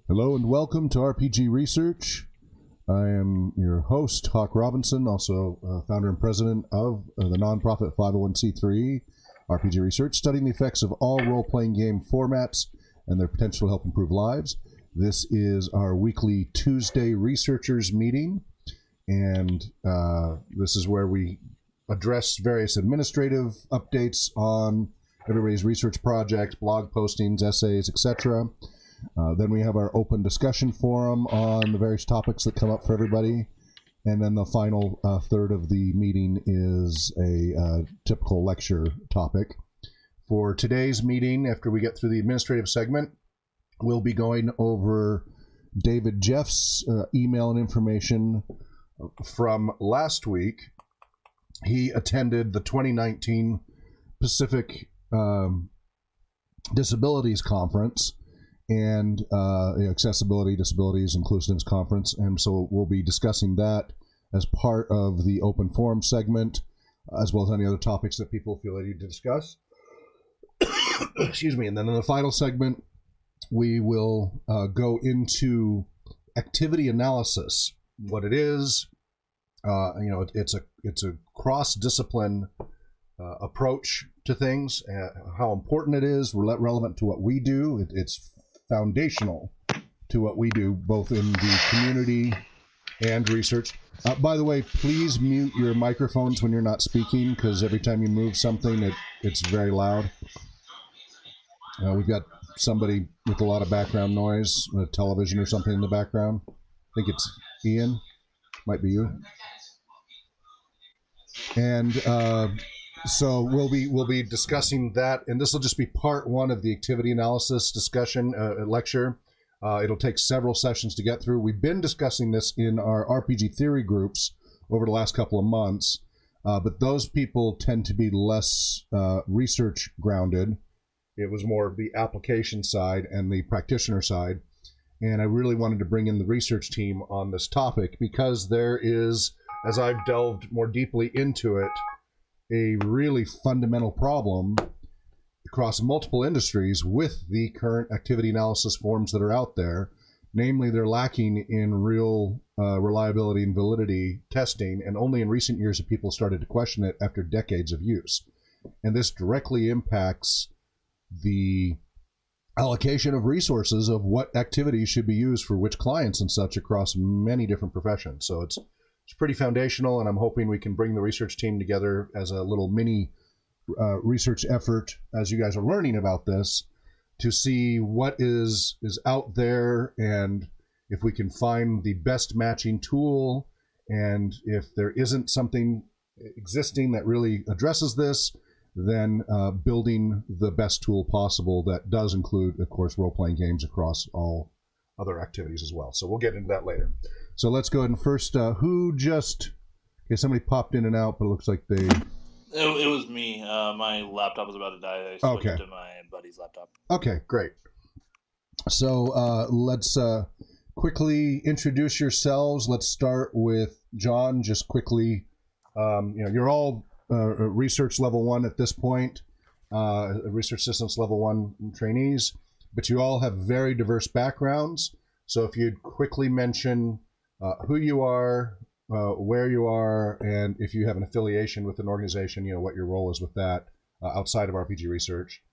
Hello and welcome to RPG Research. I am your host, Hawk Robinson, also founder and president of the nonprofit 501c3 RPG Research, studying the effects of all role-playing game formats and their potential to help improve lives. This is our weekly Tuesday researchers meeting, and this is where we address various administrative updates on everybody's research projects, blog postings, essays, etc. Then we have our open discussion forum on the various topics that come up for everybody. And then the final third of the meeting is a typical lecture topic. For today's meeting, after we get through the administrative segment, we'll be going over David Jeff's email and information from last week. He attended the 2019 Pacific Disabilities Conference and Accessibility, Disabilities, Inclusiveness Conference, and so we'll be discussing that as part of the open forum segment, as well as any other topics that people feel they need to discuss. Excuse me. And then in the final segment, we will go into activity analysis, what it is. It's a cross-discipline approach to things, how important it is, relevant to what we do. It's foundational to what we do, both in the community and research. By the way, please mute your microphones when you're not speaking, because every time you move something, it's very loud. We've got somebody with a lot of background noise, a television or something in the background. I think it's Ian. Might be you. And so we'll be discussing that, and this will just be part one of the activity analysis discussion lecture. It'll take several sessions to get through. We've been discussing this in our RPG theory groups over the last couple of months, but those people tend to be less research grounded. It was more the application side and the practitioner side, and I really wanted to bring in the research team on this topic because there is, as I've delved more deeply into it, a really fundamental problem across multiple industries with the current activity analysis forms that are out there. Namely, they're lacking in real reliability and validity testing, and only in recent years have people started to question it after decades of use. And this directly impacts the allocation of resources of what activities should be used for which clients and such across many different professions. So it's pretty foundational, and I'm hoping we can bring the research team together as a little mini research effort as you guys are learning about this to see what is out there, and if we can find the best matching tool, and if there isn't something existing that really addresses this, then building the best tool possible that does include, of course, role-playing games across all other activities as well. So we'll get into that later. So let's go ahead and first, somebody popped in and out, but it looks like they... It was me. My laptop was about to die. I switched to my buddy's laptop. Okay, great. So let's quickly introduce yourselves. Let's start with John, just quickly. You're all research level 1 at this point, research assistants level 1 trainees, but you all have very diverse backgrounds. So if you'd quickly mention who you are, where you are, and if you have an affiliation with an organization, what your role is with that outside of RPG research.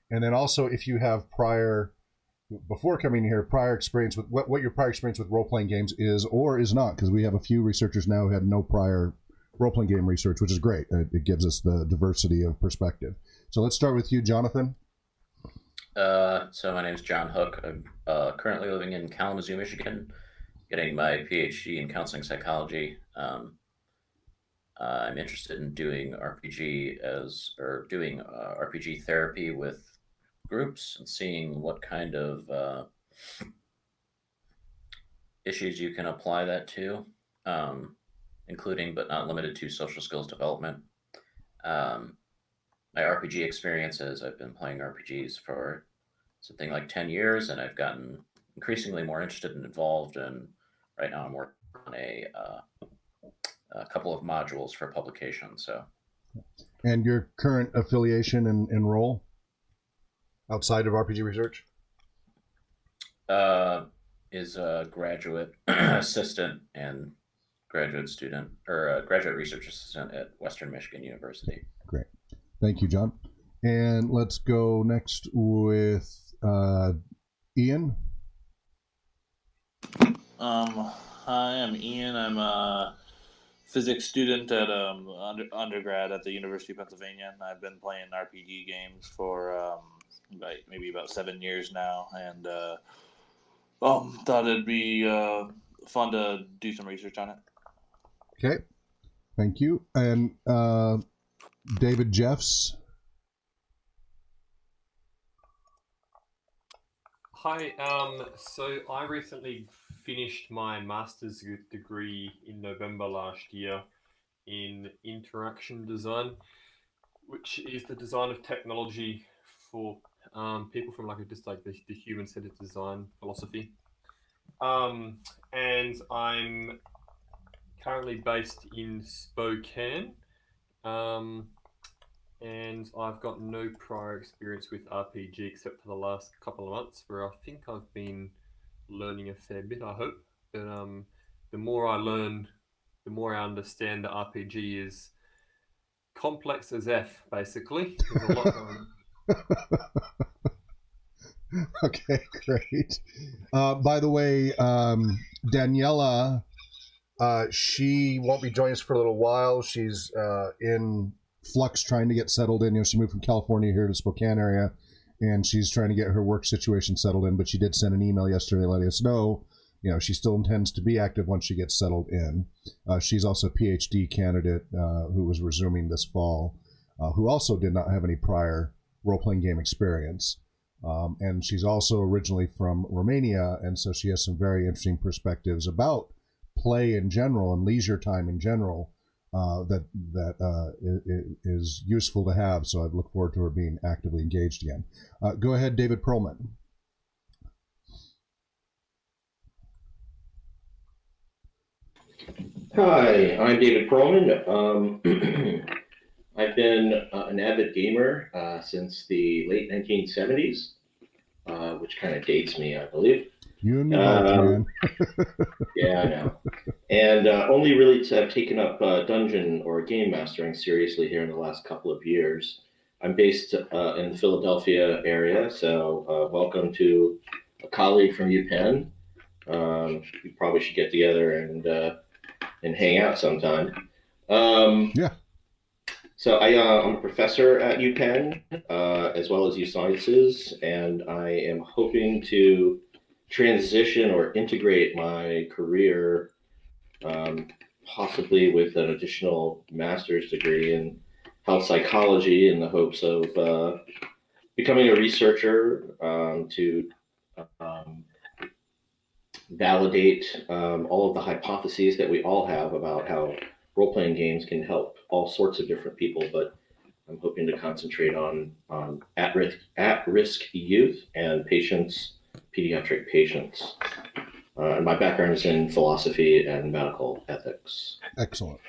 And then also if you have before coming here, prior experience with what your prior experience with role-playing games is or is not, because we have a few researchers now who had no prior role-playing game research, which is great. It gives us the diversity of perspective. So let's start with you, Jonathan. So my name is John Hook. I'm currently living in Kalamazoo, Michigan, getting my PhD in counseling psychology. I'm interested in doing RPG RPG therapy with groups and seeing what kind of issues you can apply that to, including but not limited to social skills development. My RPG experiences, I've been playing RPGs for something like 10 years, and I've gotten increasingly more interested and involved, and right now I'm working on a couple of modules for publication. So, and your current affiliation and role outside of RPG research? Is a graduate assistant and graduate student, or graduate research assistant at Western Michigan University. Great. Thank you, John. And let's go next with Ian. Hi, I'm Ian. I'm a physics student at undergrad at the University of Pennsylvania. I've been playing RPG games for maybe about 7 years now, and thought it'd be fun to do some research on it. Okay, thank you. And David Jeffs. Hi, so I recently finished my master's degree in November last year in interaction design, which is the design of technology for people from the human-centered design philosophy. And I'm currently based in Spokane, and I've got no prior experience with RPG except for the last couple of months, where I think I've been learning a fair bit, I hope. But the more I learn, the more I understand that RPG is complex as F, basically. There's a lot going on. Okay, great. By the way, Daniela, she won't be joining us for a little while. She's in flux trying to get settled in. She moved from California here to Spokane area, and she's trying to get her work situation settled in, but she did send an email yesterday letting us know, she still intends to be active once she gets settled in. She's also a PhD candidate who was resuming this fall, who also did not have any prior role-playing game experience. And she's also originally from Romania, and so she has some very interesting perspectives about play in general and leisure time in general that is useful to have. So I look forward to her being actively engaged again. Go ahead, David Perlman. Hi, I'm David Perlman. I've been an avid gamer since the late 1970s, which kind of dates me, I believe. You and me both, man. Yeah, I know. And only really have taken up dungeon or game mastering seriously here in the last couple of years. I'm based in the Philadelphia area, so welcome to a colleague from UPenn. We probably should get together and hang out sometime. Yeah. So I'm a professor at UPenn, as well as U Sciences, and I am hoping to transition or integrate my career, possibly with an additional master's degree in health psychology, in the hopes of becoming a researcher to validate all of the hypotheses that we all have about how role-playing games can help all sorts of different people, but I'm hoping to concentrate on at-risk youth and patients, pediatric patients. And my background is in philosophy and medical ethics. Excellent.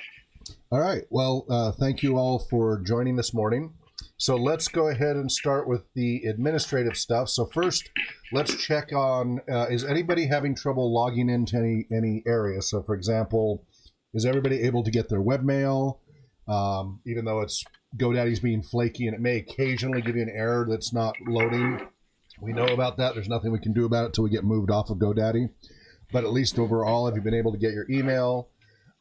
All right. Well, thank you all for joining this morning. So let's go ahead and start with the administrative stuff. So first, let's check on, is anybody having trouble logging into any area? So for example, is everybody able to get their webmail? Even though it's GoDaddy's being flaky and it may occasionally give you an error that's not loading. We know about that. There's nothing we can do about it until we get moved off of GoDaddy. But at least overall, have you been able to get your email?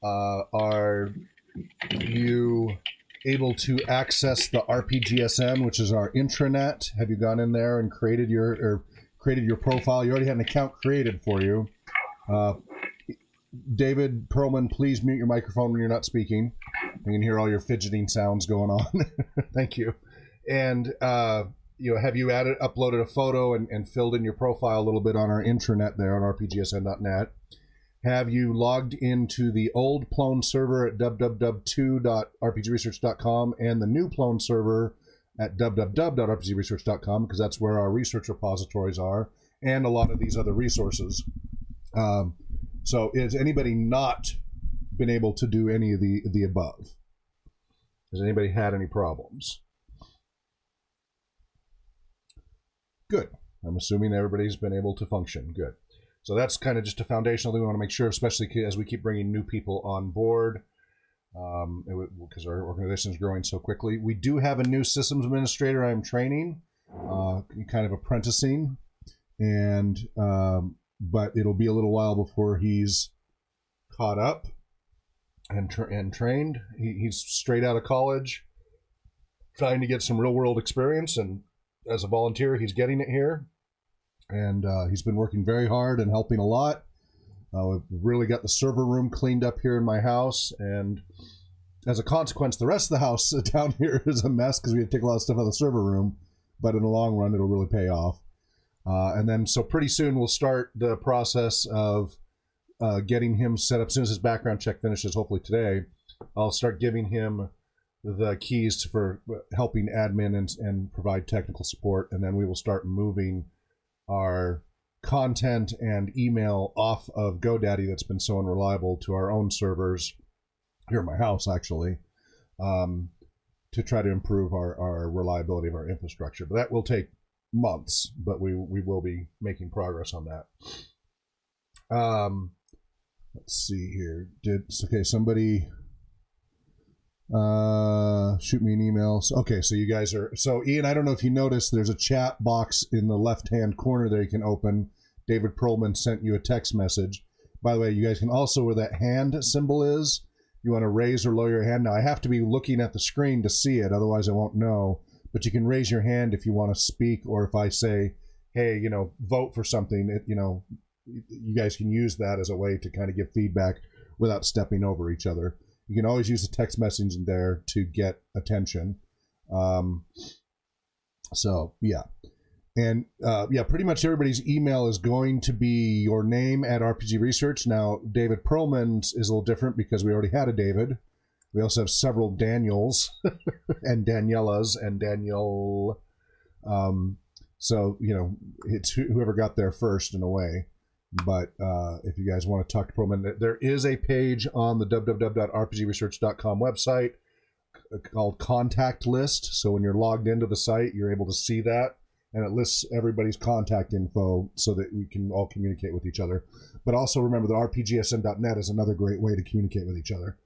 Are you able to access the RPGSN, which is our intranet? Have you gone in there and created your profile? You already had an account created for you. David Perlman, please mute your microphone when you're not speaking. I can hear all your fidgeting sounds going on. Thank you. And have you uploaded a photo and filled in your profile a little bit on our intranet there on rpgsn.net? Have you logged into the old Plone server at www.2.rpgresearch.com and the new Plone server at www.rpgresearch.com, because that's where our research repositories are and a lot of these other resources. So has anybody not been able to do any of the above? Has anybody had any problems? Good. I'm assuming everybody's been able to function. Good. So that's kind of just a foundational thing we want to make sure, especially as we keep bringing new people on board, because our organization is growing so quickly. We do have a new systems administrator I'm training, kind of apprenticing, and but it'll be a little while before he's caught up and trained. He's straight out of college, trying to get some real world experience, and as a volunteer, he's getting it here. And he's been working very hard and helping a lot. We've really got the server room cleaned up here in my house, and as a consequence, the rest of the house down here is a mess because we had to take a lot of stuff out of the server room, but in the long run, it'll really pay off. And then, so pretty soon we'll start the process of getting him set up. As soon as his background check finishes, hopefully today, I'll start giving him the keys for helping admin and provide technical support, and then we will start moving our content and email off of GoDaddy that's been so unreliable to our own servers here at my house, actually, to try to improve our reliability of our infrastructure. But that will take months, but we will be making progress on that. Let's see here. Somebody shoot me an email. Okay, so you guys are, so Ian, I don't know if you noticed, there's a chat box in the left-hand corner there you can open. David Perlman sent you a text message. By the way, you guys can also, where that hand symbol is, you want to raise or lower your hand. Now, I have to be looking at the screen to see it, otherwise I won't know. But you can raise your hand if you want to speak, or if I say, hey, vote for something, you guys can use that as a way to kind of give feedback without stepping over each other. You can always use the text messaging there to get attention. So, yeah. And, pretty much everybody's email is going to be your name at RPG Research. Now, David Perlman's is a little different because we already had a David. We also have several Daniels and Danielas and Daniel. So, it's whoever got there first in a way. But if you guys want to talk to Perlman, there is a page on the www.rpgresearch.com website called Contact List. So when you're logged into the site, you're able to see that. And it lists everybody's contact info so that we can all communicate with each other. But also remember that rpgsn.net is another great way to communicate with each other.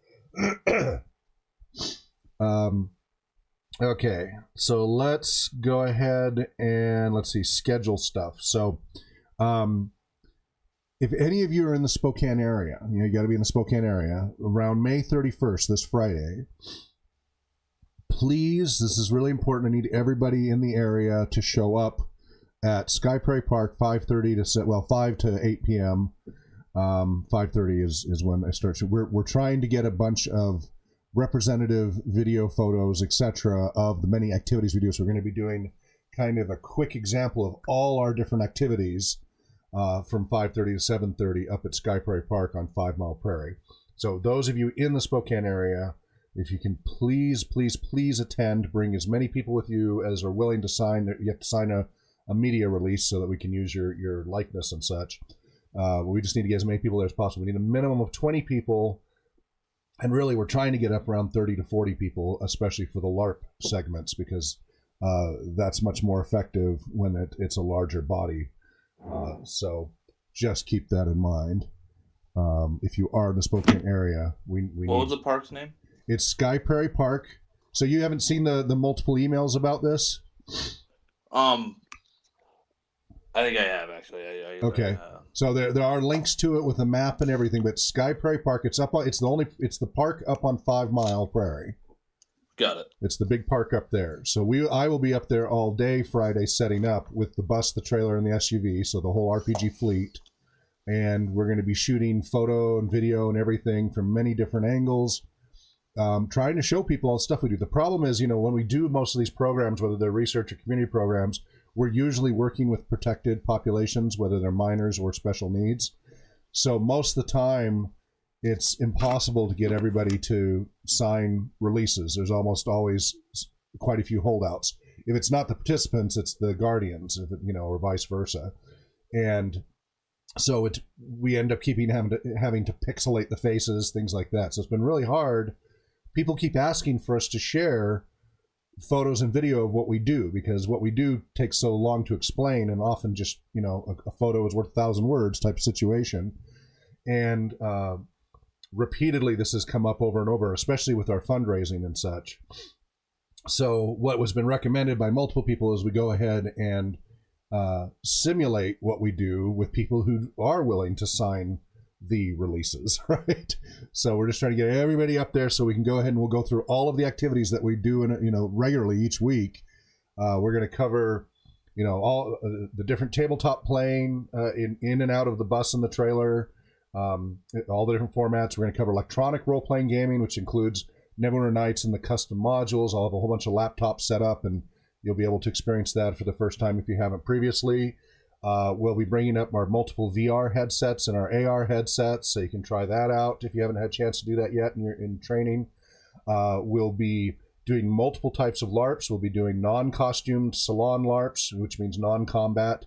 Okay, so let's go ahead and let's see, schedule stuff. So if any of you are in the Spokane area, you got to be in the Spokane area around May 31st, this Friday, please, this is really important. I need everybody in the area to show up at Sky Prairie Park 5 to 8 p.m. 5:30 is when I start. We're trying to get a bunch of representative video photos, etc., of the many activities we do. So we're going to be doing kind of a quick example of all our different activities from 5:30 to 7:30 up at Sky Prairie Park on 5 Mile Prairie. So those of you in the Spokane area, if you can please attend, bring as many people with you as are willing to sign. You have to sign a media release so that we can use your likeness and such. We just need to get as many people there as possible. We need a minimum of 20 people. And really, we're trying to get up around 30 to 40 people, especially for the LARP segments, because that's much more effective when it's a larger body. So just keep that in mind. If you are in the Spokane area, what was the park's name? It's Sky Prairie Park. So you haven't seen the multiple emails about this? I think I have, actually. Okay. So there are links to it with a map and everything, but Sky Prairie Park, it's the park up on 5 Mile Prairie. Got it. It's the big park up there. So I will be up there all day Friday setting up with the bus, the trailer, and the SUV, so the whole RPG fleet. And we're going to be shooting photo and video and everything from many different angles, trying to show people all the stuff we do. The problem is, when we do most of these programs, whether they're research or community programs, we're usually working with protected populations, whether they're minors or special needs. So most of the time, it's impossible to get everybody to sign releases. There's almost always quite a few holdouts. If it's not the participants, it's the guardians, or vice versa. And so we end up having to pixelate the faces, things like that. So it's been really hard. People keep asking for us to share photos and video of what we do, because what we do takes so long to explain, and often just a photo is worth 1,000 words type of situation. And repeatedly this has come up over and over, especially with our fundraising and such. So what has been recommended by multiple people is we go ahead and simulate what we do with people who are willing to sign the releases, right? So we're just trying to get everybody up there so we can go ahead and we'll go through all of the activities that we do regularly each week. We're going to cover all the different tabletop playing in and out of the bus and the trailer, all the different formats. We're going to cover electronic role-playing gaming, which includes Neverwinter Nights and the custom modules. I'll have a whole bunch of laptops set up, and you'll be able to experience that for the first time if you haven't previously. We'll be bringing up our multiple VR headsets and our AR headsets, so you can try that out if you haven't had a chance to do that yet and you're in training. We'll be doing multiple types of LARPs. We'll be doing non-costumed salon LARPs, which means non-combat.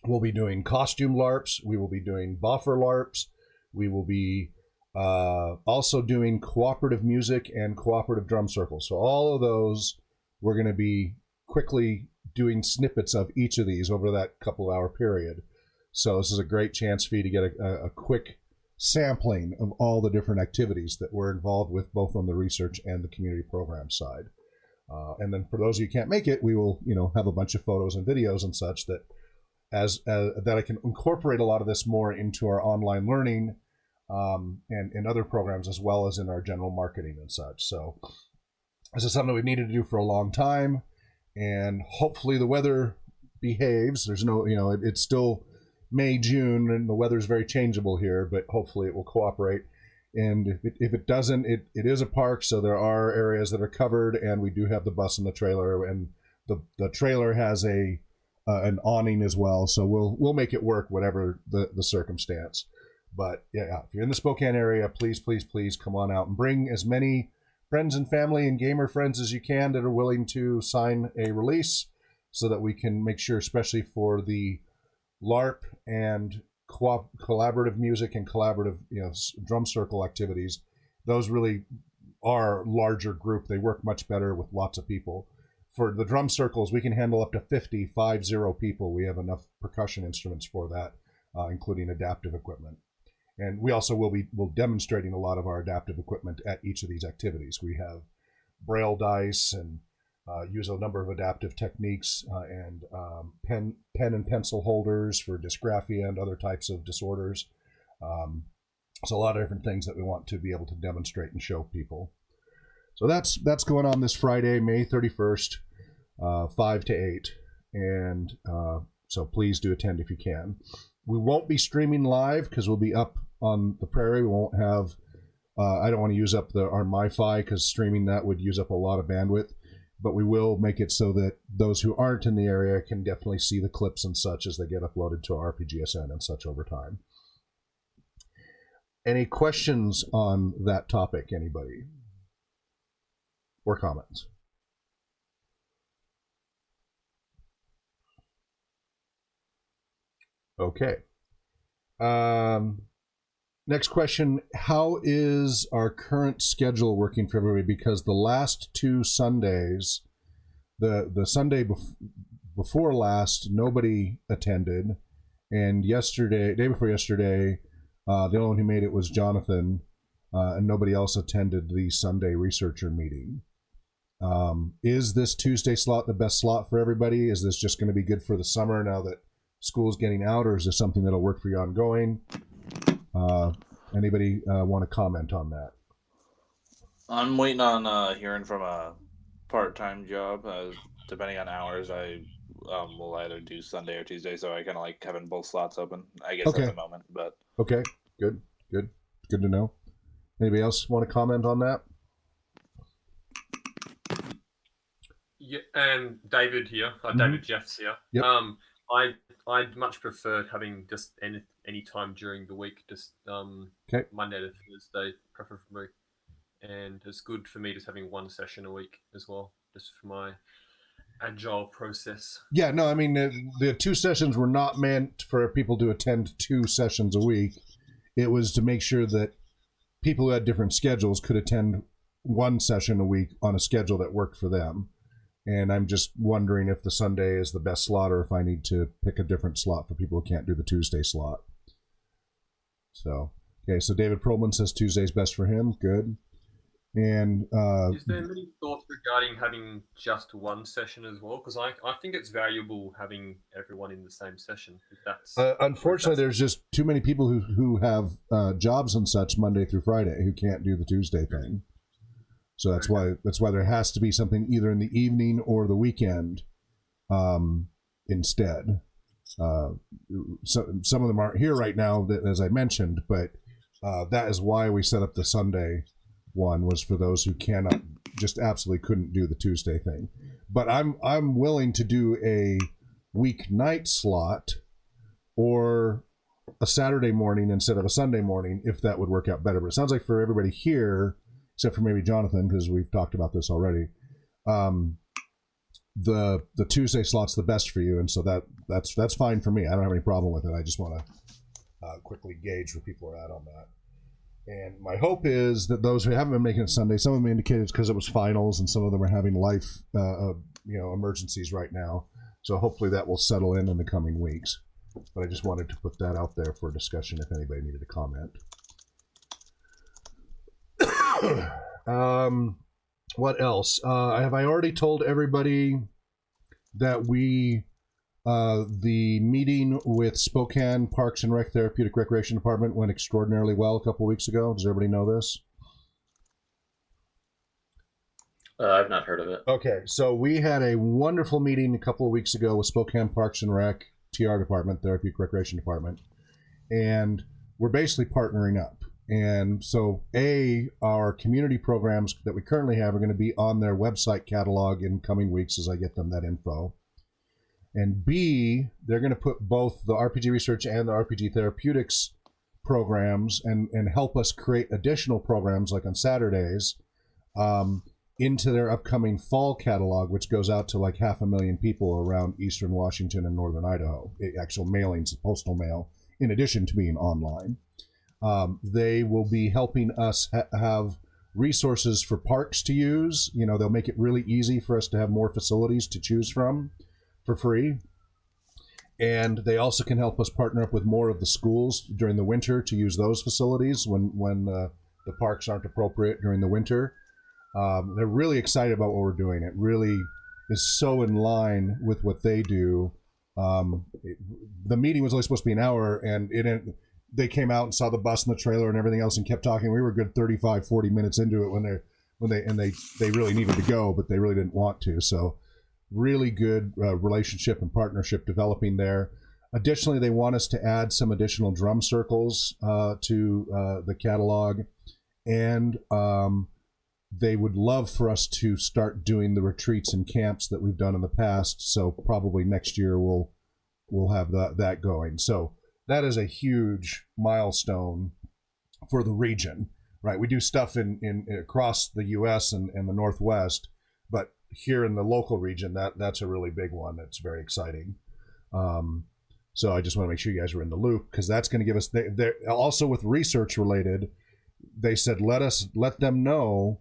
We'll be doing costume LARPs. We will be doing buffer LARPs. We will be also doing cooperative music and cooperative drum circles. So all of those, we're going to be quickly doing snippets of each of these over that couple-hour period. So this is a great chance for you to get a quick sampling of all the different activities that we're involved with, both on the research and the community program side. And then for those of you who can't make it, we will, have a bunch of photos and videos and such that that I can incorporate a lot of this more into our online learning and other programs, as well as in our general marketing and such. So this is something we've needed to do for a long time, and hopefully the weather behaves. There's no, it's still May, June, and the weather is very changeable here, but hopefully it will cooperate. And if it doesn't, it is a park, so there are areas that are covered, and we do have the bus and the trailer, and the trailer has an awning as well, so we'll make it work, whatever the circumstance. But yeah, if you're in the Spokane area, please come on out and bring as many friends and family and gamer friends as you can that are willing to sign a release, so that we can make sure, especially for the LARP and collaborative music and collaborative drum circle activities, those really are larger group. They work much better with lots of people. For the drum circles, we can handle up to 50 people. We have enough percussion instruments for that, including adaptive equipment. And we also will be demonstrating a lot of our adaptive equipment at each of these activities. We have braille dice and use a number of adaptive techniques and pen and pencil holders for dysgraphia and other types of disorders. So a lot of different things that we want to be able to demonstrate and show people. So that's going on this Friday, May 31st, 5 to 8. And so please do attend if you can. We won't be streaming live because we'll be up on the prairie. We won't have, I don't want to use up our MiFi, because streaming that would use up a lot of bandwidth. But we will make it so that those who aren't in the area can definitely see the clips and such as they get uploaded to our RPGSN and such over time. Any questions on that topic, anybody? Or comments? Okay. Next question. How is our current schedule working for everybody? Because the last two Sundays, the Sunday before last, nobody attended. And day before yesterday, the only one who made it was Jonathan, and nobody else attended the Sunday researcher meeting. Is this Tuesday slot the best slot for everybody? Is this just going to be good for the summer now that school's getting out, or is this something that'll work for you ongoing? Anybody want to comment on that? I'm waiting on hearing from a part-time job. Depending on hours, I will either do Sunday or Tuesday, so I kind of like having both slots open, I guess, at the moment. But okay, good to know. Anybody else want to comment on that? Yeah, David here. David Jeffs here. Yep. I'd much prefer having just any time during the week, just Monday to Thursday, prefer for me. And it's good for me just having one session a week as well, just for my agile process. Yeah, no, I mean, the two sessions were not meant for people to attend 2 sessions a week. It was to make sure that people who had different schedules could attend 1 session a week on a schedule that worked for them. And I'm just wondering if the Sunday is the best slot, or if I need to pick a different slot for people who can't do the Tuesday slot. So, okay, so David Perlman says Tuesday's best for him. Good. And is there any thoughts regarding having just 1 session as well? Because I think it's valuable having everyone in the same session. If that's unfortunately, there's just too many people who have jobs and such Monday through Friday who can't do the Tuesday thing. So that's why there has to be something either in the evening or the weekend instead. So some of them aren't here right now, as I mentioned, but that is why we set up the Sunday one, was for those who just absolutely couldn't do the Tuesday thing. But I'm willing to do a weeknight slot or a Saturday morning instead of a Sunday morning, if that would work out better. But it sounds like for everybody here, except for maybe Jonathan, because we've talked about this already, the Tuesday slot's the best for you, and so that's fine for me. I don't have any problem with it. I just want to quickly gauge where people are at on that. And my hope is that those who haven't been making it Sunday, some of them indicated it's because it was finals, and some of them are having life, emergencies right now. So hopefully that will settle in the coming weeks. But I just wanted to put that out there for discussion if anybody needed to comment. What else? Have I already told everybody that the meeting with Spokane Parks and Rec Therapeutic Recreation Department went extraordinarily well a couple weeks ago? Does everybody know this? I've not heard of it. Okay, so we had a wonderful meeting a couple of weeks ago with Spokane Parks and Rec TR Department, Therapeutic Recreation Department, and we're basically partnering up. And so, our community programs that we currently have are going to be on their website catalog in coming weeks as I get them that info. And B, they're going to put both the RPG research and the RPG therapeutics programs and help us create additional programs like on Saturdays into their upcoming fall catalog, which goes out to like 500,000 people around eastern Washington and northern Idaho, actual mailings, postal mail, in addition to being online. They will be helping us have resources for parks to use. They'll make it really easy for us to have more facilities to choose from for free. And they also can help us partner up with more of the schools during the winter to use those facilities when the parks aren't appropriate during the winter. They're really excited about what we're doing. It really is so in line with what they do. The meeting was only supposed to be an hour, and they came out and saw the bus and the trailer and everything else and kept talking. We were a good 35, 40 minutes into it when they really needed to go, but they really didn't want to. So really good relationship and partnership developing there. Additionally, they want us to add some additional drum circles to the catalog, and they would love for us to start doing the retreats and camps that we've done in the past. So probably next year we'll have that going. So that is a huge milestone for the region, right? We do stuff in across the U.S. and the Northwest, but here in the local region, that's a really big one. That's very exciting. So I just want to make sure you guys are in the loop, because that's going to give us. They're also with research related. They said let them know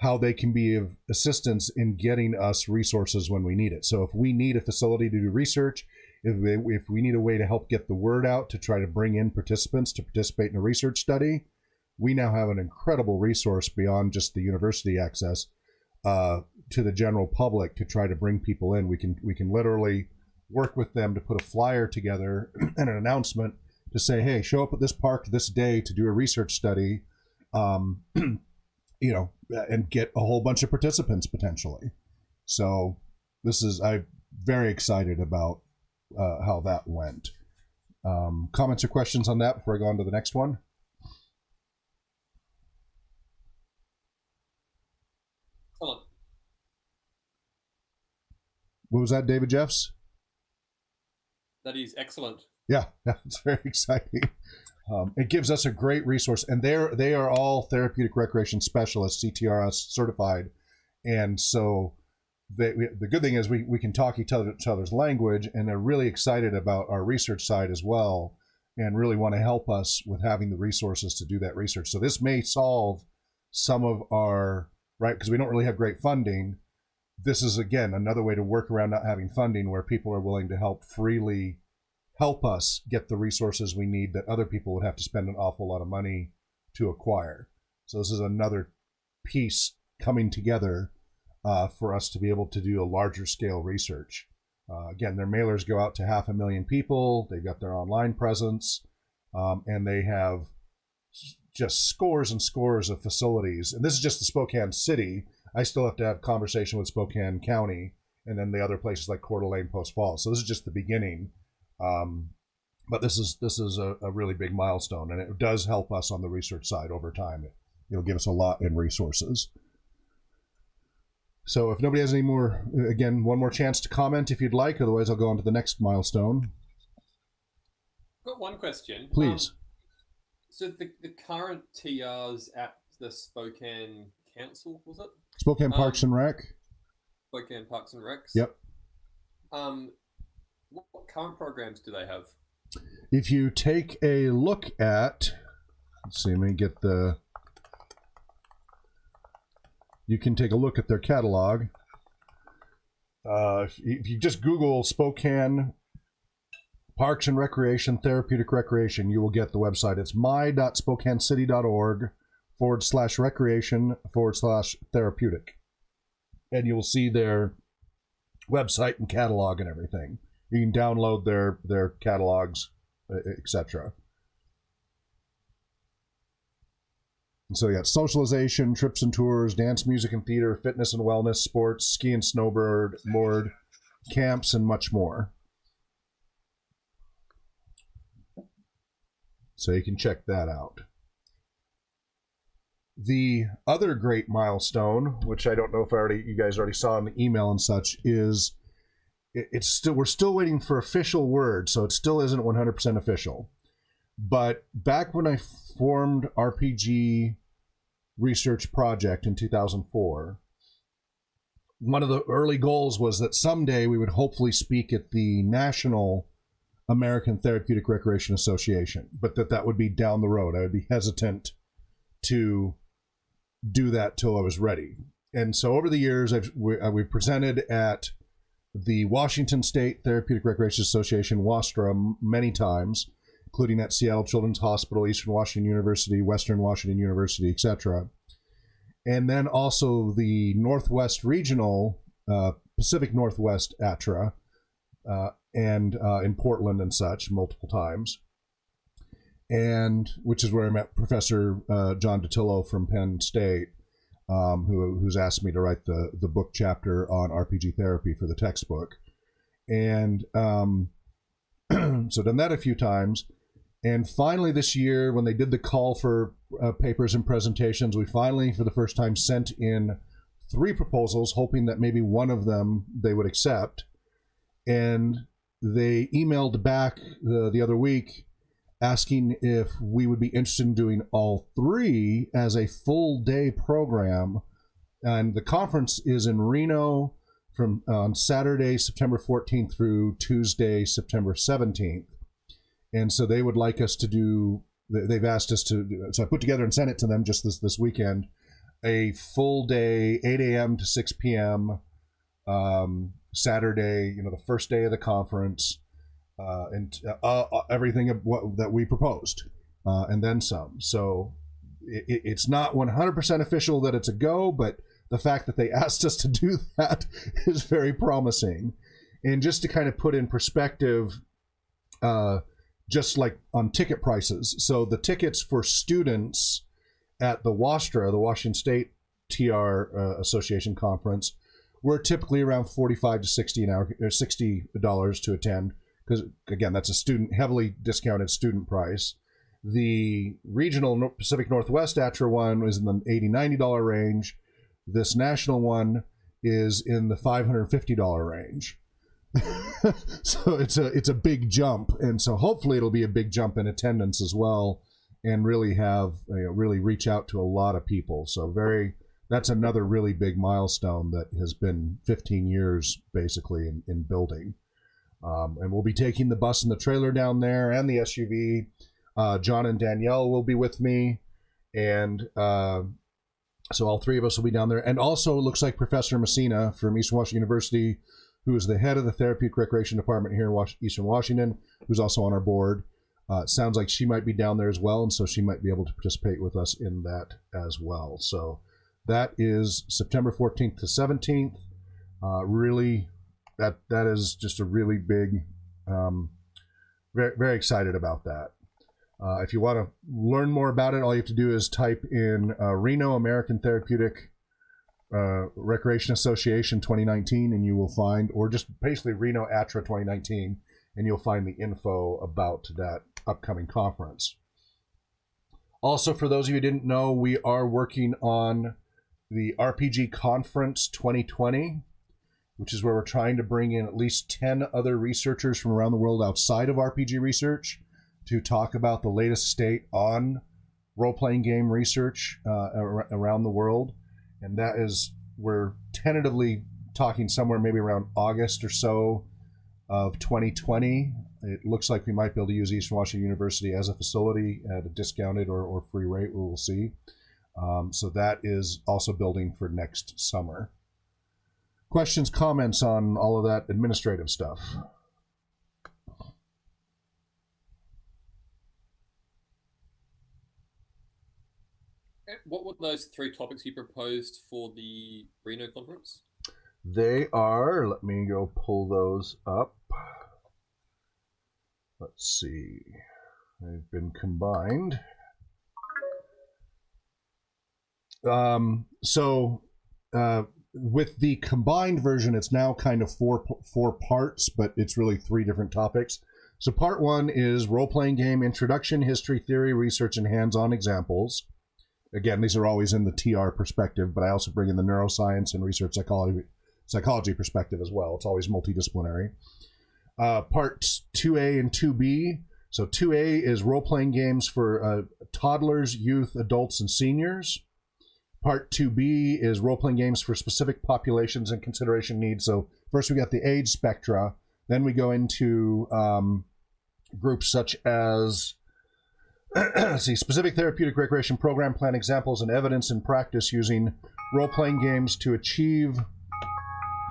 how they can be of assistance in getting us resources when we need it. So if we need a facility to do research, if we need a way to help get the word out to try to bring in participants to participate in a research study, we now have an incredible resource beyond just the university access to the general public to try to bring people in. We can literally work with them to put a flyer together and an announcement to say, hey, show up at this park this day to do a research study, and get a whole bunch of participants potentially. So I'm very excited about how that went. Comments or questions on that before I go on to the next one? Excellent. What was that, David Jeffs? That is excellent. Yeah, it's very exciting. It gives us a great resource, and they are all therapeutic recreation specialists, CTRS certified, and so the good thing is we can talk each other's language, and they're really excited about our research side as well, and really want to help us with having the resources to do that research. So this may solve some of our, right, because we don't really have great funding. This is, again, another way to work around not having funding, where people are willing to freely help us get the resources we need that other people would have to spend an awful lot of money to acquire. So this is another piece coming together for us to be able to do a larger scale research. Again, their mailers go out to 500,000 people. They've got their online presence, and they have just scores and scores of facilities. And this is just the Spokane city. I still have to have conversation with Spokane County, and then the other places like Coeur d'Alene, Post Falls. So this is just the beginning. But this is a really big milestone, and it does help us on the research side over time. It'll give us a lot in resources. So if nobody has any more, again, one more chance to comment if you'd like. Otherwise, I'll go on to the next milestone. I've got one question. Please. So the current TRs at the Spokane Council, was it? Spokane Parks and Rec. Spokane Parks and Recs. Yep. What current programs do they have? If you take a look at, let's see, let me get you can take a look at their catalog. If you just Google Spokane Parks and Recreation, Therapeutic Recreation, you will get the website. It's my.spokanecity.org/recreation/therapeutic. And you will see their website and catalog and everything. You can download their catalogs, etc. And so you got socialization, trips and tours, dance, music and theater, fitness and wellness, sports, ski and snowboard, camps, and much more. So you can check that out. The other great milestone, which I don't know if you guys already saw in the email and such, is we're still waiting for official word, so it still isn't 100% official. But back when I formed RPG Research Project in 2004, one of the early goals was that someday we would hopefully speak at the National American Therapeutic Recreation Association, but that would be down the road. I would be hesitant to do that till I was ready. And so over the years, we've presented at the Washington State Therapeutic Recreation Association, WASTRA, many times, including at Seattle Children's Hospital, Eastern Washington University, Western Washington University, etc. And then also the Northwest Regional, Pacific Northwest ATRA, and in Portland and such, multiple times. And which is where I met Professor John Datillo from Penn State, who's asked me to write the book chapter on RPG therapy for the textbook. And so done that a few times. And finally this year, when they did the call for papers and presentations, we finally, for the first time, sent in 3 proposals, hoping that maybe one of them they would accept. And they emailed back the other week asking if we would be interested in doing all 3 as a full day program. And the conference is in Reno from on Saturday, September 14th through Tuesday, September 17th. And so they would like us to do, they've asked us to do, so I put together and sent it to them just this weekend, a full day, 8 a.m. to 6 p.m. Saturday, the first day of the conference, and everything that we proposed, and then some. So it's not 100% official that it's a go, but the fact that they asked us to do that is very promising. And just to kind of put in perspective, just like on ticket prices. So the tickets for students at the WASTRA, the Washington State TR Association Conference, were typically around $45 to $60 an hour, or $60 to attend, because again, that's a heavily discounted student price. The regional Pacific Northwest ATRA one was in the $80-$90 range. This national one is in the $550 range. So it's a big jump, and so hopefully it'll be a big jump in attendance as well, and really really reach out to a lot of people. So that's another really big milestone that has been 15 years basically in building. And we'll be taking the bus and the trailer down there and the SUV. John and Danielle will be with me, and so all 3 of us will be down there. And also, it looks like Professor Messina from Eastern Washington University, who is the head of the Therapeutic Recreation Department here in Eastern Washington, who's also on our board. Sounds like she might be down there as well, and so she might be able to participate with us in that as well. So that is September 14th to 17th. Really, that is just a really big, very, very excited about that. If you want to learn more about it, all you have to do is type in Reno American Therapeutic Recreation Association 2019, and you will find, or just basically Reno ATRA 2019, and you'll find the info about that upcoming conference. Also, for those of you who didn't know, we are working on the RPG Conference 2020, which is where we're trying to bring in at least 10 other researchers from around the world outside of RPG research to talk about the latest state on role-playing game research around the world. And that is, we're tentatively talking somewhere maybe around August or so, of 2020. It looks like we might be able to use Eastern Washington University as a facility at a discounted or free rate. We will see. So that is also building for next summer. Questions, comments on all of that administrative stuff? What were those 3 topics you proposed for the Reno conference? They are, let me go pull those up. Let's see. They've been combined. With the combined version, it's now kind of four parts, but it's really 3 different topics. So part 1 is role-playing game introduction, history, theory, research, and hands-on examples. Again, these are always in the TR perspective, but I also bring in the neuroscience and research psychology perspective as well. It's always multidisciplinary. Parts 2A and 2B. So 2A is role-playing games for toddlers, youth, adults, and seniors. Part 2B is role-playing games for specific populations and consideration needs. So first we got the age spectra. Then we go into groups such as specific therapeutic recreation program plan examples and evidence in practice using role-playing games to achieve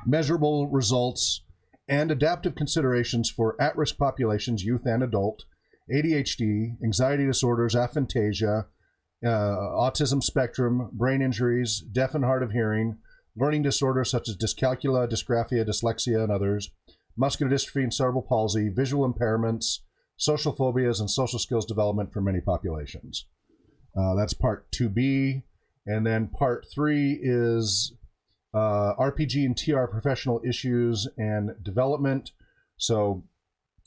measurable results and adaptive considerations for at-risk populations, youth and adult, ADHD, anxiety disorders, aphantasia, autism spectrum, brain injuries, deaf and hard of hearing, learning disorders such as dyscalculia, dysgraphia, dyslexia, and others, muscular dystrophy and cerebral palsy, visual impairments, social phobias, and social skills development for many populations. That's part 2B. And then part 3 is RPG and TR professional issues and development. So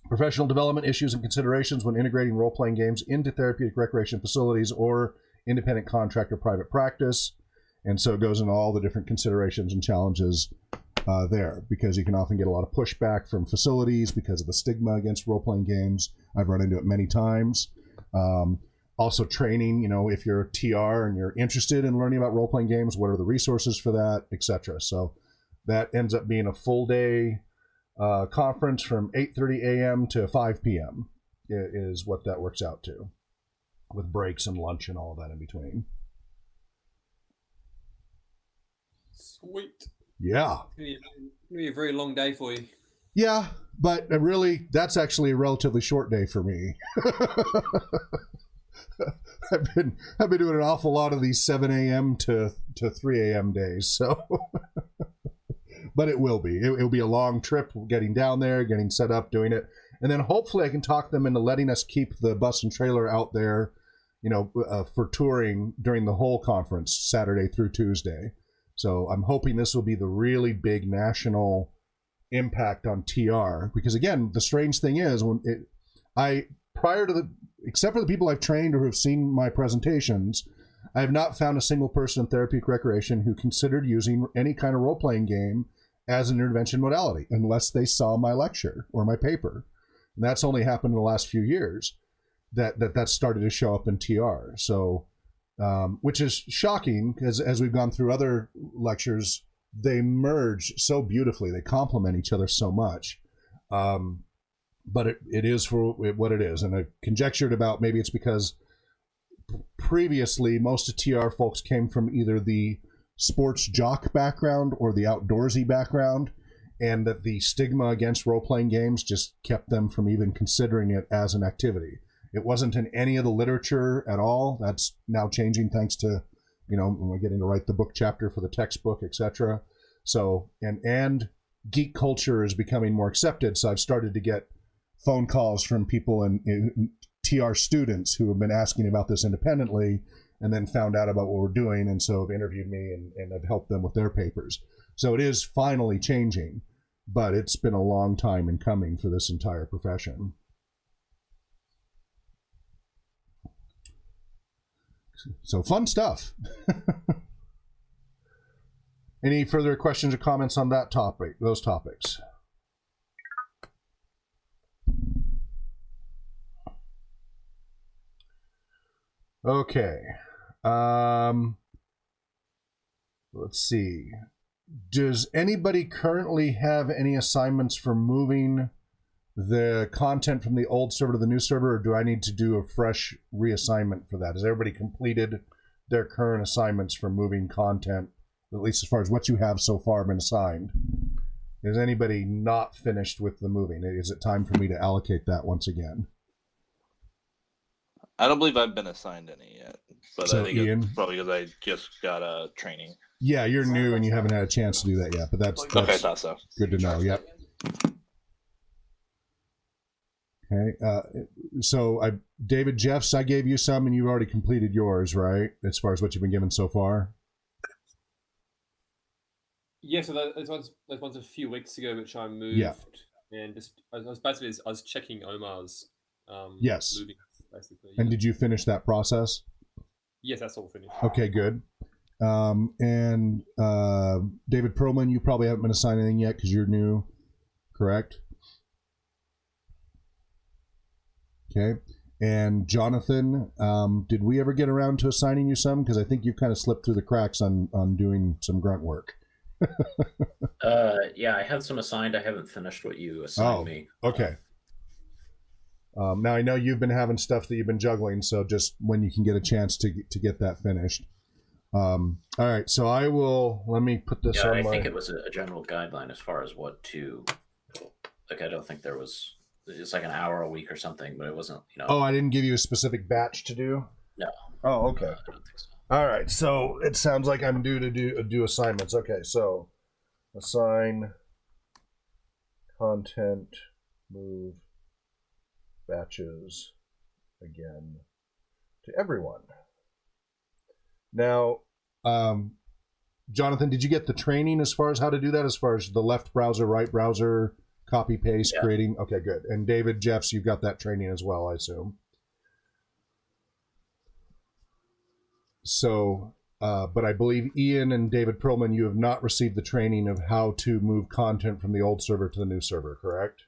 professional development issues and considerations when integrating role-playing games into therapeutic recreation facilities or independent contract or private practice. And so it goes into all the different considerations and challenges there, because you can often get a lot of pushback from facilities because of the stigma against role-playing games. I've run into it many times. Also training, if you're a TR and you're interested in learning about role-playing games, what are the resources for that, etc. So that ends up being a full day conference from 8:30 a.m. to 5 p.m. is what that works out to, with breaks and lunch and all of that in between. Sweet. Yeah. It's going to be a very long day for you. Yeah, but really, that's actually a relatively short day for me. I've been doing an awful lot of these 7 a.m. to 3 a.m. days, so. But it will be. It will be a long trip, getting down there, getting set up, doing it. And then hopefully I can talk them into letting us keep the bus and trailer out there, for touring during the whole conference, Saturday through Tuesday. So I'm hoping this will be the really big national impact on TR. Because again, the strange thing is, except for the people I've trained or who have seen my presentations, I have not found a single person in therapeutic recreation who considered using any kind of role-playing game as an intervention modality, unless they saw my lecture or my paper. And that's only happened in the last few years that started to show up in TR. So, which is shocking, because as we've gone through other lectures, they merge so beautifully. They complement each other so much. But it is for what it is. And I conjectured about maybe it's because previously most of TR folks came from either the sports jock background or the outdoorsy background, and that the stigma against role-playing games just kept them from even considering it as an activity. It wasn't in any of the literature at all. That's now changing thanks to, we're getting to write the book chapter for the textbook, etc. So, and geek culture is becoming more accepted. So I've started to get phone calls from people in TR students who have been asking about this independently and then found out about what we're doing, and so have interviewed me and have helped them with their papers. So it is finally changing, but it's been a long time in coming for this entire profession. So fun stuff. Any further questions or comments on that topic, those topics? Okay. Let's see. Does anybody currently have any assignments for moving the content from the old server to the new server, or do I need to do a fresh reassignment for that? Has everybody completed their current assignments for moving content, at least as far as what you have so far been assigned? Is anybody not finished with the moving? Is it time for me to allocate that once again? I don't believe I've been assigned any yet, but So, I think Ian? it's probably because I just got a training. Yeah, you're new and you haven't had a chance to do that yet, but that's Okay, I thought so. good to know. Yep. Okay. So David Jeffs, I gave you some, and you've already completed yours, right? As far as what you've been given so far. Yeah, so those ones a few weeks ago, which I moved. Yeah. And just I was checking Omar's. Yes. Moving, basically. And Yeah. did you finish that process? Yes, that's all finished. Okay, good. And David Perlman, you probably haven't been assigned anything yet because you're new, correct? Okay. And Jonathan, did we ever get around to assigning you some? Because I think you've kind of slipped through the cracks on doing some grunt work. Yeah, I had some assigned. I haven't finished what you assigned me. Okay. Now I know you've been having stuff that you've been juggling, so just when you can get a chance to get that finished. All right, so let me put this on I my... think it was a general guideline as far as what to, like, I don't think there was, it's like an hour a week or something, but it wasn't, Oh, I didn't give you a specific batch to do? No. Oh, okay. I don't think so. All right, so it sounds like I'm due to do assignments. Okay, so assign content, move batches again to everyone. Now, Jonathan, did you get the training as far as how to do that, as far as the left browser, right browser, copy, paste, creating? Okay, good. And David Jeffs, you've got that training as well, I assume. So, but I believe Ian and David Perlman, you have not received the training of how to move content from the old server to the new server, correct?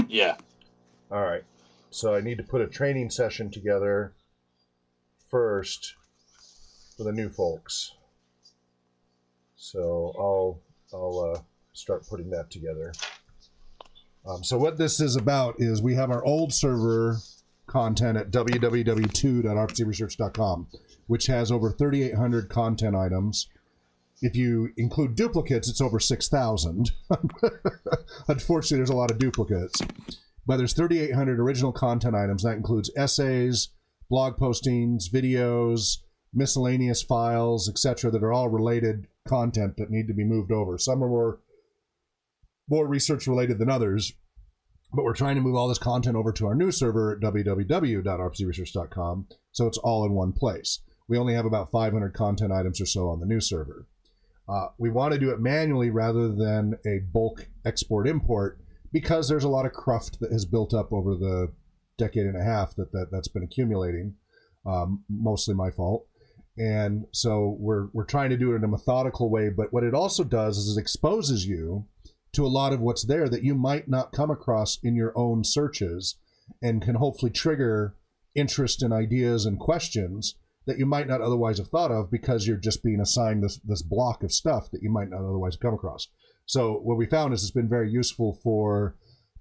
Yeah. All right. So I need to put a training session together first for the new folks. So I'll start putting that together. So what this is about is we have our old server content at www.rpgresearch.com, which has over 3,800 content items. If you include duplicates, it's over 6,000. Unfortunately, there's a lot of duplicates. But there's 3,800 original content items. That includes essays, blog postings, videos, miscellaneous files, etc., that are all related content that need to be moved over. Some are more research related than others, but we're trying to move all this content over to our new server at www.rpgresearch.com, so it's all in one place. We only have about 500 content items or so on the new server. We want to do it manually rather than a bulk export-import, because there's a lot of cruft that has built up over the decade and a half that's been accumulating, mostly my fault. And so we're trying to do it in a methodical way, but what it also does is it exposes you to a lot of what's there that you might not come across in your own searches, and can hopefully trigger interest in ideas and questions that you might not otherwise have thought of, because you're just being assigned this block of stuff that you might not otherwise come across. So what we found is it's been very useful for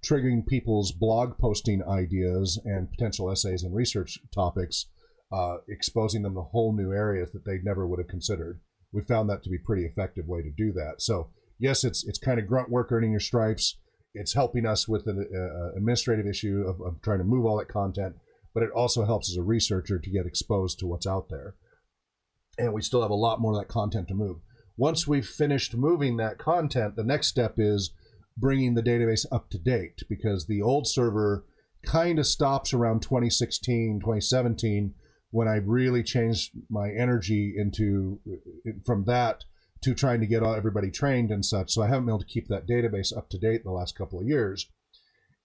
triggering people's blog posting ideas and potential essays and research topics, exposing them to whole new areas that they never would have considered. We found that to be a pretty effective way to do that. So yes, it's kind of grunt work, earning your stripes. It's helping us with an administrative issue of trying to move all that content, but it also helps as a researcher to get exposed to what's out there. And we still have a lot more of that content to move. Once we've finished moving that content, the next step is bringing the database up to date, because the old server kind of stops around 2016, 2017, when I really changed my energy from that to trying to get everybody trained and such. So I haven't been able to keep that database up to date in the last couple of years.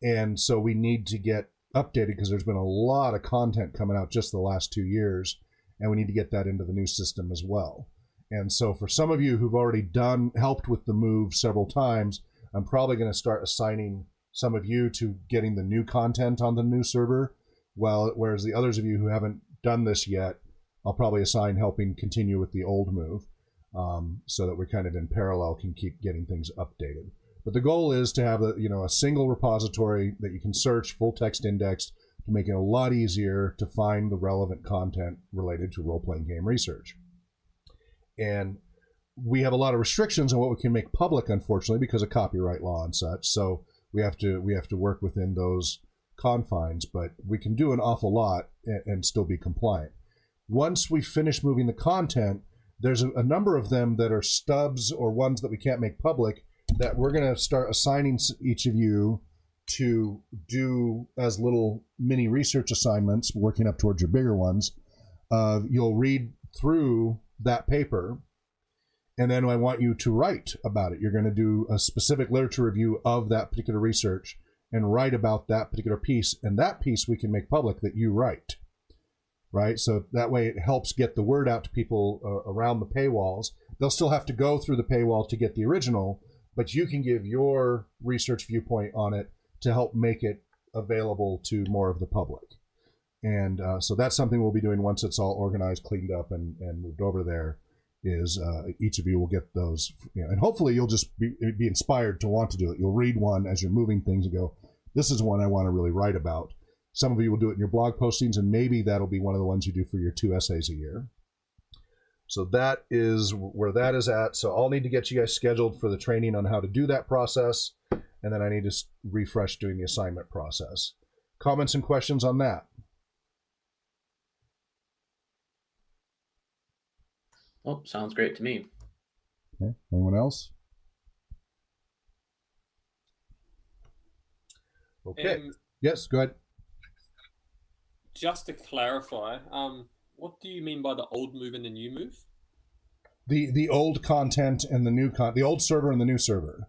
And so we need to get updated, because there's been a lot of content coming out just the last 2 years, and we need to get that into the new system as well. And so for some of you who've already helped with the move several times, I'm probably going to start assigning some of you to getting the new content on the new server, whereas the others of you who haven't done this yet, I'll probably assign helping continue with the old move, so that we're kind of in parallel, can keep getting things updated. But the goal is to have a single repository that you can search, full text indexed, to make it a lot easier to find the relevant content related to role-playing game research. And we have a lot of restrictions on what we can make public, unfortunately, because of copyright law and such. So we have to work within those confines, but we can do an awful lot and still be compliant. Once we finish moving the content, there's a number of them that are stubs or ones that we can't make public that we're going to start assigning each of you to do as little mini research assignments, working up towards your bigger ones. You'll read through that paper, and then I want you to write about it. You're going to do a specific literature review of that particular research and write about that particular piece, and that piece we can make public that you write, right? So that way it helps get the word out to people around the paywalls. They'll still have to go through the paywall to get the original, but you can give your research viewpoint on it to help make it available to more of the public. And so that's something we'll be doing once it's all organized, cleaned up, and moved over there, is each of you will get those, and hopefully you'll just be inspired to want to do it. You'll read one as you're moving things and go, this is one I want to really write about. Some of you will do it in your blog postings, and maybe that'll be one of the ones you do for your 2 essays a year. So that is where that is at. So I'll need to get you guys scheduled for the training on how to do that process, and then I need to refresh doing the assignment process. Comments and questions on that? Oh, sounds great to me. Okay. Anyone else? Okay. Yes, go ahead. Just to clarify, what do you mean by the old move and the new move? The old content and the new the old server and the new server.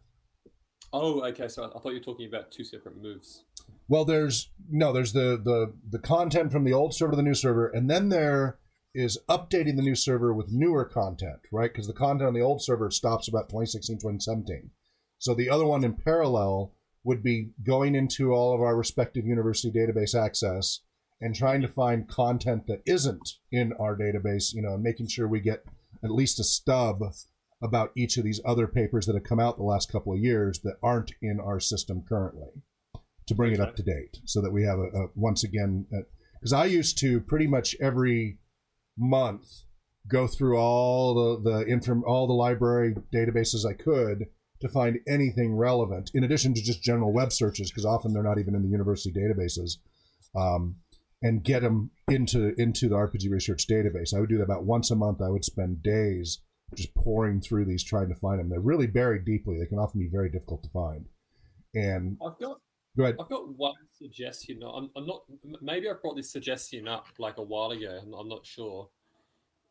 Oh, okay. So I thought you were talking about 2 separate moves. Well, there's the content from the old server to the new server, and then there is updating the new server with newer content, right? Because the content on the old server stops about 2016, 2017. So the other one in parallel would be going into all of our respective university database access and trying to find content that isn't in our database, and making sure we get at least a stub about each of these other papers that have come out the last couple of years that aren't in our system currently, to bring it up to date, so that we have once again, because I used to pretty much every month go through all the library databases I could to find anything relevant, in addition to just general web searches, because often they're not even in the university databases, and get them into the RPG research database. I would do that about once a month. I would spend days just pouring through these, trying to find them. They're really buried deeply. They can often be very difficult to find. And go ahead. I've got one suggestion. I'm not. Maybe I brought this suggestion up like a while ago. I'm not sure.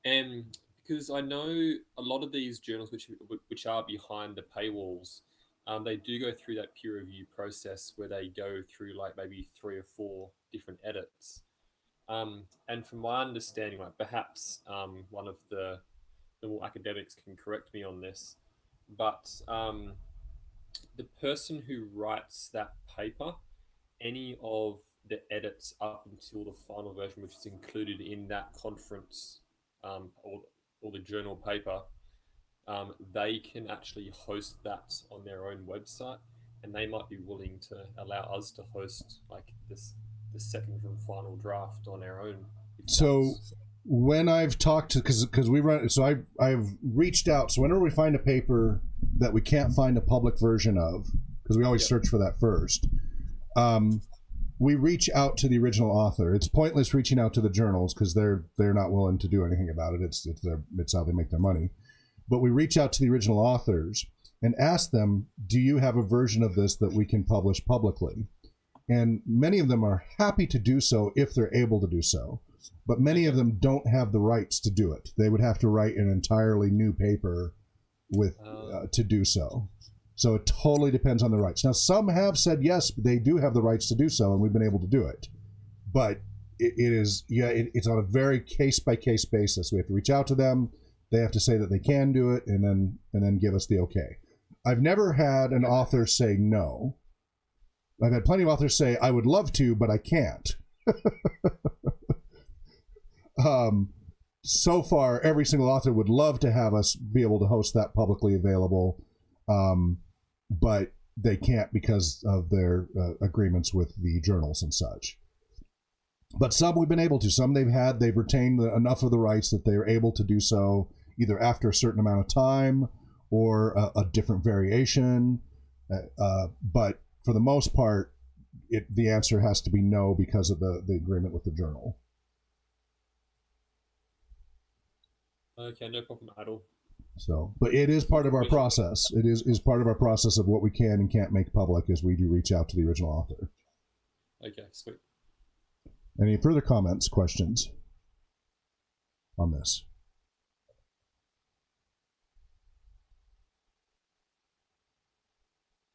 Because I know a lot of these journals, which are behind the paywalls, they do go through that peer review process where they go through like maybe 3 or 4 different edits. And from my understanding, like perhaps one of the more academics can correct me on this, but the person who writes that paper, any of the edits up until the final version, which is included in that conference or the journal paper, they can actually host that on their own website, and they might be willing to allow us to host like the second and final draft on our own. So when I've talked to, because we run, so I've reached out. So whenever we find a paper that we can't find a public version of, because we always search for that first, we reach out to the original author. It's pointless reaching out to the journals because they're not willing to do anything about it. It's how they make their money. But we reach out to the original authors and ask them, do you have a version of this that we can publish publicly? And many of them are happy to do so if they're able to do so. But many of them don't have the rights to do it. They would have to write an entirely new paper with to do so. So it totally depends on the rights. Now, some have said, yes, they do have the rights to do so, and we've been able to do it. But it's on a very case-by-case basis. We have to reach out to them. They have to say that they can do it, and then give us the okay. I've never had an author say no. I've had plenty of authors say, I would love to, but I can't. So far, every single author would love to have us be able to host that publicly available. but they can't because of their agreements with the journals and such. But some we've been able to. Some they've retained enough of the rights that they're able to do so either after a certain amount of time or a different variation. But for the most part, the answer has to be no because of the agreement with the journal. Okay, no problem at all. So, but it is part of our process. It is part of our process of what we can and can't make public as we do reach out to the original author. Okay, sweet. Any further comments, questions on this?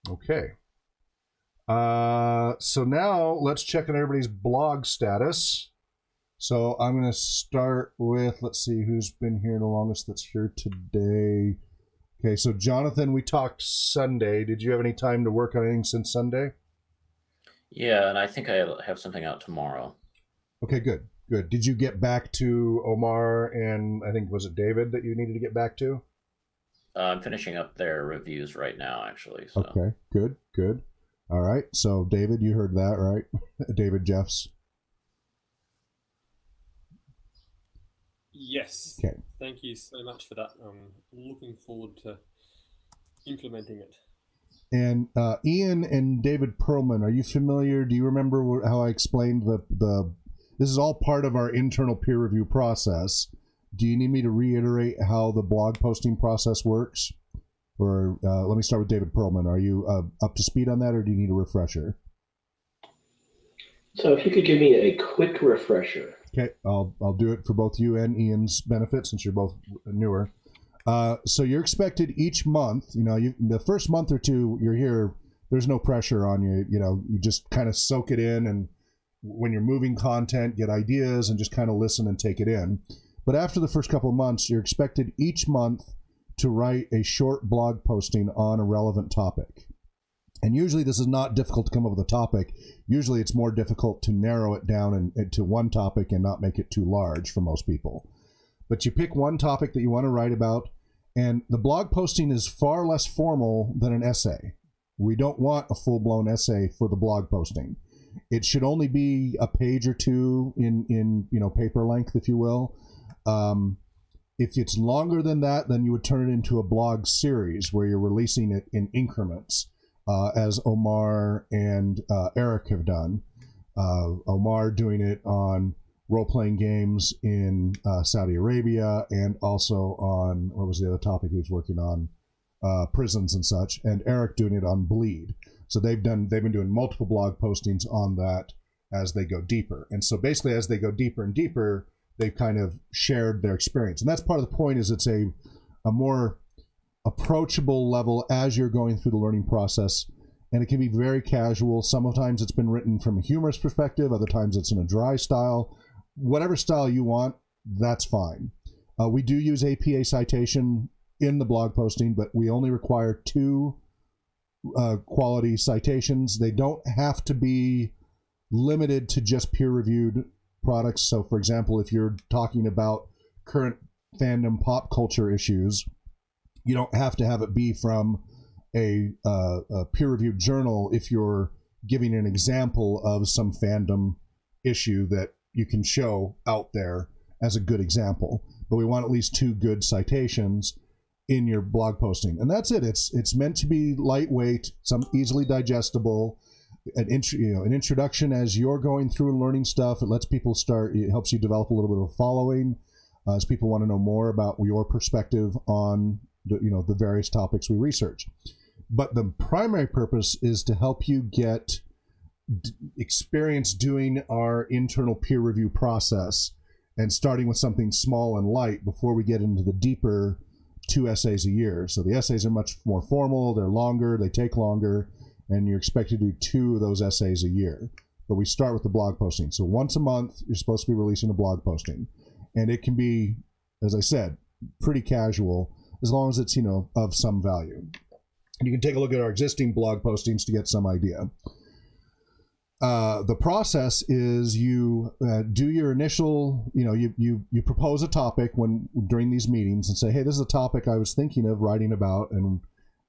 Okay. So now let's check on everybody's blog status. So I'm going to start with, let's see who's been here the longest that's here today. Okay, so Jonathan, we talked Sunday. Did you have any time to work on anything since Sunday? Yeah, and I think I have something out tomorrow. Okay, good. Did you get back to Omar and I think, was it David that you needed to get back to? I'm finishing up their reviews right now, actually. So. Okay, good. All right, so David, you heard that, right? David Jeffs. Yes. Okay. Thank you so much for that. I'm looking forward to implementing it. And Ian and David Perlman, are you familiar? Do you remember how I explained the this is all part of our internal peer review process. Do you need me to reiterate how the blog posting process works? Or let me start with David Perlman. Are you up to speed on that, or do you need a refresher? So if you could give me a quick refresher. Okay, I'll do it for both you and Ian's benefit since you're both newer. So you're expected each month, the first month or two you're here, there's no pressure on you. You just kind of soak it in, and when you're moving content, get ideas and just kind of listen and take it in. But after the first couple of months, you're expected each month to write a short blog posting on a relevant topic. And usually this is not difficult to come up with a topic. Usually it's more difficult to narrow it down to one topic and not make it too large for most people. But you pick one topic that you want to write about, and the blog posting is far less formal than an essay. We don't want a full-blown essay for the blog posting. It should only be a page or two in paper length, if you will. If it's longer than that, then you would turn it into a blog series where you're releasing it in increments, as Omar and Eric have done. Omar doing it on role-playing games in Saudi Arabia, and also on, what was the other topic he was working on? Prisons and such, and Eric doing it on Bleed. So they've been doing multiple blog postings on that as they go deeper. And so basically as they go deeper and deeper, they've kind of shared their experience. And that's part of the point, is it's a more approachable level as you're going through the learning process. And it can be very casual. Sometimes it's been written from a humorous perspective. Other times it's in a dry style. Whatever style you want, that's fine. We do use APA citation in the blog posting, but we only require 2 quality citations. They don't have to be limited to just peer-reviewed products. So, for example, if you're talking about current fandom pop culture issues, you don't have to have it be from a peer-reviewed journal if you're giving an example of some fandom issue that you can show out there as a good example. But we want at least 2 good citations in your blog posting, and that's it. It's meant to be lightweight, some easily digestible, an introduction as you're going through and learning stuff. It lets people start. It helps you develop a little bit of a following as people want to know more about your perspective on the various topics we research. But the primary purpose is to help you get experience doing our internal peer review process, and starting with something small and light before we get into the deeper 2 essays a year. So the essays are much more formal, they're longer, they take longer, and you're expected to do 2 of those essays a year. But we start with the blog posting. So once a month, you're supposed to be releasing a blog posting. And it can be, as I said, pretty casual, as long as it's, of some value. And you can take a look at our existing blog postings to get some idea. The process is you do your initial, you propose a topic during these meetings and say, hey, this is a topic I was thinking of writing about, and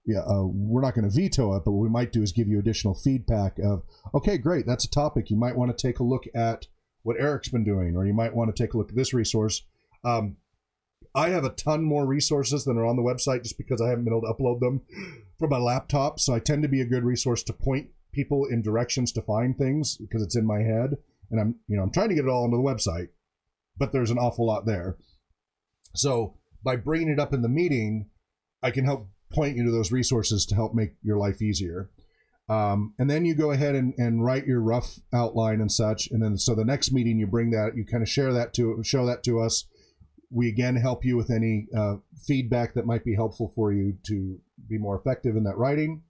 we're not going to veto it, but what we might do is give you additional feedback of, okay, great, that's a topic. You might want to take a look at what Eric's been doing, or you might want to take a look at this resource. I have a ton more resources than are on the website just because I haven't been able to upload them from my laptop. So I tend to be a good resource to point people in directions to find things because it's in my head. And I'm trying to get it all onto the website, but there's an awful lot there. So by bringing it up in the meeting, I can help point you to those resources to help make your life easier. And then you go ahead and write your rough outline and such. And then, so the next meeting you bring that, you kind of show that to us. We again help you with any feedback that might be helpful for you to be more effective in that writing.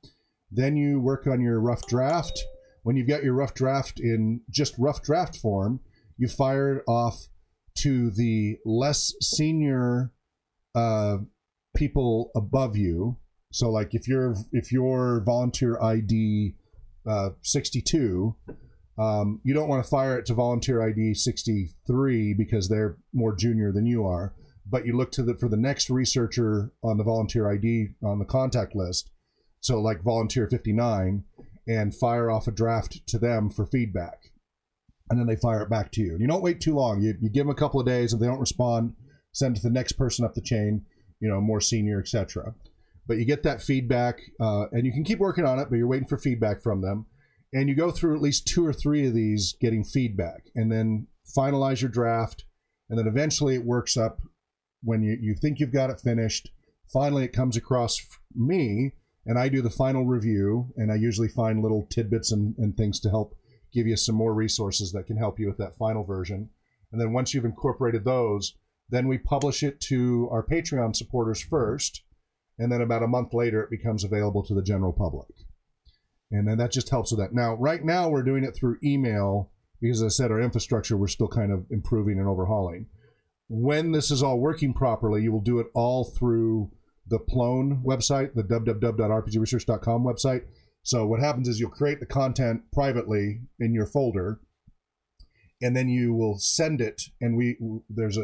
Then you work on your rough draft. When you've got your rough draft in just rough draft form, you fire it off to the less senior people above you. So like if you're volunteer ID 62, you don't want to fire it to volunteer ID 63 because they're more junior than you are, but you look for the next researcher on the volunteer ID on the contact list. So like volunteer 59, and fire off a draft to them for feedback. And then they fire it back to you. And you don't wait too long. You give them a couple of days. If they don't respond, send it to the next person up the chain, more senior, etc. But you get that feedback, and you can keep working on it, but you're waiting for feedback from them. And you go through at least 2 or 3 of these getting feedback, and then finalize your draft. And then eventually it works up when you think you've got it finished. Finally, it comes across me, and I do the final review, and I usually find little tidbits and things to help give you some more resources that can help you with that final version. And then once you've incorporated those, then we publish it to our Patreon supporters first, and then about a month later it becomes available to the general public. And then that just helps with that. Now, right now we're doing it through email because, as I said, our infrastructure we're still kind of improving and overhauling. When this is all working properly, you will do it all through the Plone website, the www.rpgresearch.com website. So what happens is you'll create the content privately in your folder, and then you will send it. And the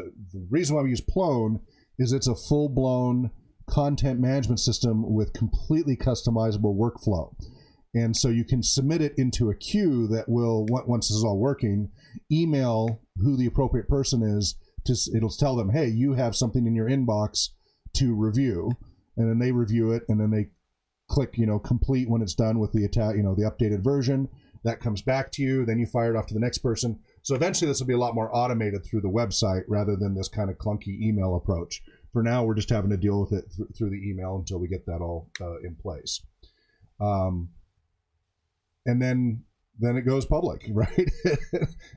reason why we use Plone is it's a full-blown content management system with completely customizable workflow. And so you can submit it into a queue that will, once this is all working, email who the appropriate person is. It'll tell them, hey, you have something in your inbox to review, and then they review it, and then they click, complete when it's done with the updated version. That comes back to you. Then you fire it off to the next person. So eventually this will be a lot more automated through the website rather than this kind of clunky email approach. For now, we're just having to deal with it through the email until we get that all in place. And then it goes public, right?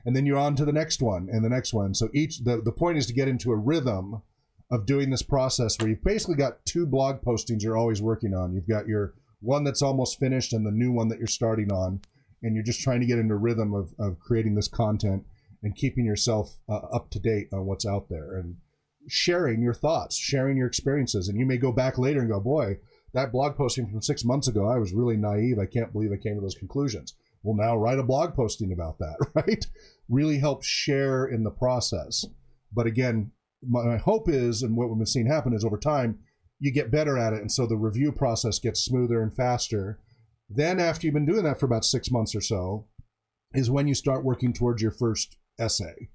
And then you're on to the next one and the next one. So the point is to get into a rhythm of doing this process where you've basically got 2 blog postings you're always working on. You've got your one that's almost finished and the new one that you're starting on, and you're just trying to get into a rhythm of creating this content and keeping yourself up to date on what's out there and sharing your thoughts, sharing your experiences. And you may go back later and go, boy, that blog posting from 6 months ago, I was really naive. I can't believe I came to those conclusions. Well, now write a blog posting about that, right? Really help share in the process. But again, my hope is, and what we've been seeing happen is over time, you get better at it. And so the review process gets smoother and faster. Then after you've been doing that for about 6 months or so is when you start working towards your first essay,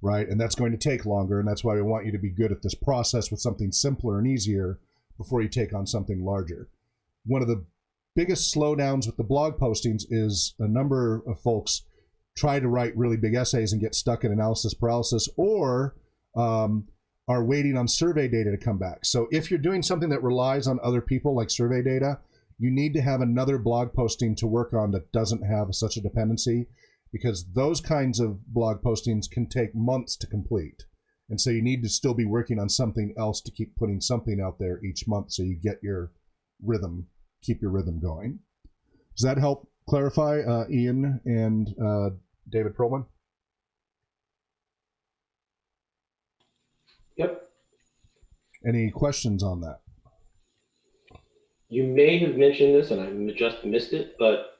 right? And that's going to take longer. And that's why we want you to be good at this process with something simpler and easier before you take on something larger. One of the biggest slowdowns with the blog postings is a number of folks try to write really big essays and get stuck in analysis paralysis, or are waiting on survey data to come back. So if you're doing something that relies on other people like survey data, you need to have another blog posting to work on that doesn't have such a dependency, because those kinds of blog postings can take months to complete. And so you need to still be working on something else to keep putting something out there each month so you get your rhythm, keep your rhythm going. Does that help clarify, Ian and David Perlman? Yep. Any questions on that? You may have mentioned this and I just missed it, but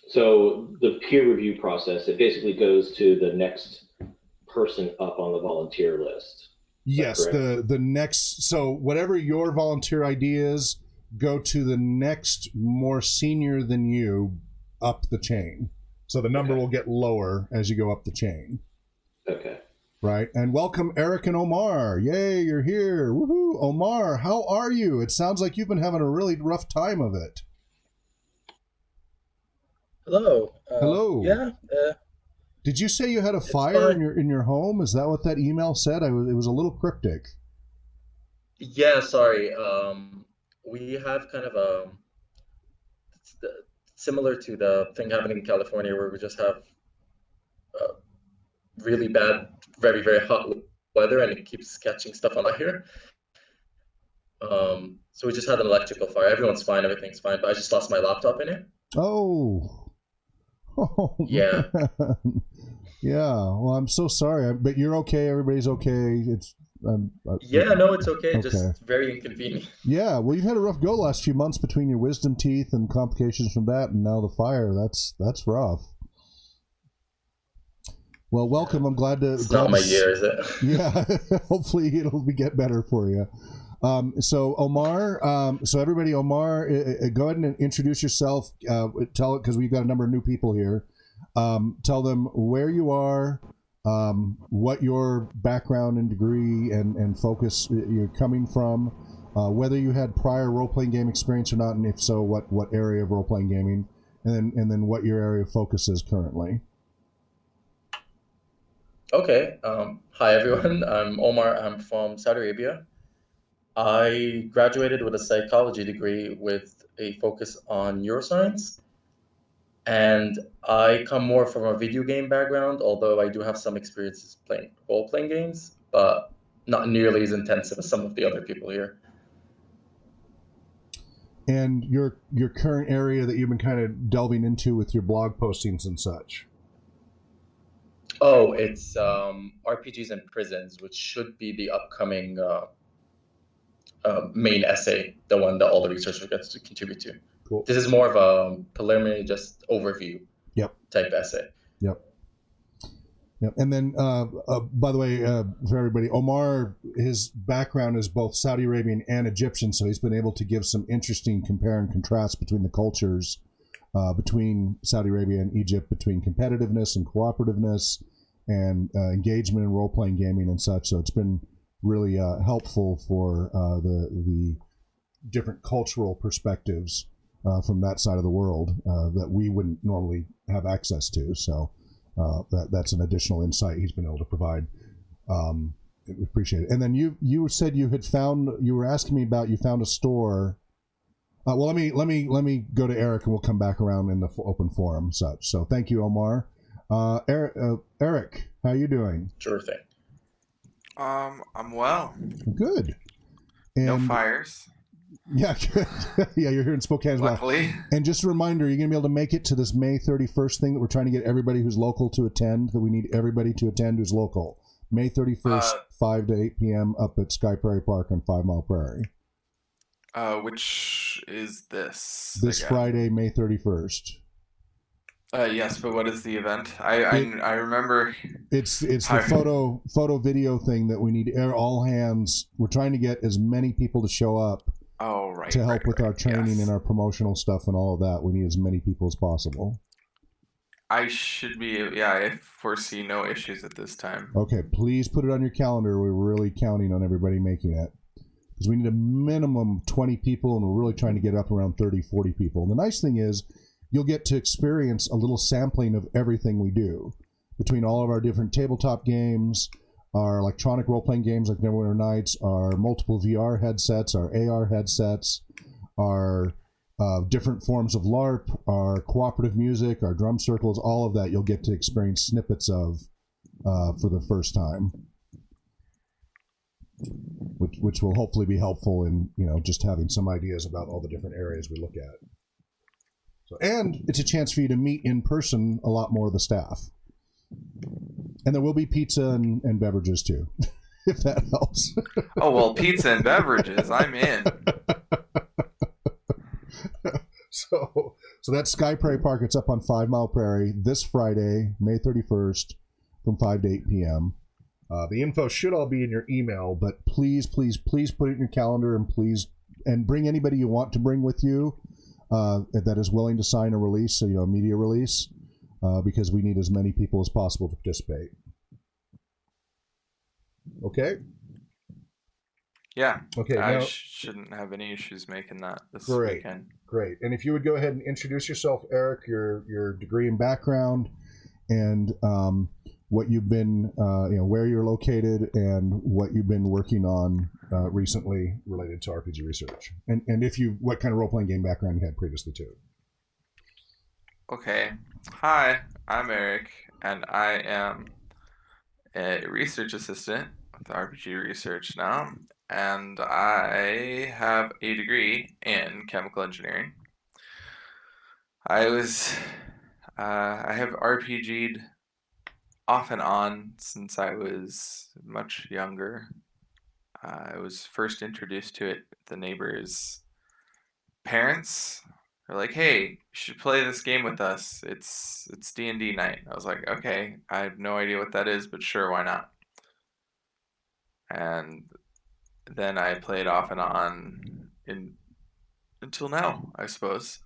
so the peer review process, it basically goes to the next person up on the volunteer list. Yes, the next. So whatever your volunteer ID is, go to the next more senior than you up the chain. So the number will get lower as you go up the chain. Okay. Right. And welcome Eric and Omar. Yay, you're here. Woohoo. Omar, how are you? It sounds like you've been having a really rough time of it. Hello. Hello. Yeah. Did you say you had a fire fine. in your home? Is that what that email said? It was a little cryptic. Yeah. Sorry. We have kind of similar to the thing happening in California, where we just have really bad, very very hot weather, and it keeps catching stuff on fire. So we just had an electrical fire. Everyone's fine. Everything's fine. But I just lost my laptop in it. Oh. Oh, Yeah. man. Yeah. Well, I'm so sorry, but you're okay. Everybody's okay. It's Yeah. No, it's okay. Okay. Just very inconvenient. yeah. Well, you've had a rough go last few months between your wisdom teeth and complications from that, and now the fire. That's rough. Well, welcome. I'm glad to. It's not my year, is it? Yeah. Hopefully, it'll get better for you. So Omar, so everybody, Omar, go ahead and introduce yourself. Tell it, because we've got a number of new people here. Tell them where you are, what your background and degree and focus you're coming from, whether you had prior role-playing game experience or not, and if so, what area of role-playing gaming, and then what your area of focus is currently. Okay. Hi, everyone. I'm Omar. I'm from Saudi Arabia. I graduated with a psychology degree with a focus on neuroscience. And I come more from a video game background, although I do have some experiences playing role-playing games, but not nearly as intensive as some of the other people here. And your current area that you've been kind of delving into with your blog postings and such. Oh, it's RPGs and Prisons, which should be the upcoming main essay, the one that all the researchers get to contribute to. Cool. This is more of a preliminary, just overview Yep. type essay. Yep. Yep. And then, by the way, for everybody, Omar, his background is both Saudi Arabian and Egyptian, so he's been able to give some interesting compare and contrast between the cultures, between Saudi Arabia and Egypt, between competitiveness and cooperativeness, and engagement in role-playing gaming and such. So it's been really helpful for the different cultural perspectives from that side of the world that we wouldn't normally have access to. So that's an additional insight he's been able to provide. We appreciate it. And then you said you were asking me about, you found a store. Well, let me go to Eric, and we'll come back around in the open forum such. So thank you, Omar. Eric, how you doing? Sure thing. I'm well. Good. And No fires, yeah, good. Yeah, you're here in Spokane as well. luckily. And just a reminder, you're going to be able to make it to this May 31st thing that we're trying to get everybody who's local to attend, that we need everybody to attend who's local. May 31st, 5 to 8 p.m. up at Sky Prairie Park on 5 Mile Prairie. Which is this? This again? Friday, May 31st. Yes, but what is the event? I remember. It's the photo video thing that we need all hands. We're trying to get as many people to show up Oh, right. to help with our training yes. and our promotional stuff and all of that. We need as many people as possible. I should be. Yeah, I foresee no issues at this time. Okay, please put it on your calendar. We're really counting on everybody making it, because we need a minimum 20 people, and we're really trying to get up around 30, 40 people. And the nice thing is, you'll get to experience a little sampling of everything we do, between all of our different tabletop games, our electronic role-playing games like Neverwinter Nights, our multiple VR headsets, our AR headsets, our different forms of LARP, our cooperative music, our drum circles, all of that you'll get to experience snippets of for the first time, which will hopefully be helpful in just having some ideas about all the different areas we look at. So, and it's a chance for you to meet in person a lot more of the staff. And there will be pizza and beverages too, if that helps. Oh, well, pizza and beverages, I'm in. So that's Sky Prairie Park. It's up on 5 Mile Prairie this Friday, May 31st, from 5 to 8 p.m. The info should all be in your email, but please put it in your calendar, and bring anybody you want to bring with you that is willing to sign a release, so a media release, because we need as many people as possible to participate. Okay. Yeah. Okay. I now, shouldn't have any issues making that this great, weekend. great. And if you would go ahead and introduce yourself, Eric, your degree and background, and what you've been, where you're located, and what you've been working on recently related to RPG research, and what kind of role-playing game background you had previously too. Okay. Hi, I'm Eric, and I am a research assistant with RPG research now, and I have a degree in chemical engineering. I have RPG'd off and on since I was much younger. I was first introduced to it. The neighbors' parents were like, "Hey, you should play this game with us. It's D&D night." I was like, "Okay, I have no idea what that is, but sure, why not?" And then I played off and on until now, I suppose.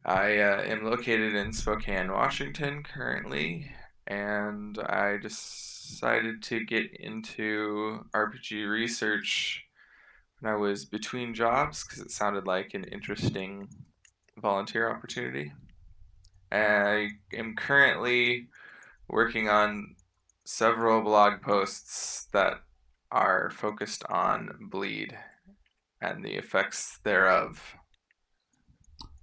I am located in Spokane, Washington currently, and I decided to get into RPG research when I was between jobs because it sounded like an interesting volunteer opportunity. I am currently working on several blog posts that are focused on bleed and the effects thereof.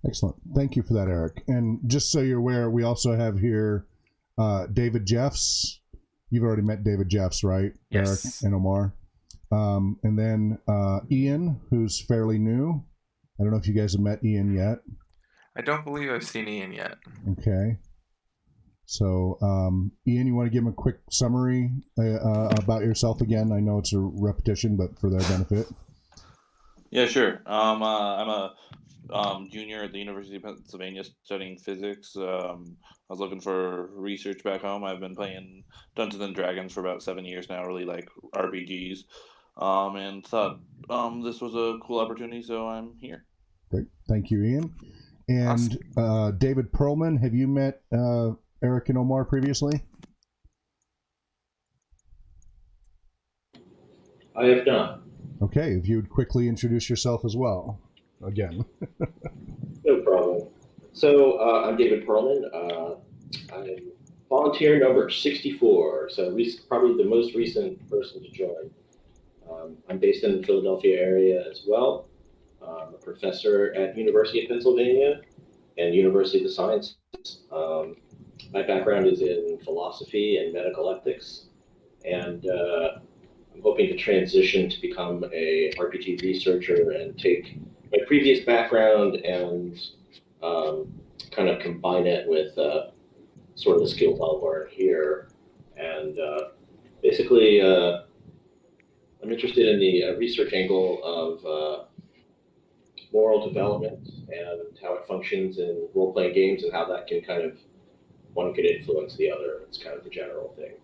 Excellent. Thank you for that, Eric. And just so you're aware, we also have here David Jeffs. You've already met David Jeffs, right? Yes. Eric and Omar. And then Ian, who's fairly new. I don't know if you guys have met Ian yet. I don't believe I've seen Ian yet. Okay. So, Ian, you want to give him a quick summary about yourself again? I know it's a repetition, but for their benefit. Yeah, sure. I'm a junior at the University of Pennsylvania studying physics. I was looking for research back home. I've been playing Dungeons and Dragons for about 7 years now, really like RPGs, and thought this was a cool opportunity, so I'm here. Great. Thank you, Ian. And awesome. David Perlman, have you met Eric and Omar previously? I have not. Okay, if you would quickly introduce yourself as well, again. No problem. So I'm David Perlman. I'm volunteer number 64, so probably the most recent person to join. I'm based in the Philadelphia area as well. I'm a professor at University of Pennsylvania and University of the Sciences. My background is in philosophy and medical ethics, and I'm hoping to transition to become a RPG researcher and take my previous background and kind of combine it with sort of the skills I'll learn here. And basically, I'm interested in the research angle of moral development and how it functions in role-playing games and how that can one could influence the other. It's kind of the general thing.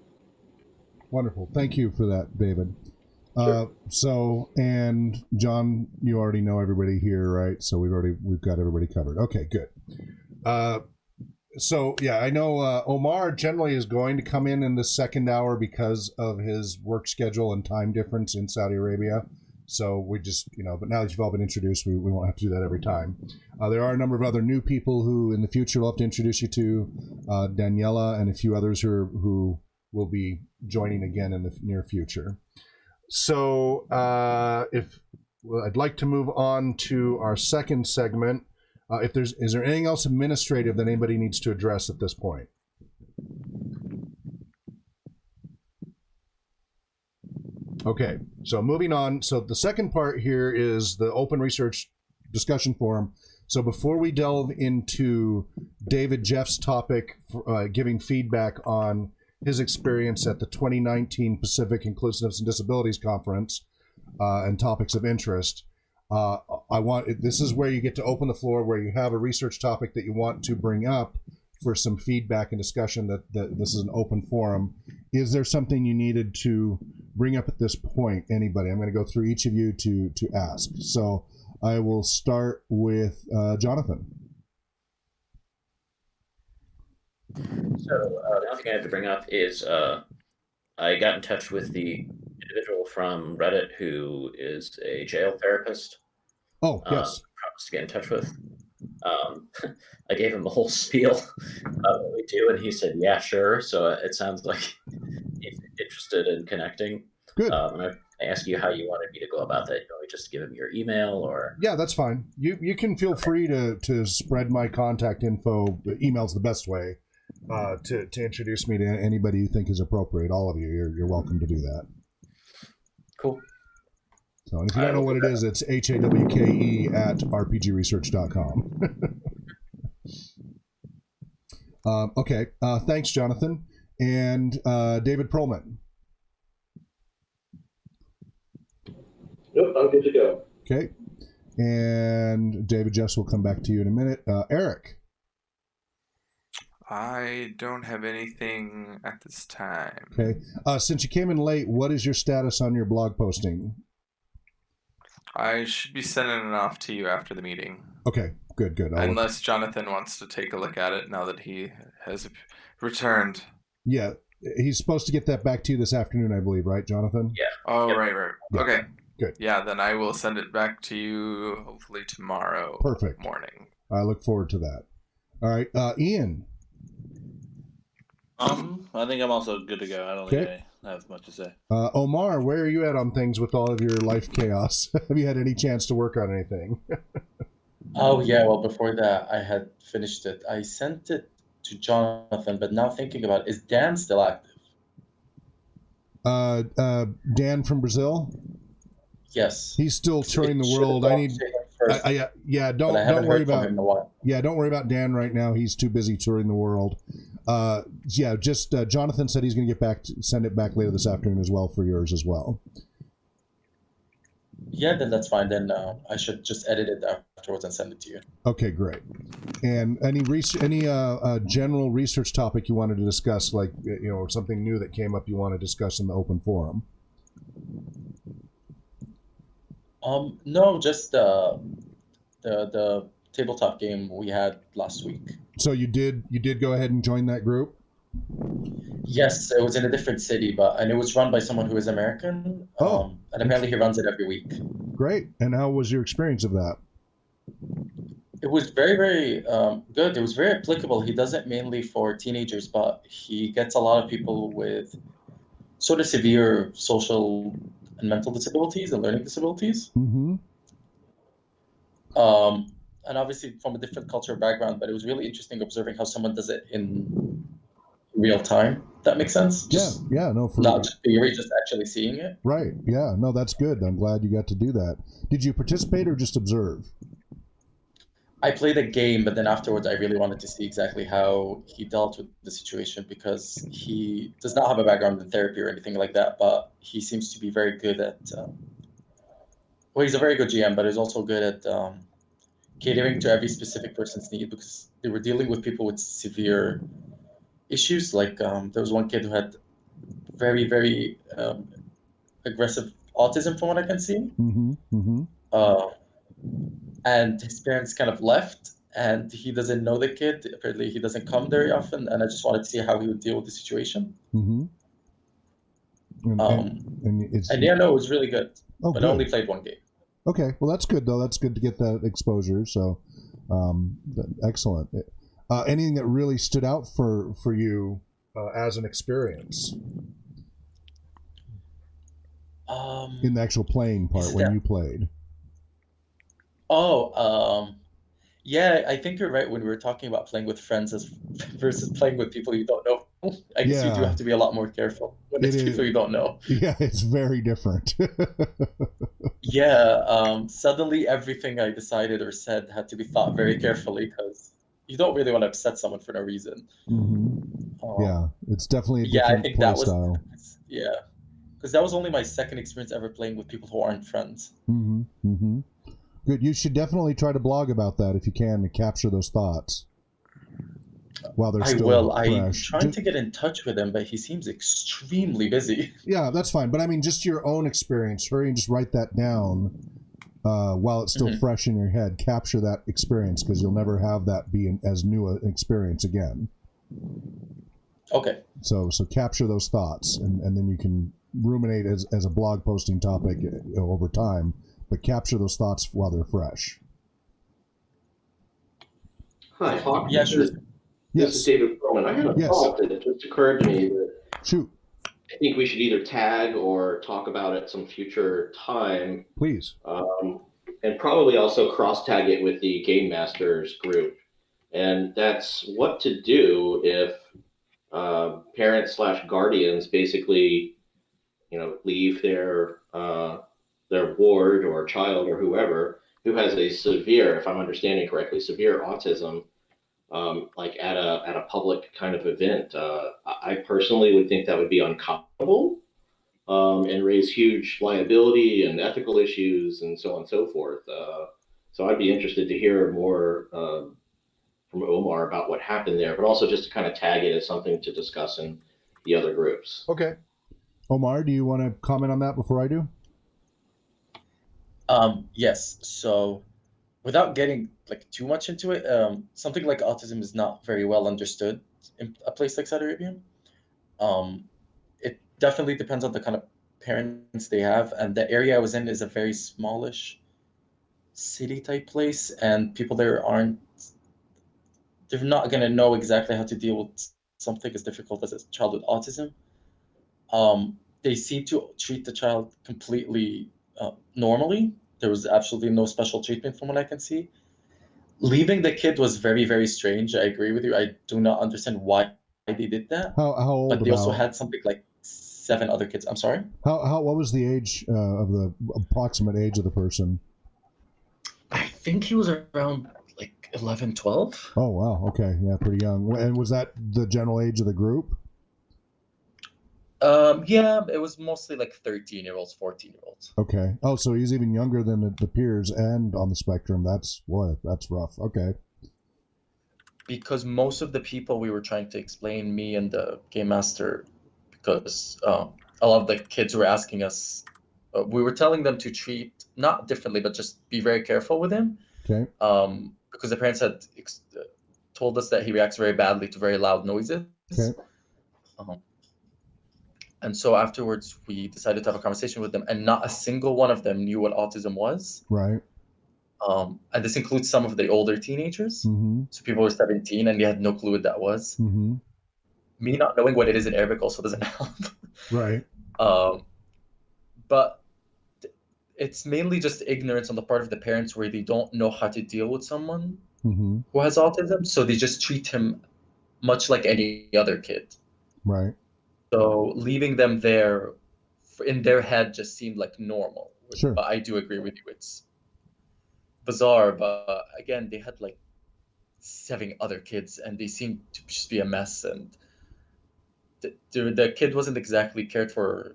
Wonderful. Thank you for that, David. Sure. And John, you already know everybody here, right? So we've got everybody covered. Okay, good. So yeah, I know Omar generally is going to come in the second hour because of his work schedule and time difference in Saudi Arabia. So we just, but now that you've all been introduced, we won't have to do that every time. There are a number of other new people who in the future we'll have to introduce you to, Daniela and a few others who will be joining again in the near future. So I'd like to move on to our second segment. Is there anything else administrative that anybody needs to address at this point? Okay, so moving on. So the second part here is the open research discussion forum. So before we delve into David Jeff's topic, giving feedback on his experience at the 2019 Pacific Inclusiveness and Disabilities Conference and topics of interest, this is where you get to open the floor, where you have a research topic that you want to bring up for some feedback and discussion, that this is an open forum. Is there something you needed to bring up at this point? Anybody? I'm going to go through each of you to ask. So I will start with Jonathan. So the only thing I have to bring up is I got in touch with the individual from Reddit who is a jail therapist. Oh, yes. Promised to get in touch with. I gave him the whole spiel about what we do, and he said, "Yeah, sure." So it sounds like he's interested in connecting. Good. And I ask you how you wanted me to go about that. You want me just to give him your email, or? Yeah, that's fine. You can feel free to spread my contact info. Email's the best way to introduce me to anybody you think is appropriate. All of you, you're welcome to do that. Cool. So, and if you don't know what it is, it's HAWKE at rpgresearch.com. Okay. Thanks, Jonathan. And David Perlman. Nope, I'm good to go. Okay. And David Jess will come back to you in a minute. Eric. I don't have anything at this time. Okay. Since you came in late, what is your status on your blog posting? I should be sending it off to you after the meeting. Okay, good. Unless Jonathan wants to take a look at it now that he has returned. Yeah, he's supposed to get that back to you this afternoon, I believe, right, Jonathan? Yeah. Oh, Yep. right. Yeah. Okay. Good. Yeah, then I will send it back to you hopefully tomorrow Perfect. morning. I look forward to that. All right, Ian. I think I'm also good to go. I don't think I have much to say. Omar, where are you at on things with all of your life chaos? Have you had any chance to work on anything? Oh, yeah. Well, before that, I had finished it. I sent it to Jonathan, but now thinking about it, is Dan still active? Dan from Brazil? Yes. He's still touring the world. Don't worry about Dan right now. He's too busy touring the world. Jonathan said he's going to send it back later this afternoon as well for yours as well. Yeah, then that's fine. Then I should just edit it afterwards and send it to you. Okay, great. And any general research topic you wanted to discuss, like or something new that came up you want to discuss in the open forum? No, just the tabletop game we had last week. So you did go ahead and join that group? Yes, it was in a different city, and it was run by someone who is American. And apparently he runs it every week. Great. And how was your experience of that? It was very, very good. It was very applicable. He does it mainly for teenagers, but he gets a lot of people with sort of severe social and mental disabilities and learning disabilities. Mm-hmm. And obviously from a different cultural background, but it was really interesting observing how someone does it in real time. That makes sense? Not just theory, just actually seeing it. Right. Yeah. No, that's good. I'm glad you got to do that. Did you participate or just observe? I played a game, but then afterwards I really wanted to see exactly how he dealt with the situation, because he does not have a background in therapy or anything like that, but he seems to be very good at he's a very good GM, but he's also good at catering to every specific person's need, because they were dealing with people with severe issues. Like there was one kid who had very, very aggressive autism, from what I can see. Mm-hmm. Mm-hmm. And his parents kind of left, and he doesn't know the kid. Apparently he doesn't come very often, and I just wanted to see how he would deal with the situation. Mm-hmm. It was really good. Oh, but good. I only played one game. Okay, well that's good though. That's good to get that exposure. So, excellent. Anything that really stood out for you as an experience in the actual playing part when you played? Yeah, I think you're right when we were talking about playing with friends versus playing with people you don't know. I guess you do have to be a lot more careful when it's people you don't know. Yeah, it's very different. Suddenly everything I decided or said had to be thought very carefully, because you don't really want to upset someone for no reason. Mm-hmm. It's definitely a different play style. Yeah, because that was only my second experience ever playing with people who aren't friends. Mm-hmm. Mm-hmm. Good. You should definitely try to blog about that if you can, to capture those thoughts. while they're I still will. I'm fresh. trying to get in touch with him, but he seems extremely busy. Yeah, that's fine. But I mean, just your own experience. Hurry and just write that down while it's still fresh in your head. Capture that experience, because you'll never have that be as new an experience again. Okay. So capture those thoughts, and then you can ruminate as a blog posting topic over time. But capture those thoughts while they're fresh. Hi, Hawk. Yeah, sure. This is David Perlman. I had a thought that just occurred to me that Shoot. I think we should either tag or talk about at some future time. Please. And probably also cross-tag it with the Game Masters group. And that's what to do if parents/guardians basically, leave their ward or child or whoever who has a severe, if I'm understanding correctly, severe autism, like at a public kind of event. I personally would think that would be uncomfortable and raise huge liability and ethical issues and so on and so forth. So I'd be interested to hear more from Omar about what happened there, but also just to kind of tag it as something to discuss in the other groups. Okay. Omar, do you want to comment on that before I do? Yes. So without getting too much into it, something like autism is not very well understood in a place like Saudi Arabia. It definitely depends on the kind of parents they have, and the area I was in is a very smallish city type place, and people there they're not going to know exactly how to deal with something as difficult as a child with autism. They seem to treat the child completely normally. There was absolutely no special treatment from what I can see. Leaving the kid was very, very strange. I agree with you. I do not understand why they did that. How old? But they also had something like 7 other kids. I'm sorry? What was the age of the approximate age of the person? I think he was around 11, 12. Oh, wow. Okay. Yeah, pretty young. And was that the general age of the group? Yeah, it was mostly 13-year-olds, 14-year-olds. Okay. Oh, so he's even younger than the peers and on the spectrum. That's rough. Okay. Because most of the people we were trying to explain, me and the game master, because a lot of the kids were asking us, we were telling them to treat, not differently, but just be very careful with him. Okay. Because the parents had told us that he reacts very badly to very loud noises. Okay. And so afterwards, we decided to have a conversation with them, and not a single one of them knew what autism was. Right. And this includes some of the older teenagers. Mm-hmm. So people were 17 and they had no clue what that was. Mm-hmm. Me not knowing what it is in Arabic also doesn't help. Right. But it's mainly just ignorance on the part of the parents, where they don't know how to deal with someone Mm-hmm. who has autism. So they just treat him much like any other kid. Right. So leaving them there in their head just seemed like normal. Sure. But I do agree with you. It's bizarre. But again, they had 7 other kids and they seemed to just be a mess. And the kid wasn't exactly cared for.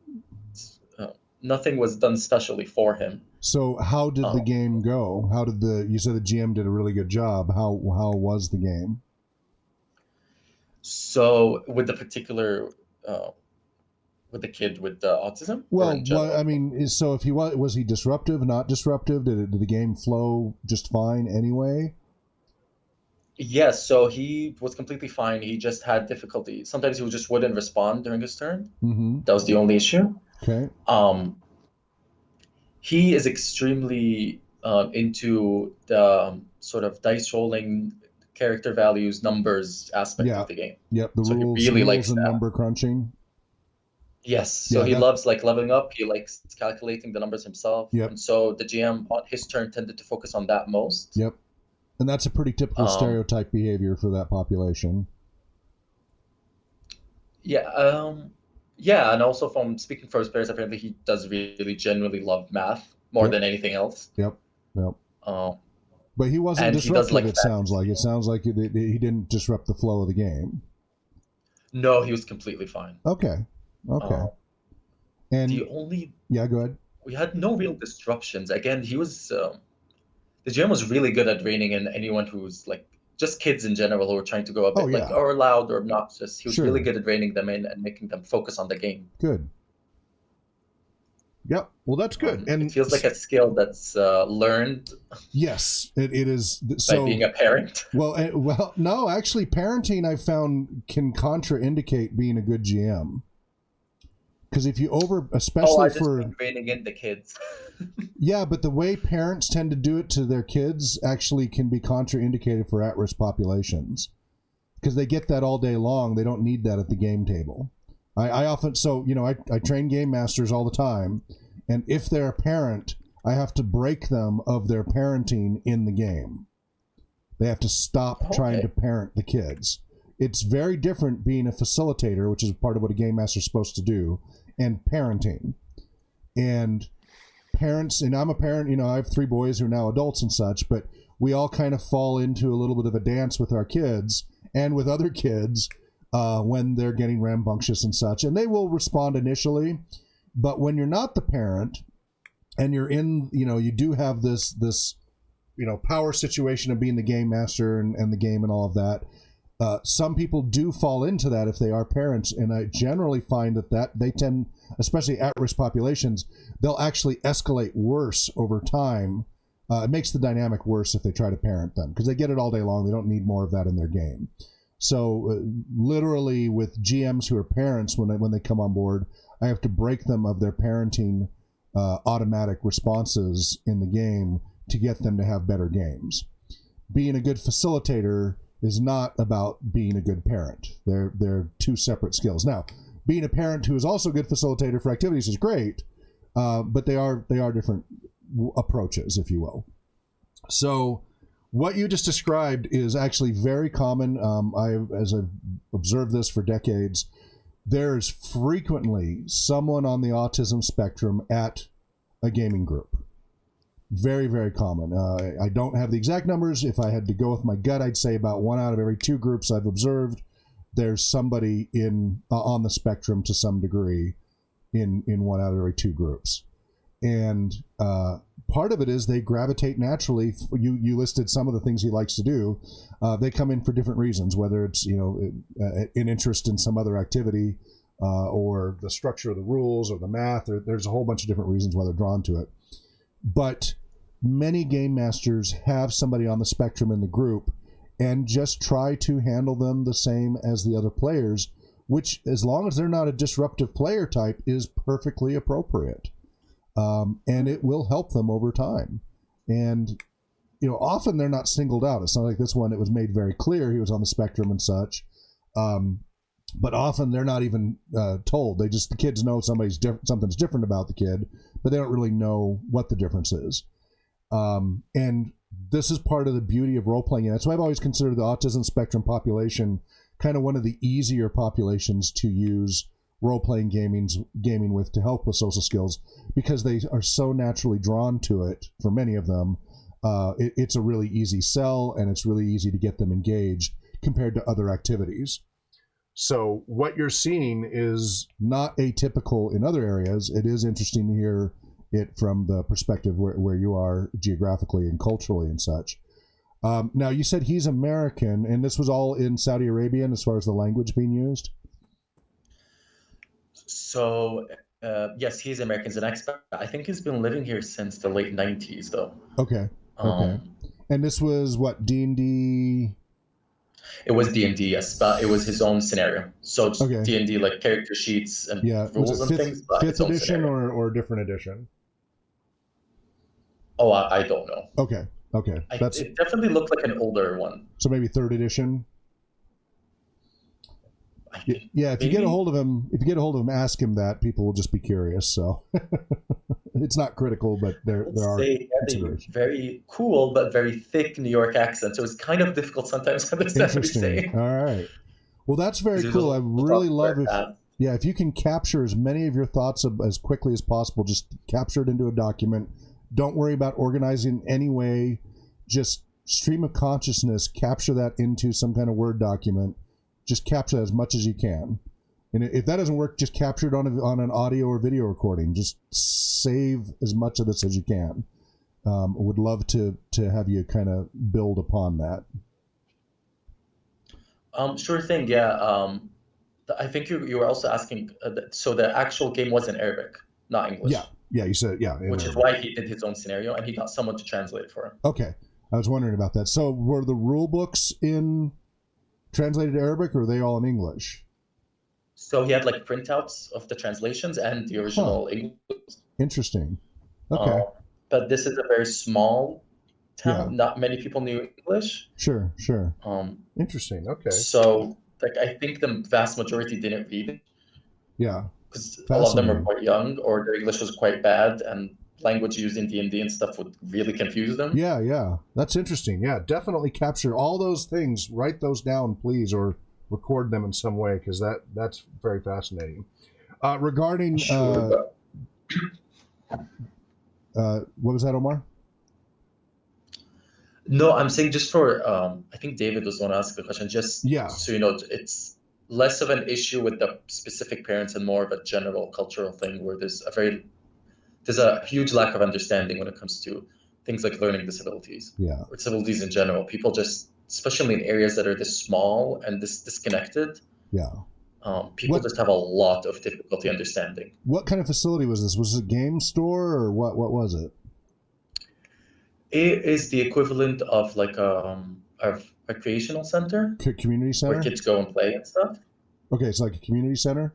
Nothing was done specially for him. So how did the game go? You said the GM did a really good job. How was the game? So with the particular, with the kid with the autism? Well, I mean, so if he was he disruptive, not disruptive? Did the game flow just fine anyway? Yes, so he was completely fine. He just had difficulty. Sometimes he just wouldn't respond during his turn. Mm-hmm. That was the only issue. Okay. He is extremely into the sort of dice rolling, character values, numbers aspect of the game. Yep, the so rules, he really rules likes and that. Number crunching. Yes, so he loves leveling up. He likes calculating the numbers himself. Yep. And so the GM on his turn tended to focus on that most. Yep. And that's a pretty typical stereotype behavior for that population. Yeah, yeah, and also from speaking for his parents, apparently he does really genuinely love math more than anything else. Yep. But he wasn't disruptive, it sounds like. It sounds like he didn't disrupt the flow of the game. No, he was completely fine. Okay. And go ahead. We had no real disruptions. Again, he was the GM was really good at reining in anyone who's just kids in general who are trying to go a bit like or loud or obnoxious. He was really good at reining them in and making them focus on the game. Good. Yep. Well, that's good. And it feels like a skill that's learned. Yes, it is. By being a parent. Well, no, actually, parenting I've found can contraindicate being a good GM. Because if you especially for reining in the kids. Yeah, but the way parents tend to do it to their kids actually can be contraindicated for at-risk populations. Because they get that all day long. They don't need that at the game table. I often, I train game masters all the time, and if they're a parent, I have to break them of their parenting in the game. They have to stop trying to parent the kids. It's very different being a facilitator, which is part of what a game master is supposed to do, and parenting. And parents, and I'm a parent, I have 3 boys who are now adults and such, but we all kind of fall into a little bit of a dance with our kids and with other kids when they're getting rambunctious and such, and they will respond initially. But when you're not the parent and you're in, you do have this power situation of being the game master and the game and all of that. Some people do fall into that if they are parents, and I generally find that they tend, especially at-risk populations, they'll actually escalate worse over time. It makes the dynamic worse if they try to parent them because they get it all day long. They don't need more of that in their game. So literally with GMs who are parents, when they come on board, I have to break them of their parenting automatic responses in the game to get them to have better games. Being a good facilitator is not about being a good parent. They're 2 separate skills. Now, being a parent who is also a good facilitator for activities is great, but they are different approaches, if you will. So what you just described is actually very common. As I've observed this for decades, there's frequently someone on the autism spectrum at a gaming group. Very, very common. I don't have the exact numbers. If I had to go with my gut, I'd say about 1 out of every 2 groups I've observed, there's somebody on the spectrum to some degree in 1 out of every 2 groups. And part of it is they gravitate naturally. You listed some of the things he likes to do. They come in for different reasons, whether it's an interest in some other activity or the structure of the rules or the math. There's a whole bunch of different reasons why they're drawn to it. But many game masters have somebody on the spectrum in the group and just try to handle them the same as the other players, which, as long as they're not a disruptive player type, is perfectly appropriate. And it will help them over time. And, often they're not singled out. It's not like this one, it was made very clear he was on the spectrum and such. But often they're not even told. The kids know something's different about the kid, but they don't really know what the difference is. And this is part of the beauty of role-playing. And that's why I've always considered the autism spectrum population kind of one of the easier populations to use role-playing gaming with to help with social skills, because they are so naturally drawn to it. For many of them, it's a really easy sell, and it's really easy to get them engaged compared to other activities. So what you're seeing is not atypical in other areas. It is interesting to hear it from the perspective where you are geographically and culturally and such. Now, you said he's American, and this was all in Saudi Arabia as far as the language being used? So, yes, he's American. He's an expat. I think he's been living here since the late 90s, though. Okay. And this was what, D&D? It was D&D, yes, but it was his own scenario. So it's D&D, like character sheets and rules and things. But 5th edition or different edition? Oh, I don't know. Okay. It definitely looked like an older one. So maybe 3rd edition? Yeah, if you get a hold of him, ask him that. People will just be curious. So it's not critical, but there are considerations. Very cool, but very thick New York accent. So it's kind of difficult sometimes to understand what he's saying. All right. Well, that's very cool. I really love if you can capture as many of your thoughts as quickly as possible. Just capture it into a document. Don't worry about organizing any way. Just stream of consciousness. Capture that into some kind of Word document. Just capture as much as you can. And if that doesn't work, just capture it on an audio or video recording. Just save as much of this as you can. Would love to have you kind of build upon that. Sure thing. Yeah. I think you were also asking. So the actual game was in Arabic, not English. Yeah. You said Which is why he did his own scenario, and he got someone to translate it for him. Okay, I was wondering about that. So were the rule books in translated Arabic, or are they all in English? So he had like printouts of the translations and the original English. Interesting. Okay. But this is a very small town. Yeah. Not many people knew English. Sure. Interesting. Okay. So like I think the vast majority didn't read it. Yeah. Because a lot of them were quite young, or their English was quite bad, and language used in D&D and stuff would really confuse them. Yeah. That's interesting. Yeah, definitely capture all those things. Write those down, please, or record them in some way, because that's very fascinating. Regarding what was that, Omar? No, I'm saying just for I think David was going to ask the question. Just so you know, it's less of an issue with the specific parents and more of a general cultural thing where there's a huge lack of understanding when it comes to things like learning disabilities. Yeah. Or disabilities in general. People just, especially in areas that are this small and this disconnected. Yeah. People just have a lot of difficulty understanding. What kind of facility was this? Was it a game store, or what was it? It is the equivalent of like a recreational center. Community center? Where kids go and play and stuff. Okay, it's like a community center?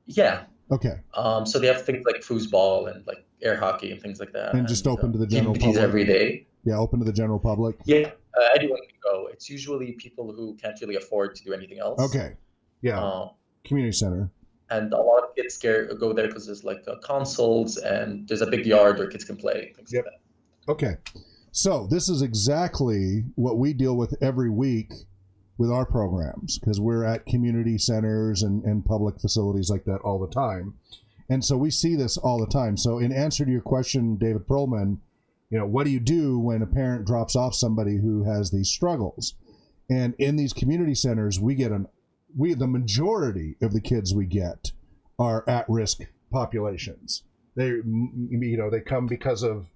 Yeah. Okay. So they have things like foosball and like air hockey and things like that. And just open to the general public? Every day. Yeah, open to the general public? Yeah, anyone can go. It's usually people who can't really afford to do anything else. Okay. Yeah. Community center. And a lot of kids go there because there's like consoles and there's a big yard where kids can play, things like that. Okay. So this is exactly what we deal with every week with our programs, because we're at community centers and public facilities like that all the time. And so we see this all the time. So in answer to your question, David Perlman, what do you do when a parent drops off somebody who has these struggles? And in these community centers, the majority of the kids we get are at-risk populations. They come because of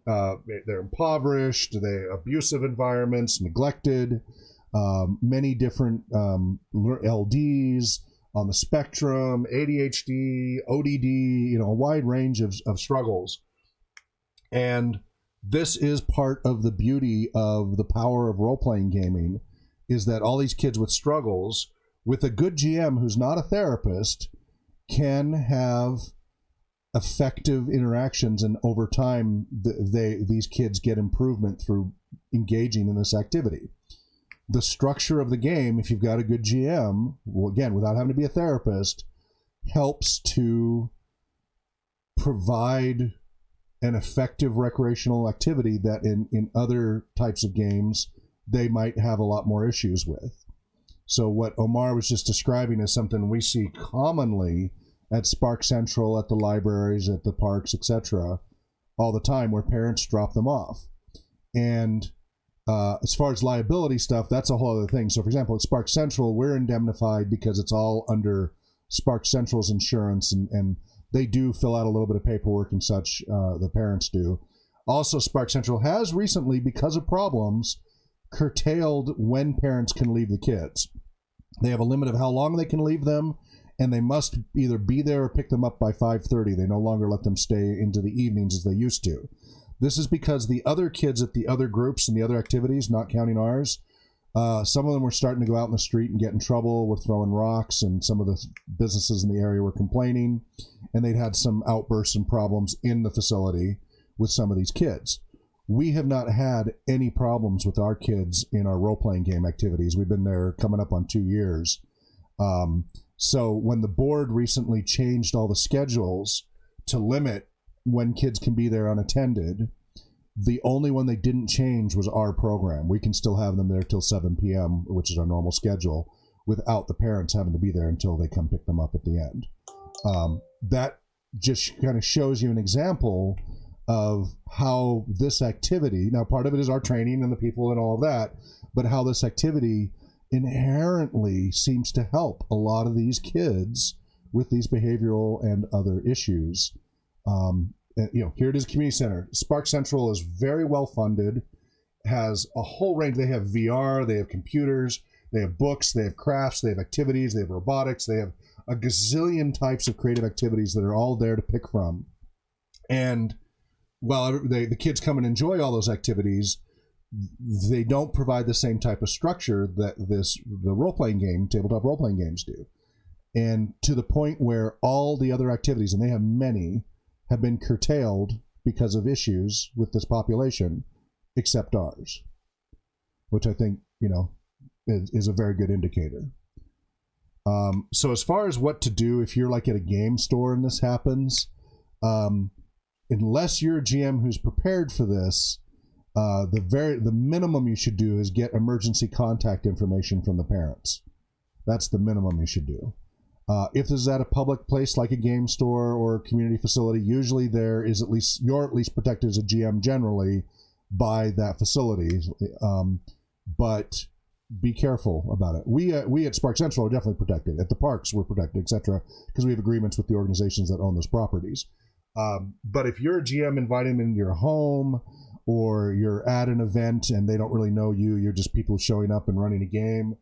they're impoverished, they're abusive environments, neglected, many different LDs on the spectrum, ADHD, ODD, a wide range of struggles. And this is part of the beauty of the power of role-playing gaming, is that all these kids with struggles, with a good GM who's not a therapist, can have effective interactions, and over time these kids get improvement through engaging in this activity. The structure of the game, if you've got a good GM, again, without having to be a therapist, helps to provide an effective recreational activity that in other types of games they might have a lot more issues with. So what Omar was just describing is something we see commonly at Spark Central, at the libraries, at the parks, etc., all the time, where parents drop them off. And as far as liability stuff, that's a whole other thing. So, for example, at Spark Central, we're indemnified because it's all under Spark Central's insurance, and they do fill out a little bit of paperwork and such, the parents do. Also, Spark Central has recently, because of problems, curtailed when parents can leave the kids. They have a limit of how long they can leave them, and they must either be there or pick them up by 5:30. They no longer let them stay into the evenings as they used to. This is because the other kids at the other groups and the other activities, not counting ours, some of them were starting to go out in the street and get in trouble with throwing rocks, and some of the businesses in the area were complaining, and they'd had some outbursts and problems in the facility with some of these kids. We have not had any problems with our kids in our role-playing game activities. We've been there coming up on 2 years. So when the board recently changed all the schedules to limit when kids can be there unattended, the only one they didn't change was our program. We can still have them there till 7 p.m., which is our normal schedule, without the parents having to be there until they come pick them up at the end. That just kind of shows you an example of how this activity, now part of it is our training and the people and all of that, but how this activity inherently seems to help a lot of these kids with these behavioral and other issues. Here it is, community center. Spark Central is very well funded, has a whole range. They have VR, they have computers, They have books, they have crafts, they have activities, they have robotics, they have a gazillion types of creative activities that are all there to pick from. And while the kids come and enjoy all those activities, they don't provide the same type of structure that the role-playing game, tabletop role-playing games do. And to the point where all the other activities, and they have many, have been curtailed because of issues with this population, except ours, which I think, is a very good indicator. So as far as what to do if you're like at a game store and this happens, unless you're a GM who's prepared for this, the minimum you should do is get emergency contact information from the parents. That's the minimum you should do. If this is at a public place like a game store or a community facility, usually you're at least protected as a GM generally by that facility. But be careful about it. We at Spark Central are definitely protected. At the parks, we're protected, etc., because we have agreements with the organizations that own those properties. But if you're a GM inviting them into your home, or you're at an event and they don't really know you, you're just people showing up and running a game,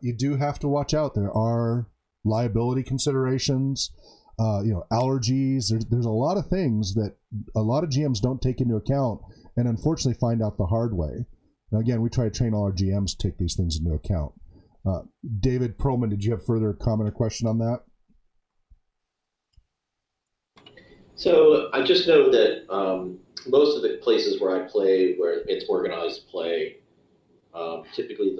you do have to watch out. There are liability considerations, allergies. There's a lot of things that a lot of GMs don't take into account and unfortunately find out the hard way. Now, again, we try to train all our GMs to take these things into account. David Perlman, did you have further comment or question on that? So I just know that most of the places where I play, where it's organized play, typically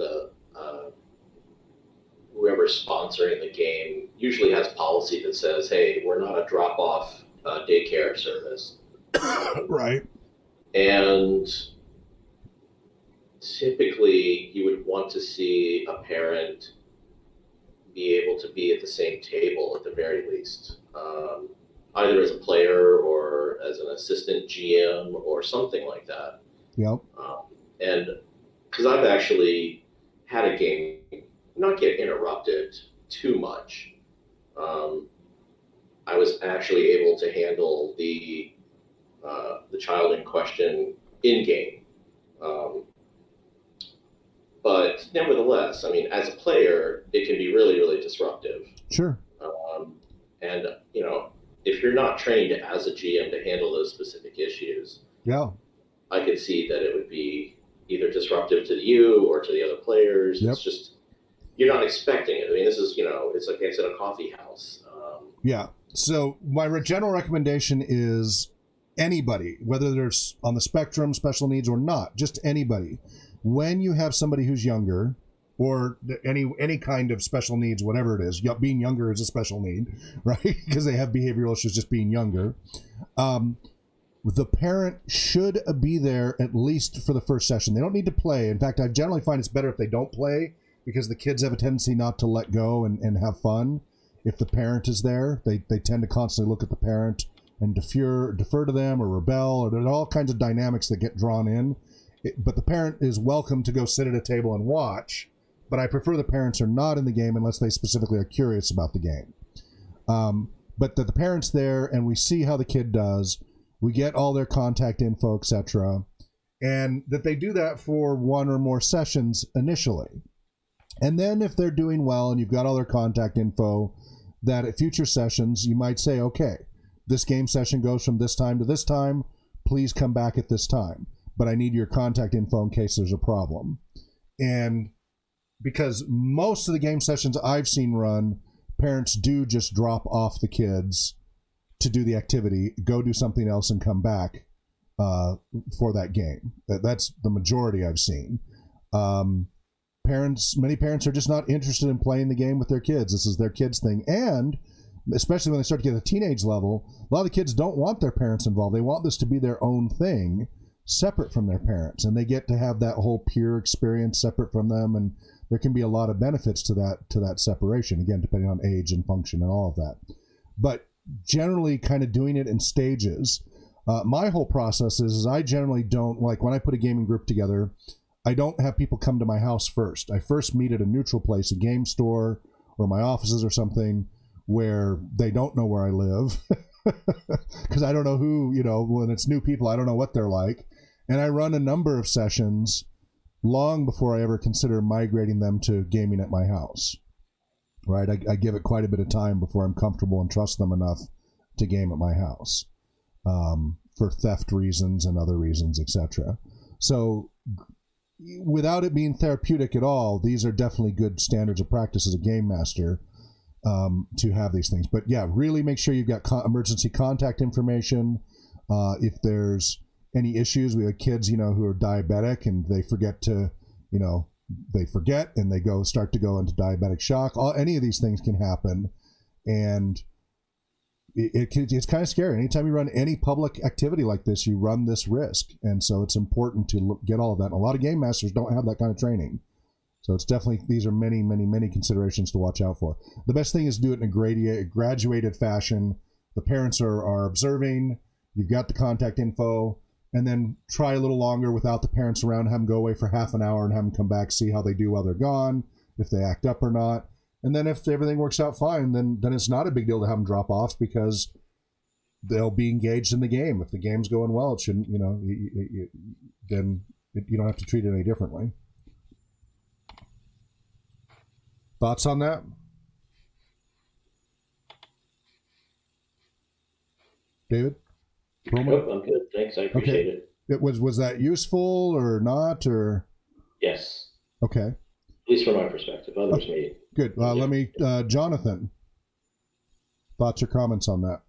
whoever's sponsoring the game usually has policy that says, hey, we're not a drop-off daycare service. Right. And typically you would want to see a parent be able to be at the same table at the very least, either as a player or as an assistant GM or something like that. Yep. And because I've actually had a game not get interrupted too much. I was actually able to handle the child in question in game. But nevertheless, I mean, as a player, it can be really, really disruptive. Sure. And, if you're not trained as a GM to handle those specific issues, yeah, I could see that it would be either disruptive to you or to the other players. Yep. It's just, you're not expecting it. I mean, this is, it's like it's in a coffee house. Yeah. So my general recommendation is anybody, whether they're on the spectrum, special needs or not, just anybody, when you have somebody who's younger or any kind of special needs, whatever it is, being younger is a special need, right? Because they have behavioral issues just being younger. The parent should be there at least for the first session. They don't need to play. In fact, I generally find it's better if they don't play, because the kids have a tendency not to let go and have fun. If the parent is there, they tend to constantly look at the parent and defer to them or rebel, or there's all kinds of dynamics that get drawn in. But the parent is welcome to go sit at a table and watch, but I prefer the parents are not in the game unless they specifically are curious about the game. But that the parent's there and we see how the kid does, we get all their contact info, etc., and that they do that for one or more sessions initially. And then if they're doing well and you've got all their contact info, that at future sessions, you might say, okay, this game session goes from this time to this time. Please come back at this time. But I need your contact info in case there's a problem. And because most of the game sessions I've seen run, parents do just drop off the kids to do the activity, go do something else and come back for that game. That's the majority I've seen. Many parents are just not interested in playing the game with their kids. This is their kids' thing. And especially when they start to get to the teenage level, a lot of the kids don't want their parents involved. They want this to be their own thing, separate from their parents. And they get to have that whole peer experience separate from them. And there can be a lot of benefits to that separation, again, depending on age and function and all of that. But generally kind of doing it in stages. My whole process is I generally don't, like when I put a gaming group together, I don't have people come to my house first. I first meet at a neutral place, a game store or my offices or something, where they don't know where I live because I don't know who, when it's new people, I don't know what they're like. And I run a number of sessions long before I ever consider migrating them to gaming at my house. Right, I give it quite a bit of time before I'm comfortable and trust them enough to game at my house, for theft reasons and other reasons, etc. So, without it being therapeutic at all, these are definitely good standards of practice as a game master, to have these things. But yeah, really make sure you've got emergency contact information. If there's any issues, we have kids, who are diabetic and they forget to, they forget and they start to go into diabetic shock. Any of these things can happen, and it's kind of scary. Anytime you run any public activity like this, you run this risk, and so it's important to get all of that. And a lot of game masters don't have that kind of training, so it's definitely, these are many, many, many considerations to watch out for. The best thing is do it in a graduated fashion. The parents are observing. You've got the contact info. And then try a little longer without the parents around, have them go away for half an hour and have them come back, see how they do while they're gone, if they act up or not. And then if everything works out fine, then it's not a big deal to have them drop off, because they'll be engaged in the game. If the game's going well, it shouldn't, then you don't have to treat it any differently. Thoughts on that? David? Nope, I'm good. Thanks. I appreciate it. Was that useful or not, or? Yes. Okay. At least from my perspective. Others may. Good. Let me, Jonathan, thoughts or comments on that?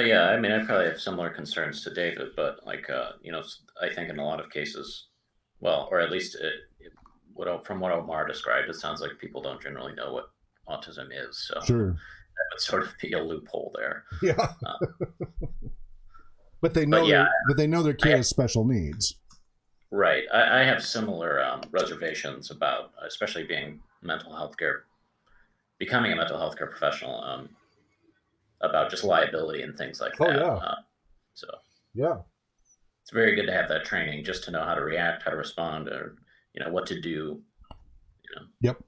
Yeah, I mean, I probably have similar concerns to David, but I think in a lot of cases, well, or at least from what Omar described, it sounds like people don't generally know what autism is. So sure. That would sort of be a loophole there. Yeah. But they know, they know their kid has special needs. Right. I have similar reservations about, especially becoming a mental health care professional, about just liability and things like that. Yeah. Yeah. It's very good to have that training, just to know how to react, how to respond, or what to do. Yep.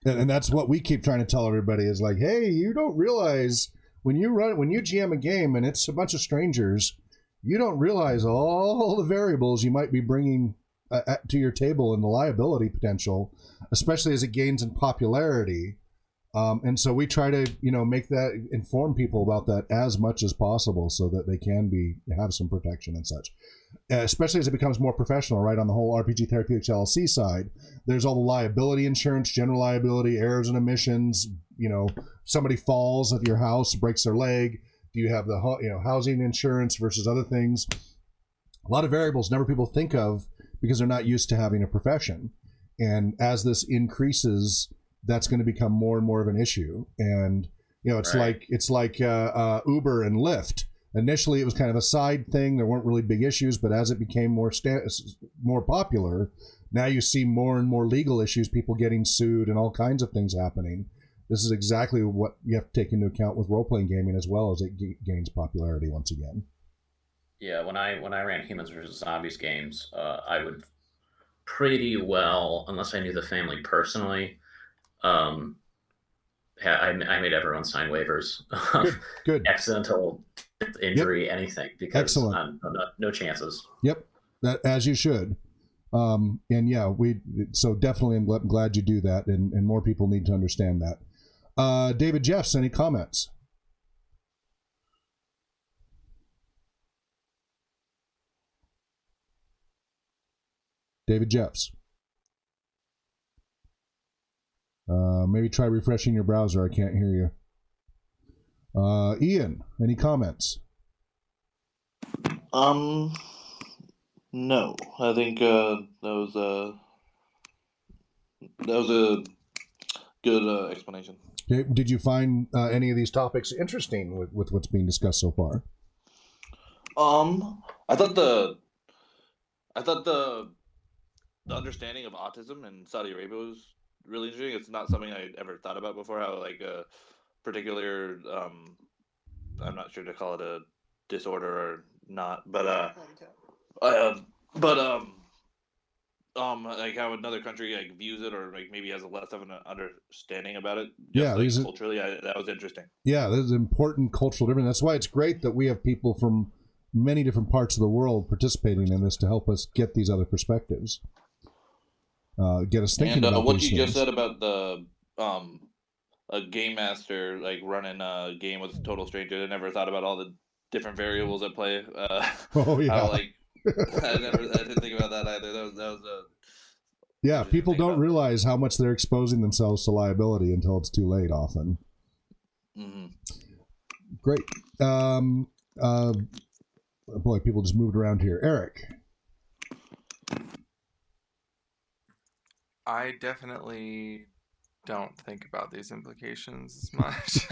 And that's what we keep trying to tell everybody is like, hey, you don't realize when you GM a game and it's a bunch of strangers, you don't realize all the variables you might be bringing to your table and the liability potential, especially as it gains in popularity. And so we try to, inform people about that as much as possible so that they can have some protection and such. Especially as it becomes more professional, right? On the whole RPG Therapeutics LLC side, there's all the liability insurance, general liability, errors and omissions. Somebody falls at your house, breaks their leg. Do you have the housing insurance versus other things? A lot of variables never people think of because they're not used to having a profession. And as this increases, that's going to become more and more of an issue. And it's right. it's like Uber and Lyft. Initially, it was kind of a side thing. There weren't really big issues, but as it became more popular, now you see more and more legal issues, people getting sued and all kinds of things happening. This is exactly what you have to take into account with role-playing gaming as well as it gains popularity once again. Yeah, when I ran Humans vs. Zombies games, I would pretty well, unless I knew the family personally, I made everyone sign waivers of accidental injury, anything, because no chances. Yep, that as you should. And yeah, so definitely I'm glad you do that, and more people need to understand that. David Jeffs, any comments? David Jeffs. Maybe try refreshing your browser. I can't hear you. Ian, any comments? No. I think that was a good explanation. Did you find any of these topics interesting with what's being discussed so far? I thought the understanding of autism in Saudi Arabia was really interesting. It's not something I'd ever thought about before. How like a particular, I'm not sure to call it a disorder or not, but like how another country like views it, or like maybe has a less of an understanding about it. Culturally, that was interesting. Yeah, there's important cultural difference. That's why it's great that we have people from many different parts of the world participating in this to help us get these other perspectives, get us thinking about what these you things. just said about the a game master like running a game with total strangers. I never thought about all the different variables at play. Oh yeah. How, like, I didn't think about that either. That was a Yeah, interesting people thing don't about realize how much they're exposing themselves to liability until it's too late often. Mhm. Great. Boy, people just moved around here. Eric. I definitely don't think about these implications as much.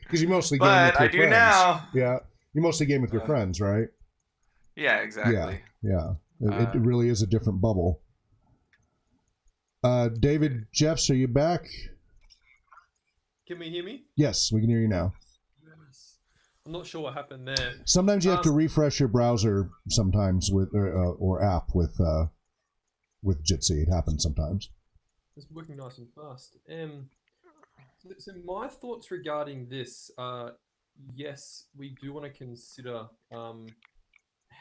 Because you mostly game with But your I do friends. now. Yeah, you mostly game with your friends, right? Yeah, exactly. Yeah. It really is a different bubble. David Jeffs, are you back? Can we hear me? Yes, we can hear you now. Yes. I'm not sure what happened there. Sometimes you have to refresh your browser sometimes with or app with Jitsi. It happens sometimes. It's working nice and fast. So my thoughts regarding this are, yes, we do want to consider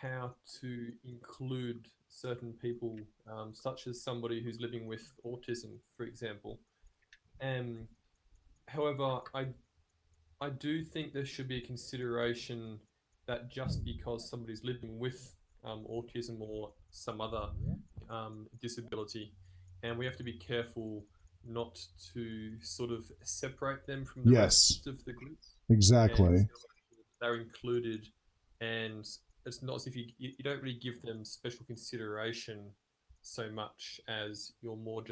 how to include certain people, such as somebody who's living with autism, for example. However, I do think there should be a consideration that just because somebody's living with autism or some other disability, and we have to be careful not to sort of separate them from the rest of the group. Exactly. And they're included, and it's not as if you don't really give them special consideration so much as you're more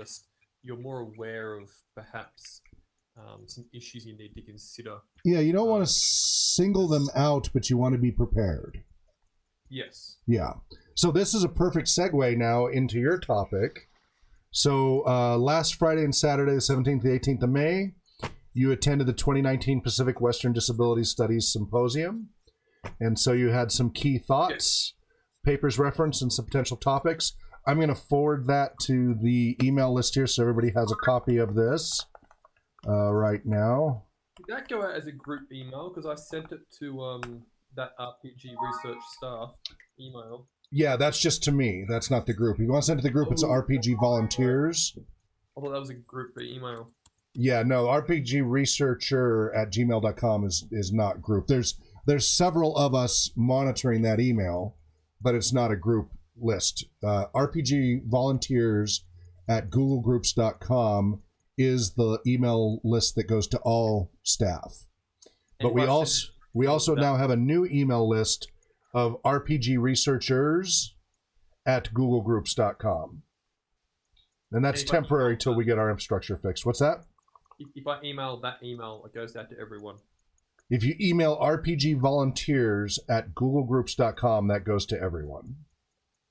aware of perhaps some issues you need to consider. Yeah, you don't want to single them out, but you want to be prepared. Yes. Yeah. So this is a perfect segue now into your topic. So last Friday and Saturday, the 17th and 18th of May, you attended the 2019 Pacific Western Disability Studies Symposium. And so you had some key thoughts, papers referenced, and some potential topics. I'm going to forward that to the email list here so everybody has a copy of this right now. Did that go out as a group email? Because I sent it to that RPG research staff email. Yeah, that's just to me. That's not the group. If you want to send it to the group, it's RPG volunteers. I thought that was a group email. Yeah, no, rpgresearcher@gmail.com is not group. There's several of us monitoring that email, but it's not a group list. rpgvolunteers@googlegroups.com is the email list that goes to all staff. But we also now have a new email list of rpgresearchers@googlegroups.com. And that's temporary till we get our infrastructure fixed. What's that? If I email that email, it goes out to everyone. If you email rpgvolunteers@googlegroups.com, that goes to everyone.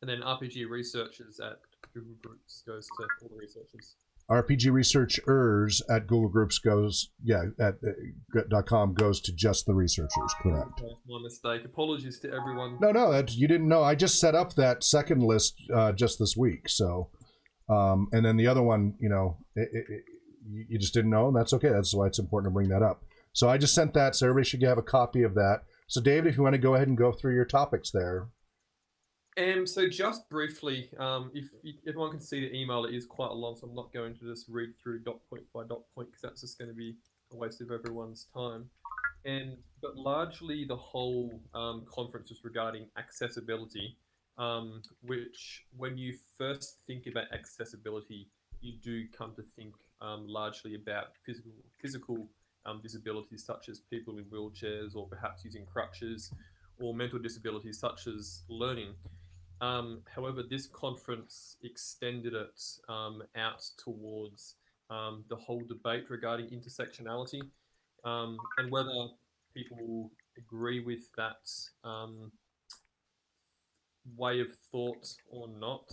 And then RPG researchers at Google Groups goes to all the researchers. RPG researchers@googlegroups .com goes to just the researchers, correct? My mistake. Apologies to everyone. No, you didn't know. I just set up that second list just this week. So, and then the other one, you just didn't know, and that's okay. That's why it's important to bring that up. So I just sent that, so everybody should have a copy of that. So David, if you want to go ahead and go through your topics there. So just briefly, if everyone can see the email, it is quite long, so I'm not going to just read through dot point by dot point because that's just going to be a waste of everyone's time. But largely the whole conference is regarding accessibility, which when you first think about accessibility, you do come to think largely about physical disabilities such as people in wheelchairs or perhaps using crutches, or mental disabilities such as learning. However, this conference extended it out towards the whole debate regarding intersectionality, and whether people agree with that way of thought or not.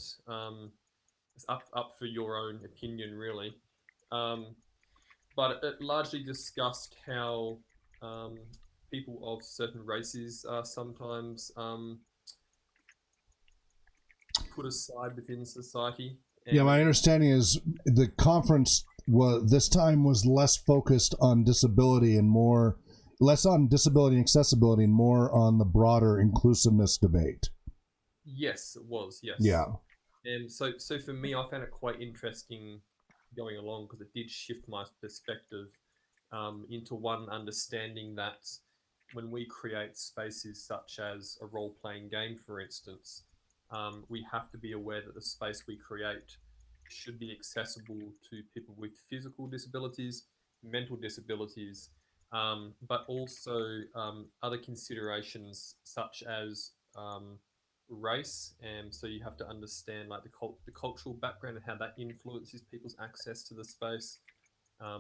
It's up for your own opinion, really. But it largely discussed how people of certain races are sometimes put aside within society. Yeah, my understanding is the conference this time was less focused on disability and more less on disability and accessibility and more on the broader inclusiveness debate. Yes, it was. Yes. Yeah. And so for me, I found it quite interesting going along because it did shift my perspective into one understanding that when we create spaces such as a role-playing game, for instance, we have to be aware that the space we create should be accessible to people with physical disabilities, mental disabilities, but also other considerations such as race. And so you have to understand like the cultural background and how that influences people's access to the space,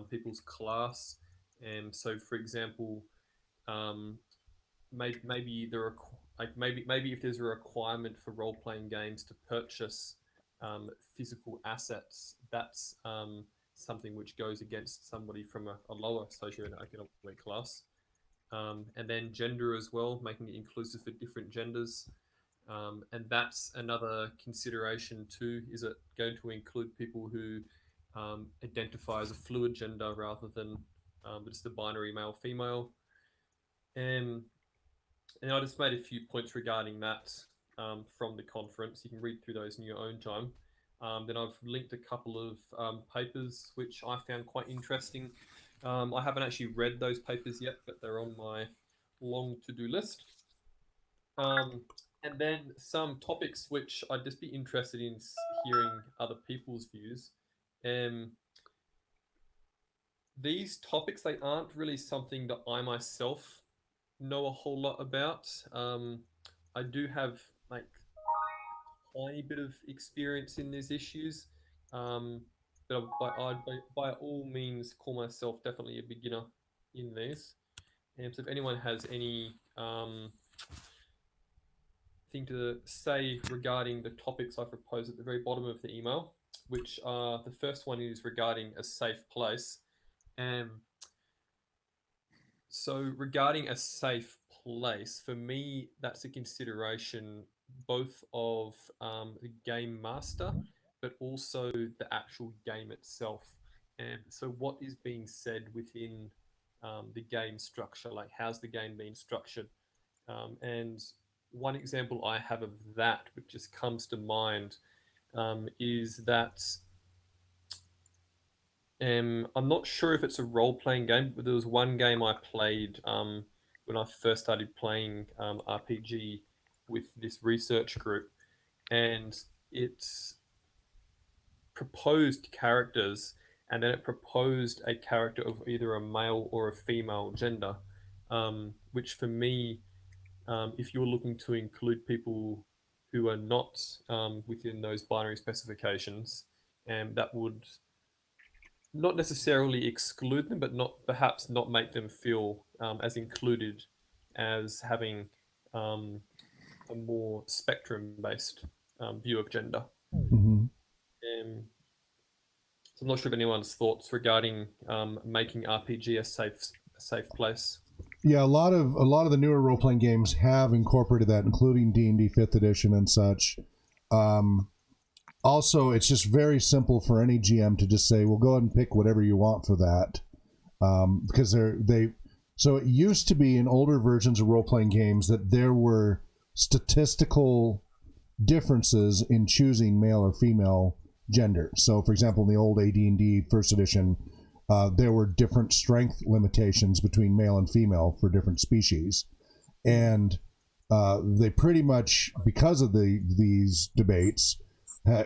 people's class. And so, for example, maybe there are maybe if there's a requirement for role playing games to purchase physical assets, that's something which goes against somebody from a lower socioeconomic class. And then gender as well, making it inclusive for different genders. And that's another consideration too. Is it going to include people who identify as a fluid gender rather than just a binary male-female? And I just made a few points regarding that from the conference. You can read through those in your own time. Then I've linked a couple of papers which I found quite interesting. I haven't actually read those papers yet, but they're on my long to-do list. And then some topics which I'd just be interested in hearing other people's views. These topics, they aren't really something that I myself know a whole lot about. I do have like a tiny bit of experience in these issues, but I'd by all means call myself definitely a beginner in these. And so if anyone has any thing to say regarding the topics I propose at the very bottom of the email, which are the first one is regarding a safe place. So regarding a safe place, for me, that's a consideration both of the game master, but also the actual game itself. And so what is being said within the game structure, like how's the game being structured? And one example I have of that, which just comes to mind, is that I'm not sure if it's a role-playing game, but there was one game I played when I first started playing RPG with this research group, and it's proposed characters, and then it proposed a character of either a male or a female gender, which for me, if you're looking to include people who are not within those binary specifications, that would not necessarily exclude them, but perhaps not make them feel as included as having a more spectrum-based view of gender. Mm-hmm. So I'm not sure of anyone's thoughts regarding making RPG a safe place. Yeah, a lot of the newer role playing games have incorporated that, including D&D 5th edition and such. Also, it's just very simple for any GM to just say, "Well, go ahead and pick whatever you want for that," because So it used to be in older versions of role playing games that there were statistical differences in choosing male or female gender. So, for example, in the old AD&D 1st edition, there were different strength limitations between male and female for different species, and they pretty much, because of these debates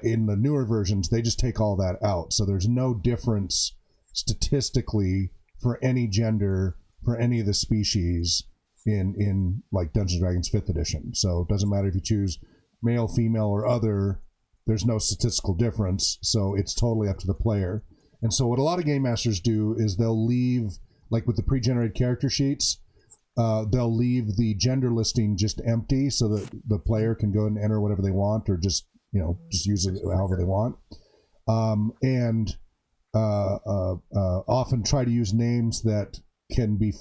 in the newer versions, they just take all that out. So there's no difference statistically for any gender for any of the species in like Dungeons & Dragons 5th edition. So it doesn't matter if you choose male, female, or other. There's no statistical difference, so it's totally up to the player. And so what a lot of game masters do is they'll leave, like with the pre-generated character sheets, they'll leave the gender listing just empty so that the player can go and enter whatever they want, or just use it however they want. And often try to use names that can be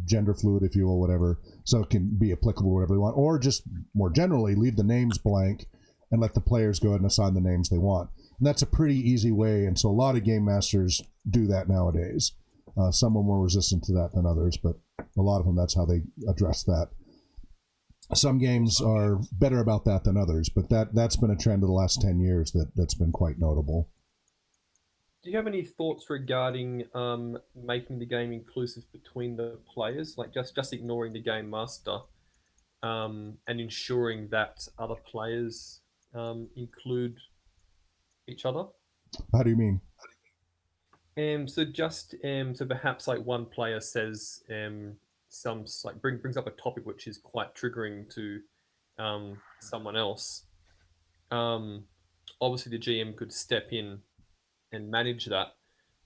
gender fluid, if you will, whatever, so it can be applicable whatever they want, or just more generally leave the names blank and let the players go ahead and assign the names they want. And that's a pretty easy way, and so a lot of game masters do that nowadays. Some are more resistant to that than others, but A lot of them, that's how they address that. Some games are better about that than others, but that's been a trend of the last 10 years that's been quite notable. Do you have any thoughts regarding making the game inclusive between the players, like just ignoring the game master, and ensuring that other players include each other? How do you mean? So perhaps like one player says some like brings up a topic which is quite triggering to someone else. Obviously, the GM could step in and manage that.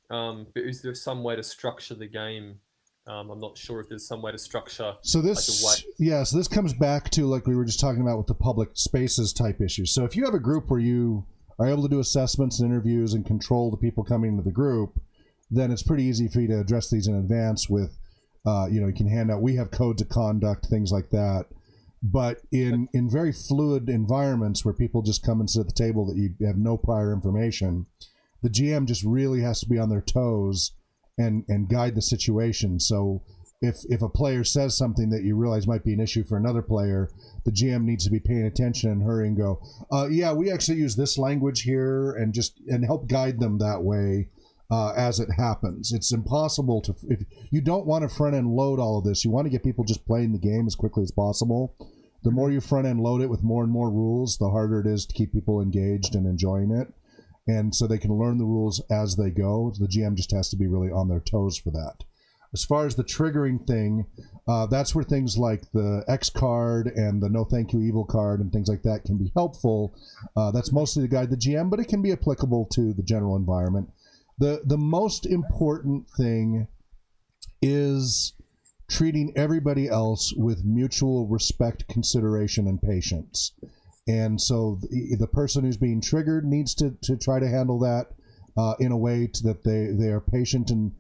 But is there some way to structure the game? I'm not sure if there's some way to structure. So this, so this comes back to like we were just talking about with the public spaces type issues. So if you have a group where you are able to do assessments and interviews and control the people coming into the group, then it's pretty easy for you to address these in advance with, you can hand out, we have codes of conduct, things like that. But in very fluid environments where people just come and sit at the table that you have no prior information, the GM just really has to be on their toes and guide the situation. So if a player says something that you realize might be an issue for another player, the GM needs to be paying attention and hurry and go, yeah, we actually use this language here, and help guide them that way as it happens. It's impossible if you don't want to front end load all of this. You want to get people just playing the game as quickly as possible. The more you front end load it with more and more rules, the harder it is to keep people engaged and enjoying it. And so they can learn the rules as they go. The GM just has to be really on their toes for that. As far as the triggering thing, that's where things like the X card and the no thank you evil card and things like that can be helpful. That's mostly to guide the GM, but it can be applicable to the general environment. The most important thing is treating everybody else with mutual respect, consideration, and patience. And so the person who's being triggered needs to try to handle that in a way that they are patient and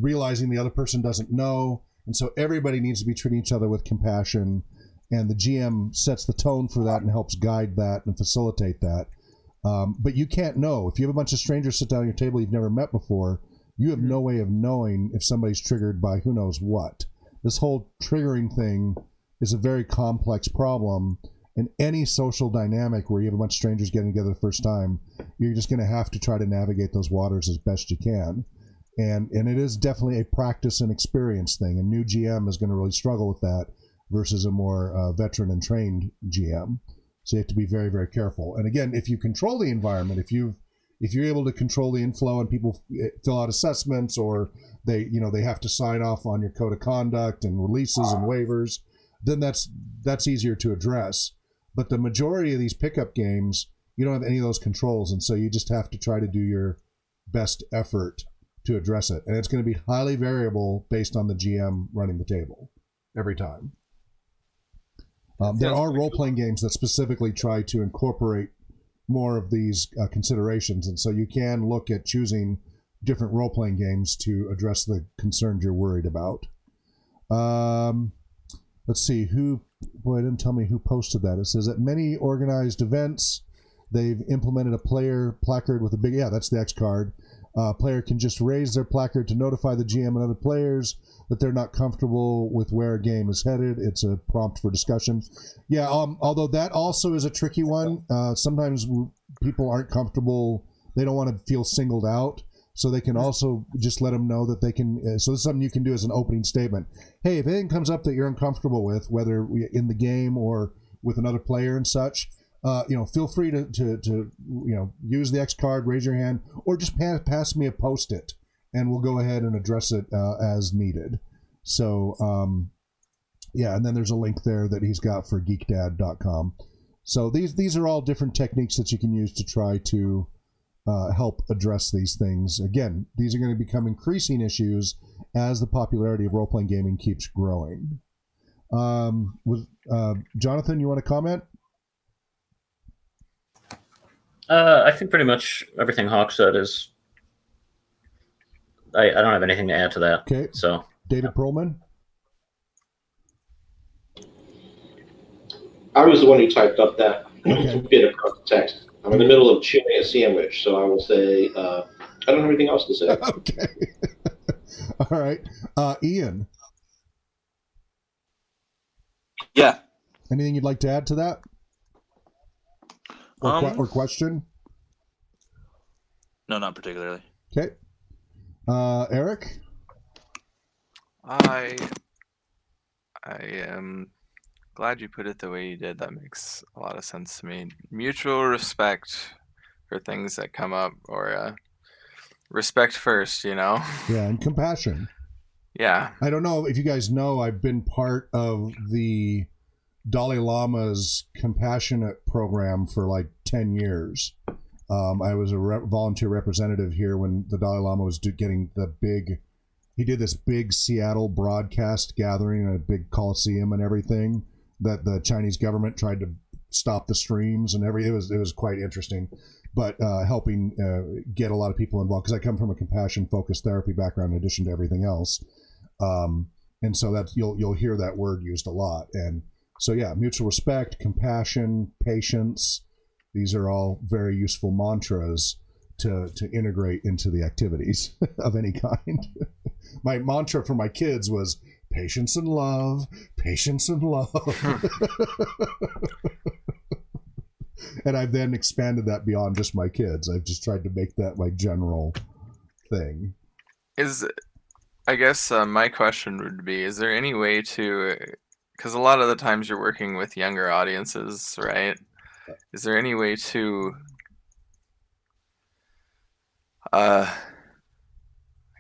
realizing the other person doesn't know. And so everybody needs to be treating each other with compassion. And the GM sets the tone for that and helps guide that and facilitate that. But you can't know. If you have a bunch of strangers sit down at your table you've never met before, you have no way of knowing if somebody's triggered by who knows what. This whole triggering thing is a very complex problem. In any social dynamic where you have a bunch of strangers getting together the first time, you're just going to have to try to navigate those waters as best you can. And it is definitely a practice and experience thing. A new GM is going to really struggle with that versus a more veteran and trained GM. So you have to be very, very careful. And again, if you control the environment, if you're able to control the inflow and people fill out assessments, or they have to sign off on your code of conduct and releases and waivers, then that's easier to address. But the majority of these pickup games, you don't have any of those controls, and so you just have to try to do your best effort to address it. And it's going to be highly variable based on the GM running the table every time. There are role-playing games that specifically try to incorporate more of these considerations, and so you can look at choosing different role-playing games to address the concerns you're worried about. Let's see, it didn't tell me who posted that. It says at many organized events, they've implemented a player placard with a big, that's the X card. Player can just raise their placard to notify the GM and other players that they're not comfortable with where a game is headed. It's a prompt for discussion. Yeah, although that also is a tricky one. Sometimes people aren't comfortable. They don't want to feel singled out. So they can also just let them know that they can. So this is something you can do as an opening statement. Hey, if anything comes up that you're uncomfortable with, whether in the game or with another player and such, feel free to use the X card, raise your hand, or just pass me a Post-it, and we'll go ahead and address it as needed. So and then there's a link there that he's got for geekdad.com. So these are all different techniques that you can use to try to help address these things. Again, these are going to become increasing issues as the popularity of role-playing gaming keeps growing. Jonathan, you want to comment? I think pretty much everything Hawk said is. I don't have anything to add to that. Okay. So David Perlman. I was the one who typed up that Okay. bit of text. I'm in the middle of chewing a sandwich, so I will say I don't have anything else to say. Okay. All right. Ian. Yeah. Anything you'd like to add to that? Or question? No, not particularly. Okay. Eric? I am glad you put it the way you did. That makes a lot of sense to me. Mutual respect for things that come up, or respect first, you know? Yeah, and compassion. Yeah. I don't know if you guys know, I've been part of the Dalai Lama's compassionate program for like 10 years. I was a volunteer representative here when the Dalai Lama was getting he did this big Seattle broadcast gathering in a big coliseum and everything that the Chinese government tried to stop the streams and everything. It was quite interesting, but helping get a lot of people involved, because I come from a compassion focused therapy background in addition to everything else. And so that you'll hear that word used a lot. And so, yeah, mutual respect, compassion, patience, these are all very useful mantras to integrate into the activities of any kind. My mantra for my kids was patience and love, patience and love. And I've then expanded that beyond just my kids. I've just tried to make that my general thing. I guess my question would be, is there any way to, because a lot of the times you're working with younger audiences, right? Is there any way to, I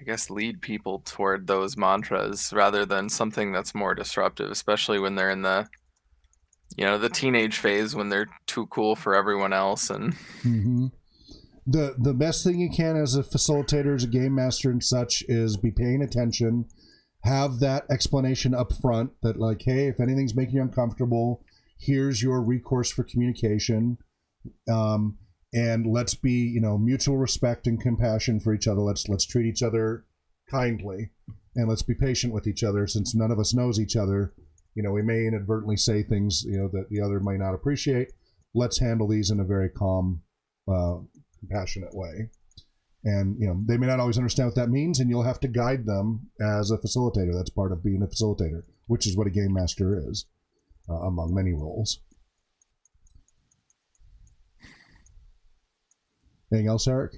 guess, lead people toward those mantras rather than something that's more disruptive, especially when they're in the teenage phase, when they're too cool for everyone else? And the best thing you can as a facilitator, as a game master and such, is be paying attention, have that explanation up front that, like, hey, if anything's making you uncomfortable, here's your recourse for communication, and let's be, mutual respect and compassion for each other. Let's treat each other kindly, and let's be patient with each other, since none of us knows each other. We may inadvertently say things that the other might not appreciate. Let's handle these in a very calm, compassionate way. And they may not always understand what that means, and you'll have to guide them as a facilitator. That's part of being a facilitator, which is what a game master is, among many roles. Anything else, Eric?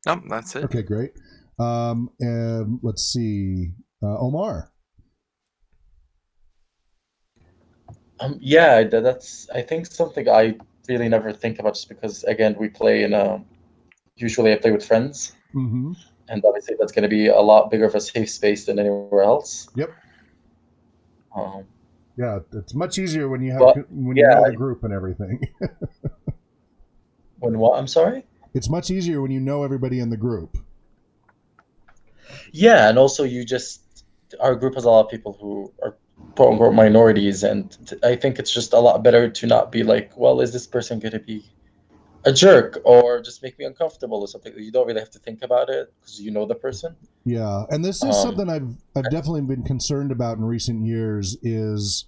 Nope, that's it. Okay, great. And let's see, Omar. Yeah, that's, I think, something I really never think about, just because, again, we play usually I play with friends, Mm-hmm. and obviously that's going to be a lot bigger of a safe space than anywhere else. Yep. Yeah, it's much easier when you But, you know the group and everything. When what? I'm sorry? It's much easier when you know everybody in the group. Yeah, and also our group has a lot of people who are quote unquote minorities, and I think it's just a lot better to not be like, well, is this person going to be a jerk or just make me uncomfortable or something? You don't really have to think about it because you know the person. Yeah, and this is something I've definitely been concerned about in recent years. Is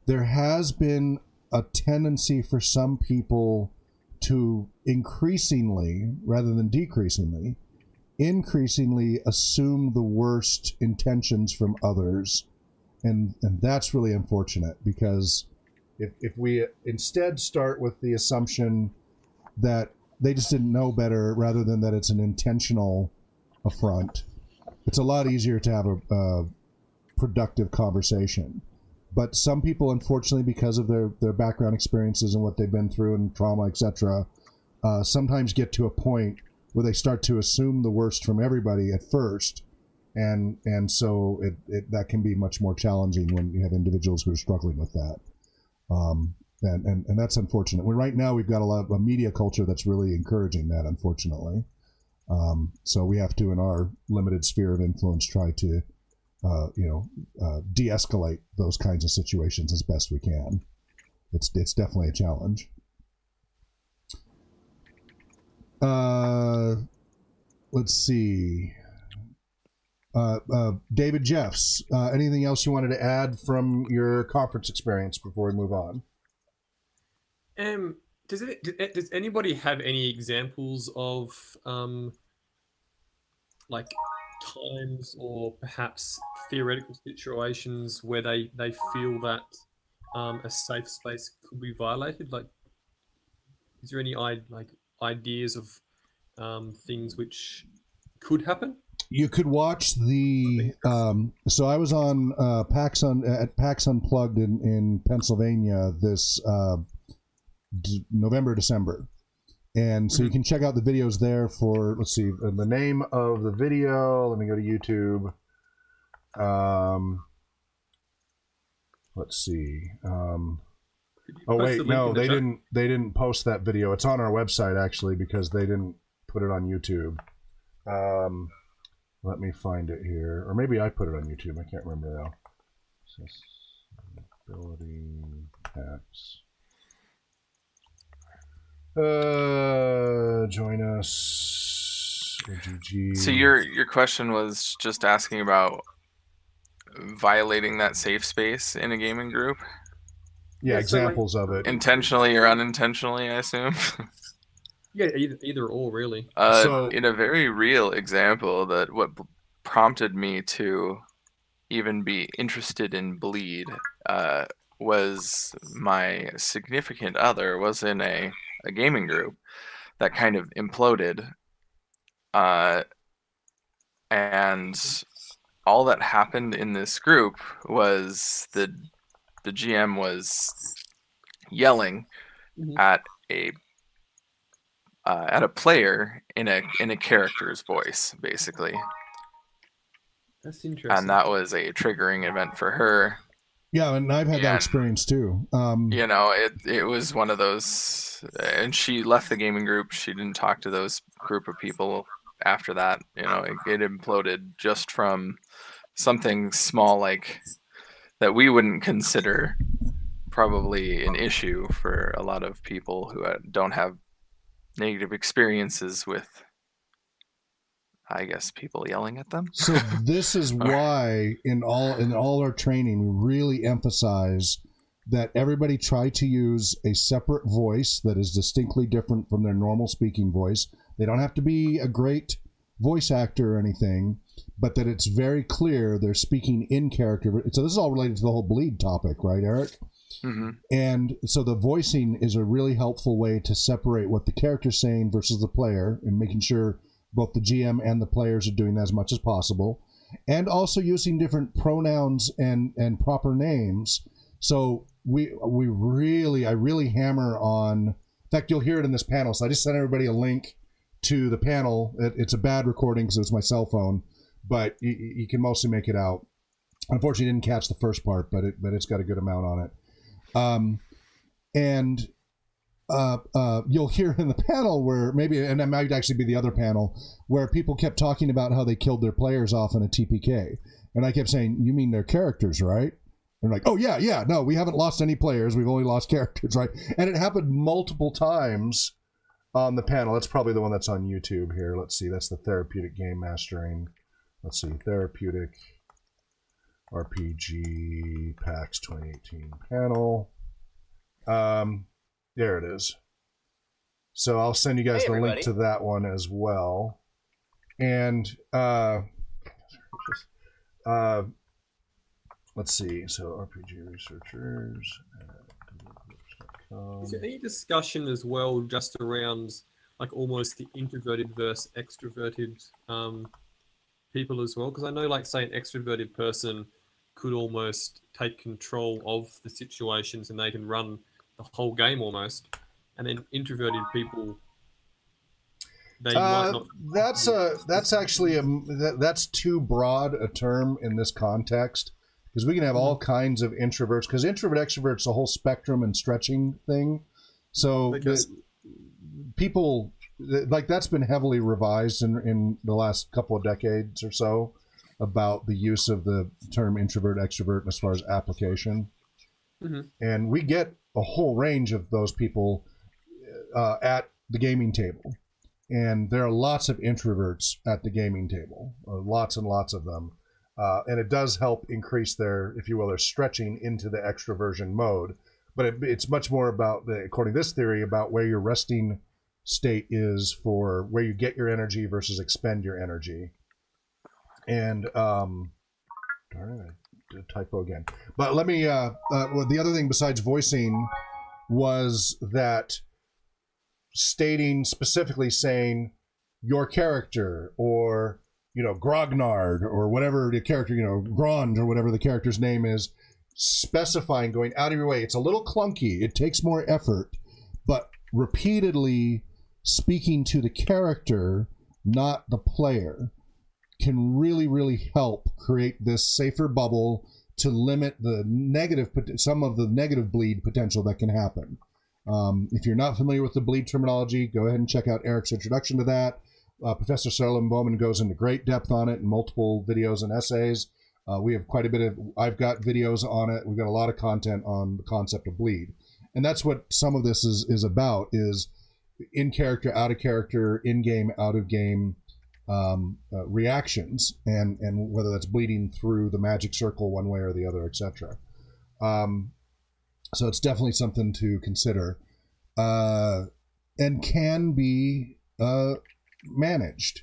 there has been a tendency for some people to increasingly, rather than decreasingly, assume the worst intentions from others, and that's really unfortunate, because if we instead start with the assumption that they just didn't know better, rather than that it's an intentional affront, it's a lot easier to have a productive conversation. But some people, unfortunately, because of their background experiences and what they've been through and trauma, etc., sometimes get to a point where they start to assume the worst from everybody at first, and so that can be much more challenging when you have individuals who are struggling with that. And that's unfortunate. Right now we've got a media culture that's really encouraging that, unfortunately. So we have to, in our limited sphere of influence, try to de-escalate those kinds of situations as best we can. It's definitely a challenge. Let's see. David Jeffs, anything else you wanted to add from your conference experience before we move on? Does anybody have any examples of like times or perhaps theoretical situations where they feel that a safe space could be violated? Like, is there any ideas of things which could happen? You could watch the. So I was on at PAX Unplugged in Pennsylvania this November, December. And so you can check out the videos there for, let's see, the name of the video. Let me go to YouTube. Let's see. Oh wait, no, they didn't post that video. It's on our website actually because they didn't put it on YouTube. Let me find it here, or maybe I put it on YouTube. I can't remember now. Accessibility apps. Join us. OGG. So your question was just asking about violating that safe space in a gaming group? Yeah, examples of it. Intentionally or unintentionally, I assume. Yeah, either or, really. So, in a very real example, that what prompted me to even be interested in Bleed was my significant other was in a gaming group that kind of imploded, and all that happened in this group was the GM was yelling at a player in a character's voice, basically. That's interesting. And that was a triggering event for her. Yeah, and I've had that experience too. You know, it was one of those, and she left the gaming group. She didn't talk to those group of people after that. You know, it imploded just from something small like that we wouldn't consider probably an issue for a lot of people who don't have negative experiences with, I guess, people yelling at them. So this is why in all our training we really emphasize that everybody try to use a separate voice that is distinctly different from their normal speaking voice. They don't have to be a great voice actor or anything, but that it's very clear they're speaking in character. So this is all related to the whole Bleed topic, right, Eric? Mm-hmm. And so the voicing is a really helpful way to separate what the character's saying versus the player, and making sure both the GM and the players are doing that as much as possible, and also using different pronouns and proper names. So I really hammer on. In fact, you'll hear it in this panel. So I just sent everybody a link to the panel. It's a bad recording because it's my cell phone, but you can mostly make it out. Unfortunately, didn't catch the first part, but it's got a good amount on it. You'll hear in the panel where and that might actually be the other panel, where people kept talking about how they killed their players off in a TPK. And I kept saying, you mean their characters, right? And like, oh, yeah, no, we haven't lost any players. We've only lost characters, right? And it happened multiple times on the panel. That's probably the one that's on YouTube here. Let's see. That's the Therapeutic Game Mastering. Let's see. Therapeutic RPG PAX 2018 panel. There it is. So I'll send you guys the link to that one as well. And let's see. So RPG researchers. Is there any discussion as well just around like almost the introverted versus extroverted people as well? Because I know, like, say, an extroverted person could almost take control of the situations and they can run the whole game almost, and then introverted people, they might not. That's actually that's too broad a term in this context, because we can have all kinds of introverts, because introvert extrovert's a whole spectrum and stretching thing. So people like that's been heavily revised in the last couple of decades or so about the use of the term introvert extrovert as far as application. And we get a whole range of those people at the gaming table, and there are lots of introverts at the gaming table, lots and lots of them, and it does help increase their, if you will, their stretching into the extroversion mode. But it's much more about, according to this theory, about where your resting state is for where you get your energy versus expend your energy. And darn it, I typo again. But let me. Well, the other thing besides voicing was that specifically saying your character, or Grognard, or whatever the character, Grond, or whatever the character's name is, specifying, going out of your way. It's a little clunky. It takes more effort, but repeatedly speaking to the character, not the player, can really, really help create this safer bubble to limit some of the negative bleed potential that can happen. If you're not familiar with the bleed terminology, go ahead and check out Eric's introduction to that. Professor Sterling Bowman goes into great depth on it in multiple videos and essays. We have quite a bit of, I've got videos on it. We've got a lot of content on the concept of bleed. And that's what some of this is about, is in character, out of character, in game, out of game reactions, and whether that's bleeding through the magic circle one way or the other, etc. So it's definitely something to consider, and can be managed.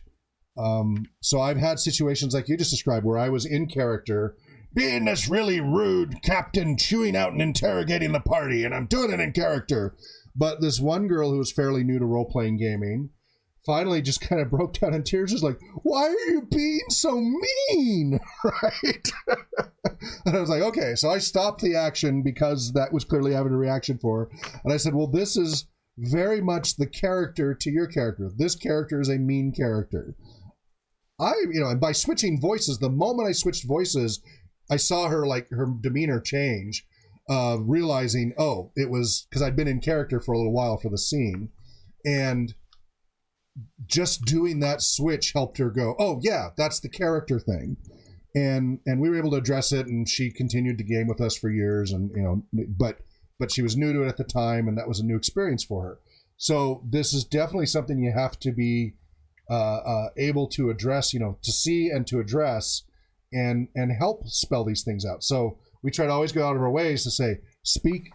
So I've had situations like you just described where I was in character, being this really rude captain, chewing out and interrogating the party, and I'm doing it in character. But this one girl who was fairly new to role-playing gaming finally just kind of broke down in tears, was like, why are you being so mean? Right? And I was like, okay. So I stopped the action because that was clearly having a reaction for her. And I said, well, this is very much the character to your character. This character is a mean character. And by switching voices, the moment I switched voices, I saw her demeanor change, realizing, it was because I'd been in character for a little while for the scene. And just doing that switch helped her go, oh yeah, that's the character thing. And we were able to address it, and she continued to game with us for years, and but she was new to it at the time, and that was a new experience for her. So this is definitely something you have to be able to address, to see and to address, and help spell these things out. So we try to always go out of our ways to say, speak.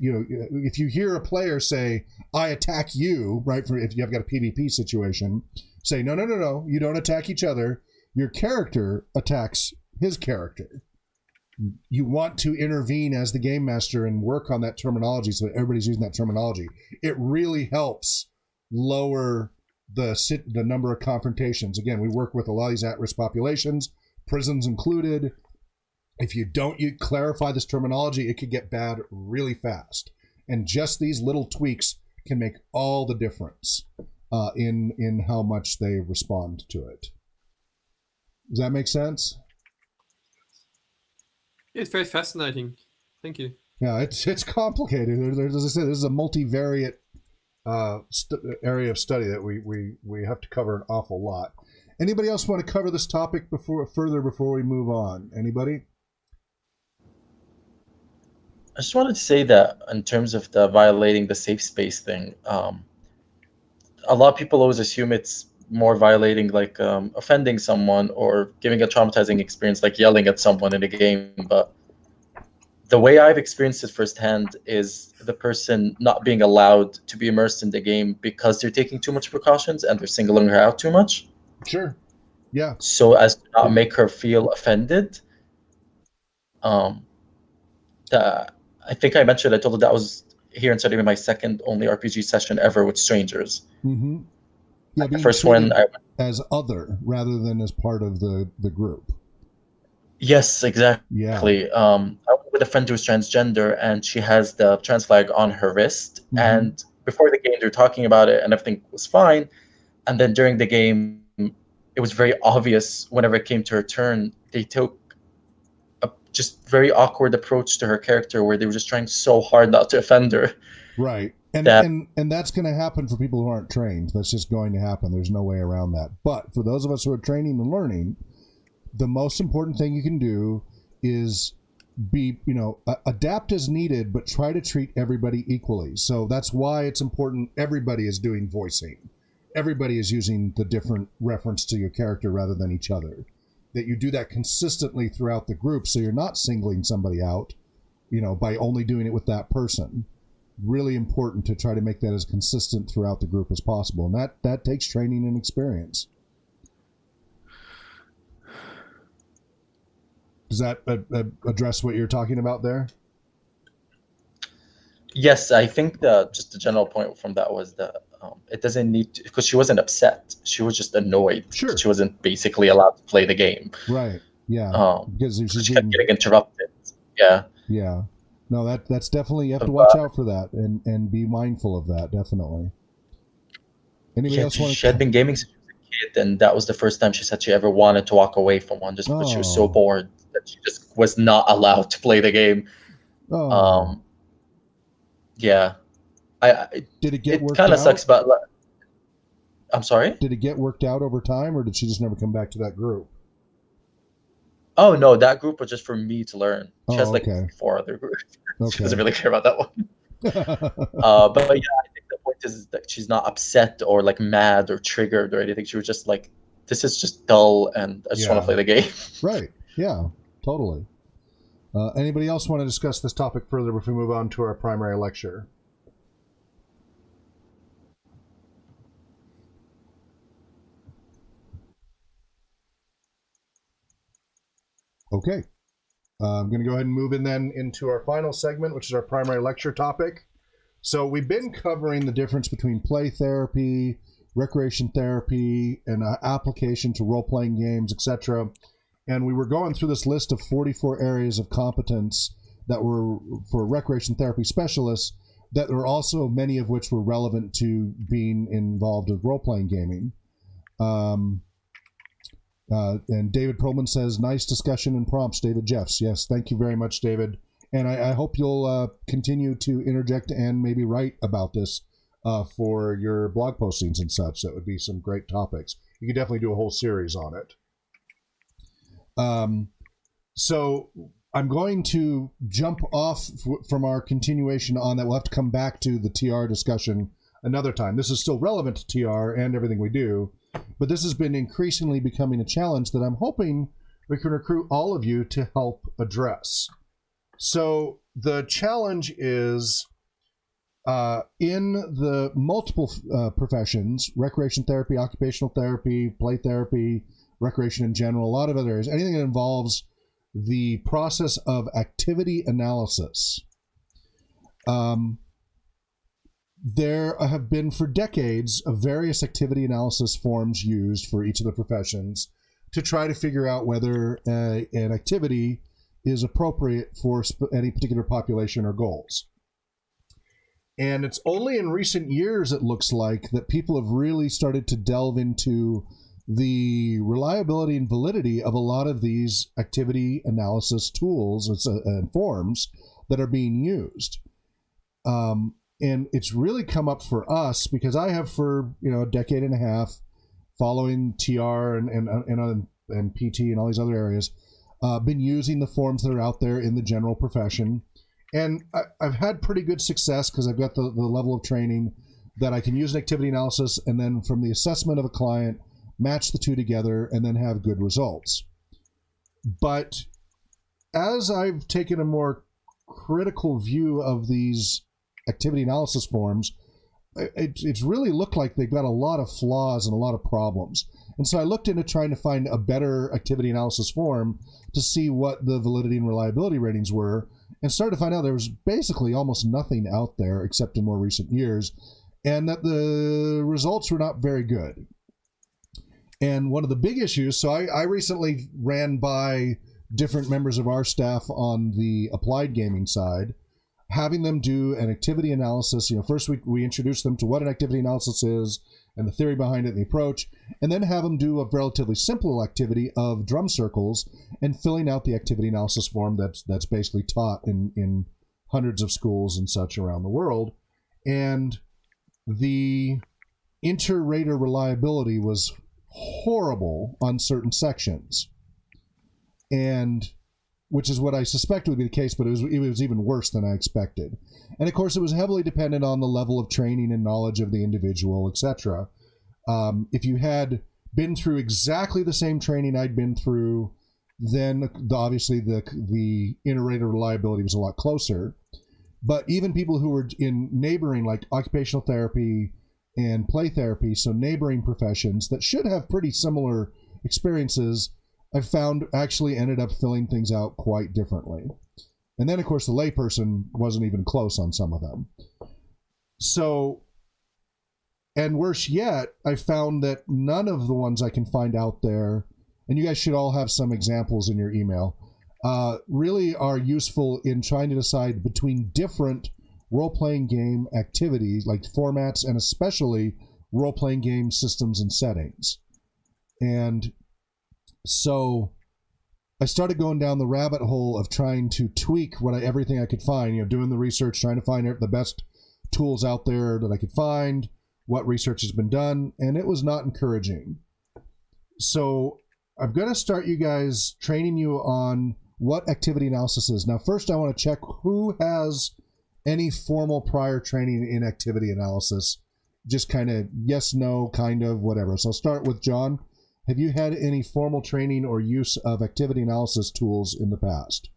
If you hear a player say, I attack you, right? If you've got a PvP situation, say, no, you don't attack each other. Your character attacks his character. You want to intervene as the game master and work on that terminology so that everybody's using that terminology. It really helps lower the number of confrontations. Again, we work with a lot of these at-risk populations, prisons included. If you don't clarify this terminology, it could get bad really fast. And just these little tweaks can make all the difference in how much they respond to it. Does that make sense? It's very fascinating. Thank you. Yeah, it's complicated. As I said, this is a multivariate area of study that we have to cover an awful lot. Anybody else want to cover this topic before we move on? Anybody? I just wanted to say that in terms of the violating the safe space thing, a lot of people always assume it's more violating, like offending someone or giving a traumatizing experience, like yelling at someone in a game. But the way I've experienced it firsthand is the person not being allowed to be immersed in the game because they're taking too much precautions and they're singling her out too much. Sure. Yeah. So as to not make her feel offended. I think I mentioned, I told her that was here in Saudi Arabia, my second only RPG session ever with strangers. Mm-hmm. Yeah, the first one as other rather than as part of the group. Yes, exactly. Yeah. I went with a friend who's transgender, and she has the trans flag on her wrist. Mm-hmm. And before the game, they're talking about it, and everything was fine. And then during the game, it was very obvious whenever it came to her turn, they took a just very awkward approach to her character where they were just trying so hard not to offend her. Right. And that's going to happen for people who aren't trained. That's just going to happen. There's no way around that. But for those of us who are training and learning, the most important thing you can do is adapt as needed, but try to treat everybody equally. So that's why it's important everybody is doing voicing. Everybody is using the different reference to your character rather than each other. That you do that consistently throughout the group, so you're not singling somebody out, by only doing it with that person. Really important to try to make that as consistent throughout the group as possible, and that takes training and experience. Does that address what you're talking about there? Yes, I think just the general point from that was that it doesn't need to, because she wasn't upset. She was just annoyed. Sure. She wasn't basically allowed to play the game. Right. Yeah. Because if she's she kept getting interrupted. Yeah. Yeah. No, that's definitely, you have to watch out for that and be mindful of that, definitely. Anybody else want to? She had been gaming since she was a kid, and that was the first time she said she ever wanted to walk away from one, just because she was so bored that she just was not allowed to play the game. Yeah. Did it get worked out? It kind of sucks, but I'm sorry? Did it get worked out over time, or did she just never come back to that group? Oh, no, that group was just for me to learn. She has like 4 other groups. Okay. She doesn't really care about that one. But yeah, I think the point is that she's not upset or like mad or triggered or anything. She was just like, this is just dull and I just want to play the game. Right. Yeah, totally. Anybody else want to discuss this topic further before we move on to our primary lecture? Okay. I'm going to go ahead and move in then into our final segment, which is our primary lecture topic. So we've been covering the difference between play therapy, recreation therapy, and application to role-playing games, etc. And we were going through this list of 44 areas of competence that were for recreation therapy specialists, that were also many of which were relevant to being involved with role-playing gaming. And David Perlman says, nice discussion and prompts, David Jeffs. Yes, thank you very much, David. And I hope you'll continue to interject and maybe write about this for your blog postings and such. That would be some great topics. You could definitely do a whole series on it. So I'm going to jump off from our continuation on that. We'll have to come back to the TR discussion another time. This is still relevant to TR and everything we do, but this has been increasingly becoming a challenge that I'm hoping we can recruit all of you to help address. So the challenge is in the multiple professions, recreation therapy, occupational therapy, play therapy, recreation in general, a lot of other areas, anything that involves the process of activity analysis. There have been for decades various activity analysis forms used for each of the professions to try to figure out whether an activity is appropriate for any particular population or goals. And it's only in recent years, it looks like, that people have really started to delve into the reliability and validity of a lot of these activity analysis tools and forms that are being used. And it's really come up for us because I have for a decade and a half following TR and PT and all these other areas, been using the forms that are out there in the general profession. And I've had pretty good success because I've got the level of training that I can use an activity analysis and then from the assessment of a client, match the two together and then have good results. But as I've taken a more critical view of these activity analysis forms, it's really looked like they've got a lot of flaws and a lot of problems. And so I looked into trying to find a better activity analysis form to see what the validity and reliability ratings were, and started to find out there was basically almost nothing out there except in more recent years, and that the results were not very good. And one of the big issues, so I recently ran by different members of our staff on the applied gaming side, having them do an activity analysis. First we introduce them to what an activity analysis is and the theory behind it and the approach, and then have them do a relatively simple activity of drum circles and filling out the activity analysis form that's basically taught in hundreds of schools and such around the world. And the inter-rater reliability was horrible on certain sections, and which is what I suspected would be the case, but it was even worse than I expected. And of course, it was heavily dependent on the level of training and knowledge of the individual, etc. If you had been through exactly the same training I'd been through, then obviously the inter-rater reliability was a lot closer. But even people who were in neighboring, like occupational therapy and play therapy, so neighboring professions that should have pretty similar experiences, I found actually ended up filling things out quite differently. And then, of course, the layperson wasn't even close on some of them. So, and worse yet, I found that none of the ones I can find out there, and you guys should all have some examples in your email, really are useful in trying to decide between different role-playing game activities, like formats, and especially role-playing game systems and settings. And so I started going down the rabbit hole of trying to tweak everything I could find, doing the research, trying to find the best tools out there that I could find, what research has been done, and it was not encouraging. So I'm going to start you guys training you on what activity analysis is. Now, first I want to check who has any formal prior training in activity analysis. Just kind of yes, no, kind of, whatever. So I'll start with John. Have you had any formal training or use of activity analysis tools in the past?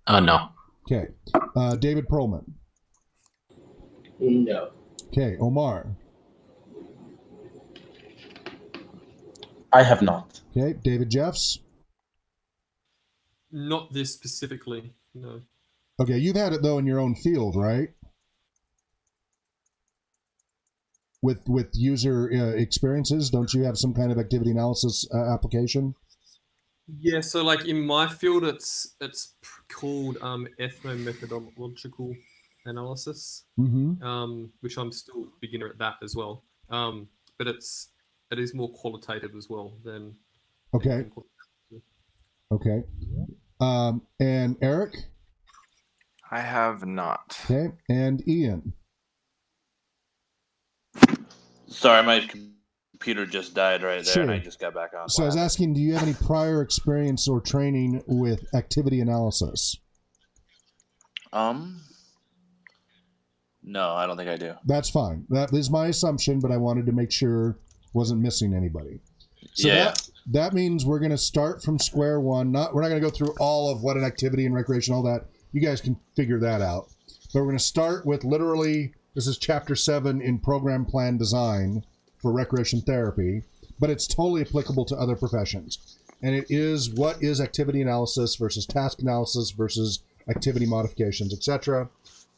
No. Okay. David Perlman. No. Okay. Omar. I have not. Okay. David Jeffs. Not this specifically, no. Okay. You've had it, though, in your own field, right? With user experiences, don't you have some kind of activity analysis application? Yeah, so like in my field, it's called ethnomethodological analysis, which I'm still beginner at that as well. But it is more qualitative as well than. Okay. Okay. And Eric? I have not. Okay. And Ian? Sorry, my computer just died right there, Sure. and I just got back on. So I was asking, do you have any prior experience or training with activity analysis? No, I don't think I do. That's fine. That is my assumption, but I wanted to make sure wasn't missing anybody. So Yeah. that means we're going to start from square one. We're not going to go through all of what an activity and recreation, all that. You guys can figure that out. But we're going to start with literally, this is chapter 7 in program plan design for recreation therapy, but it's totally applicable to other professions. And it is, what is activity analysis versus task analysis versus activity modifications, etc.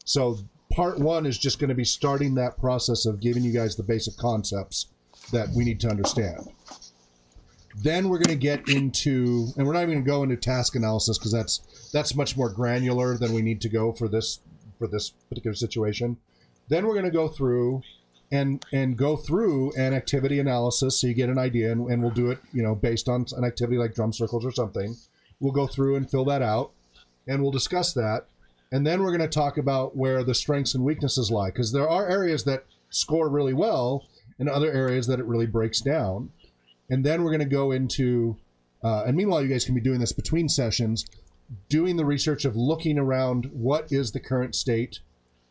So part 1 is just going to be starting that process of giving you guys the basic concepts that we need to understand. Then we're going to get into, and we're not even going to go into task analysis because that's much more granular than we need to go for this particular situation. Then we're going to go through and go through an activity analysis so you get an idea, and we'll do it, based on an activity like drum circles or something. We'll go through and fill that out, and we'll discuss that. And then we're going to talk about where the strengths and weaknesses lie, because there are areas that score really well and other areas that it really breaks down. And then we're going to go into, and meanwhile, you guys can be doing this between sessions, doing the research of looking around what is the current state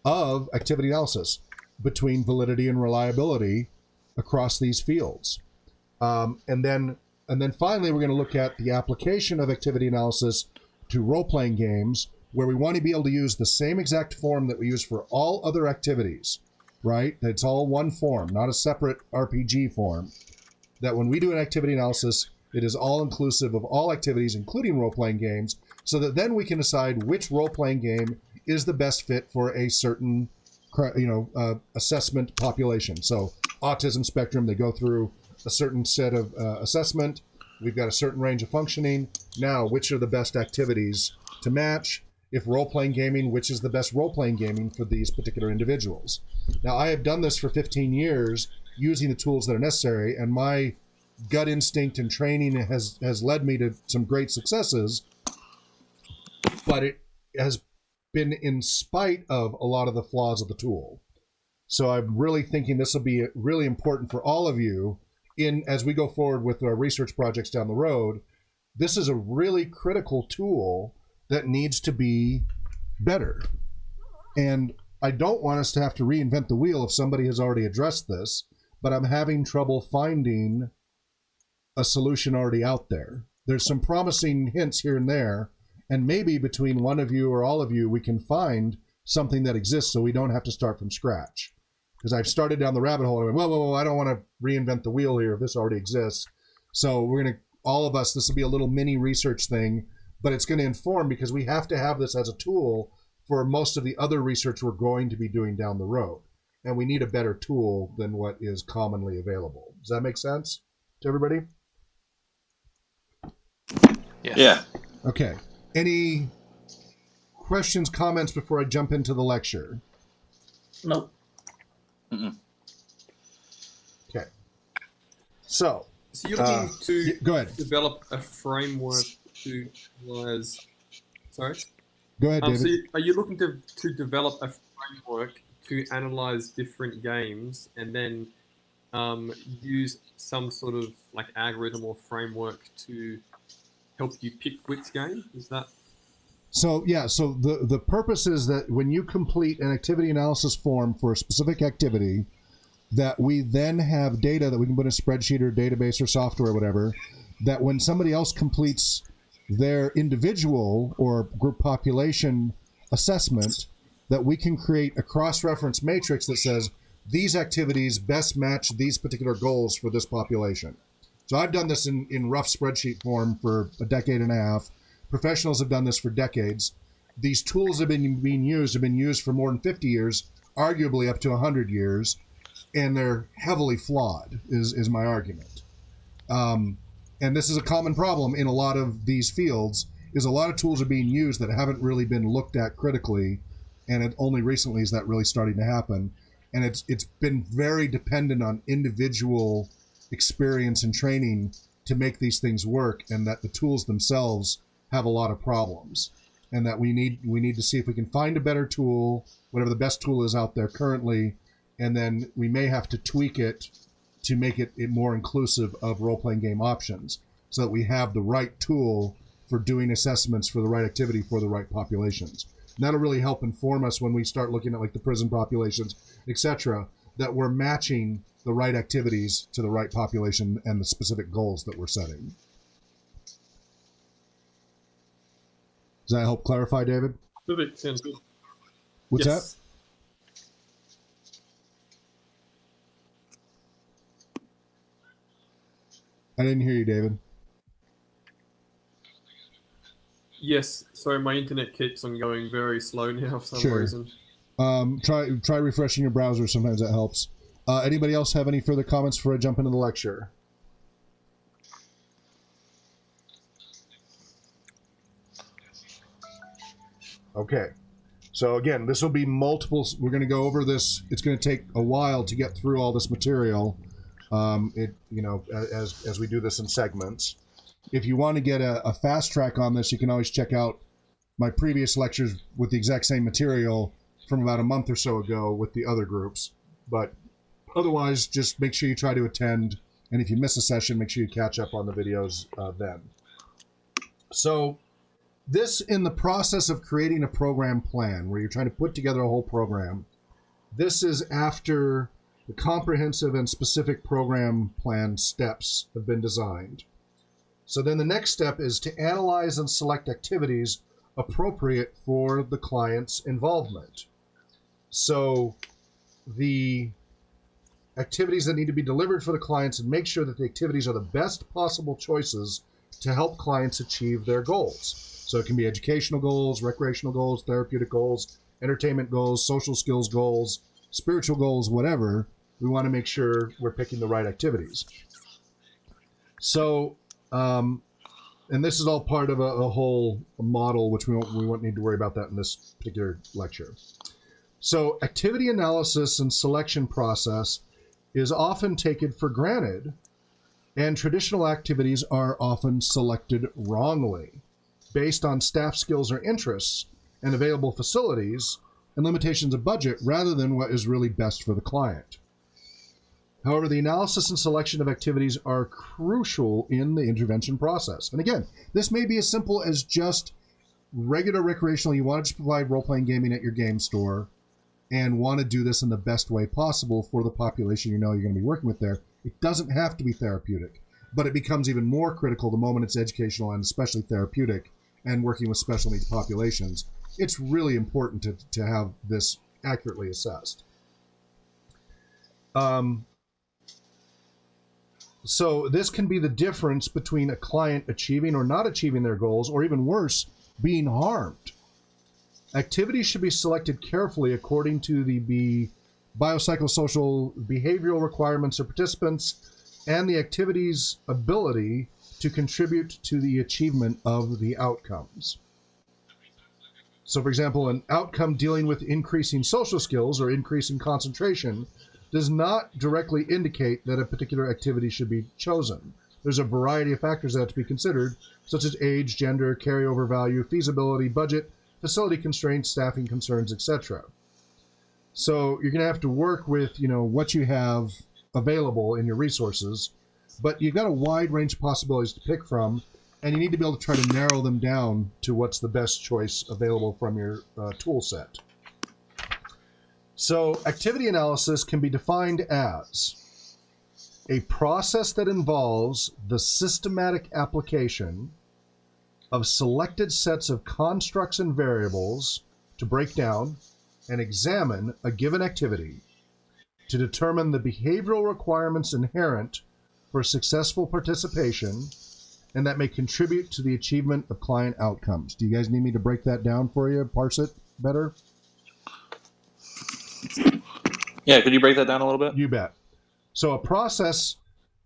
of activity analysis between validity and reliability across these fields. And then finally, we're going to look at the application of activity analysis to role-playing games, where we want to be able to use the same exact form that we use for all other activities, right? It's all one form, not a separate RPG form. That when we do an activity analysis, it is all inclusive of all activities, including role-playing games, so that then we can decide which role-playing game is the best fit for a certain, assessment population. So autism spectrum, they go through a certain set of assessment. We've got a certain range of functioning. Now, which are the best activities to match? If role-playing gaming, which is the best role-playing gaming for these particular individuals? Now, I have done this for 15 years using the tools that are necessary, and my gut instinct and training has led me to some great successes, but it has been in spite of a lot of the flaws of the tool. So I'm really thinking this will be really important for all of you as we go forward with our research projects down the road. This is a really critical tool that needs to be better. And I don't want us to have to reinvent the wheel if somebody has already addressed this, but I'm having trouble finding a solution already out there. There's some promising hints here and there, and maybe between one of you or all of you, we can find something that exists so we don't have to start from scratch. Because I've started down the rabbit hole and I went, whoa, I don't want to reinvent the wheel here if this already exists. So we're going to all of us, this will be a little mini research thing, but it's going to inform because we have to have this as a tool for most of the other research we're going to be doing down the road. And we need a better tool than what is commonly available. Does that make sense to everybody? Yes. Yeah. Okay. Any questions, comments before I jump into the lecture? Nope. Mm-mm. Okay. So you're looking to go ahead. develop a framework to analyze. Sorry. Go ahead, David. Are you looking to develop a framework to analyze different games and then use some sort of like algorithm or framework to help you pick which game? Is that? So the purpose is that when you complete an activity analysis form for a specific activity, that we then have data that we can put in a spreadsheet or database or software or whatever, that when somebody else completes their individual or group population assessment, that we can create a cross-reference matrix that says these activities best match these particular goals for this population. So I've done this in rough spreadsheet form for a decade and a half. Professionals have done this for decades. These tools have been used for more than 50 years, arguably up to 100 years, and they're heavily flawed, is my argument. And this is a common problem in a lot of these fields, is a lot of tools are being used that haven't really been looked at critically, and it only recently is that really starting to happen. And it's been very dependent on individual experience and training to make these things work, and that the tools themselves have a lot of problems, and that we need to see if we can find a better tool, whatever the best tool is out there currently, and then we may have to tweak it to make it more inclusive of role-playing game options so that we have the right tool for doing assessments for the right activity for the right populations. And that'll really help inform us when we start looking at like the prison populations, etc., that we're matching the right activities to the right population and the specific goals that we're setting. Does that help clarify, David? Perfect. Sounds good. What's Yes. that? I didn't hear you, David. Yes. Sorry, my internet keeps on going very slow now for some Sure. reason. Try refreshing your browser. Sometimes that helps. Anybody else have any further comments before I jump into the lecture? Okay. So again, this will be multiple. We're going to go over this. It's going to take a while to get through all this material. As we do this in segments. If you want to get a fast track on this, you can always check out my previous lectures with the exact same material from about a month or so ago with the other groups. But otherwise, just make sure you try to attend. And if you miss a session, make sure you catch up on the videos then. So this, in the process of creating a program plan, where you're trying to put together a whole program, this is after the comprehensive and specific program plan steps have been designed. So then the next step is to analyze and select activities appropriate for the client's involvement. So the activities that need to be delivered for the clients, and make sure that the activities are the best possible choices to help clients achieve their goals. So it can be educational goals, recreational goals, therapeutic goals, entertainment goals, social skills goals, spiritual goals, whatever. We want to make sure we're picking the right activities. So, and this is all part of a whole model, which we won't need to worry about that in this particular lecture. So activity analysis and selection process is often taken for granted, and traditional activities are often selected wrongly based on staff skills or interests and available facilities and limitations of budget rather than what is really best for the client. However, the analysis and selection of activities are crucial in the intervention process. And again, this may be as simple as just regular recreational. You want to provide role-playing gaming at your game store and want to do this in the best way possible for the population you know you're going to be working with there. It doesn't have to be therapeutic, but it becomes even more critical the moment it's educational and especially therapeutic and working with special needs populations. It's really important to have this accurately assessed. So this can be the difference between a client achieving or not achieving their goals, or even worse, being harmed. Activities should be selected carefully according to the biopsychosocial behavioral requirements of participants and the activity's ability to contribute to the achievement of the outcomes. So, for example, an outcome dealing with increasing social skills or increasing concentration does not directly indicate that a particular activity should be chosen. There's a variety of factors that have to be considered, such as age, gender, carryover value, feasibility, budget, facility constraints, staffing concerns, etc. So you're going to have to work with, what you have available in your resources, but you've got a wide range of possibilities to pick from, and you need to be able to try to narrow them down to what's the best choice available from your tool set. So activity analysis can be defined as a process that involves the systematic application of selected sets of constructs and variables to break down and examine a given activity to determine the behavioral requirements inherent for successful participation and that may contribute to the achievement of client outcomes. Do you guys need me to break that down for you, parse it better? Yeah, could you break that down a little bit? You bet. So a process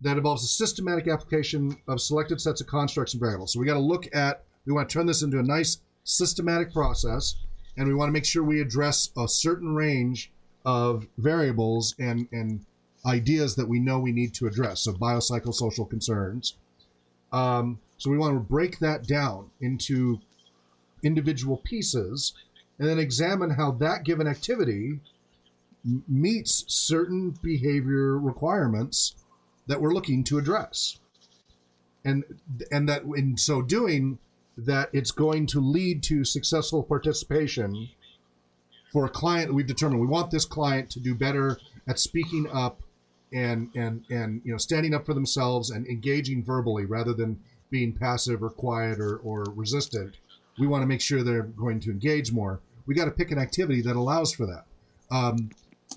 that involves a systematic application of selected sets of constructs and variables. So we want to turn this into a nice systematic process, and we want to make sure we address a certain range of variables and ideas that we know we need to address. So biopsychosocial concerns. So we want to break that down into individual pieces and then examine how that given activity meets certain behavior requirements that we're looking to address. And that in so doing, that it's going to lead to successful participation for a client that we've determined. We want this client to do better at speaking up and standing up for themselves and engaging verbally rather than being passive or quiet or resistant. We want to make sure they're going to engage more. We got to pick an activity that allows for that.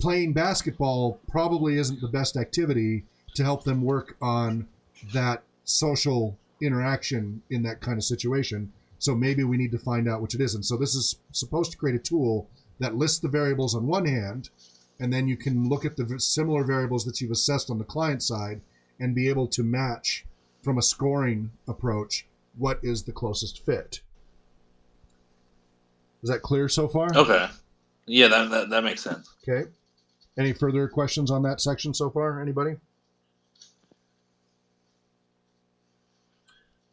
Playing basketball probably isn't the best activity to help them work on that social interaction in that kind of situation. So maybe we need to find out which it is. And so this is supposed to create a tool that lists the variables on one hand, and then you can look at the similar variables that you've assessed on the client side and be able to match from a scoring approach what is the closest fit. Is that clear so far? Okay. Yeah, that makes sense. Okay. Any further questions on that section so far? Anybody?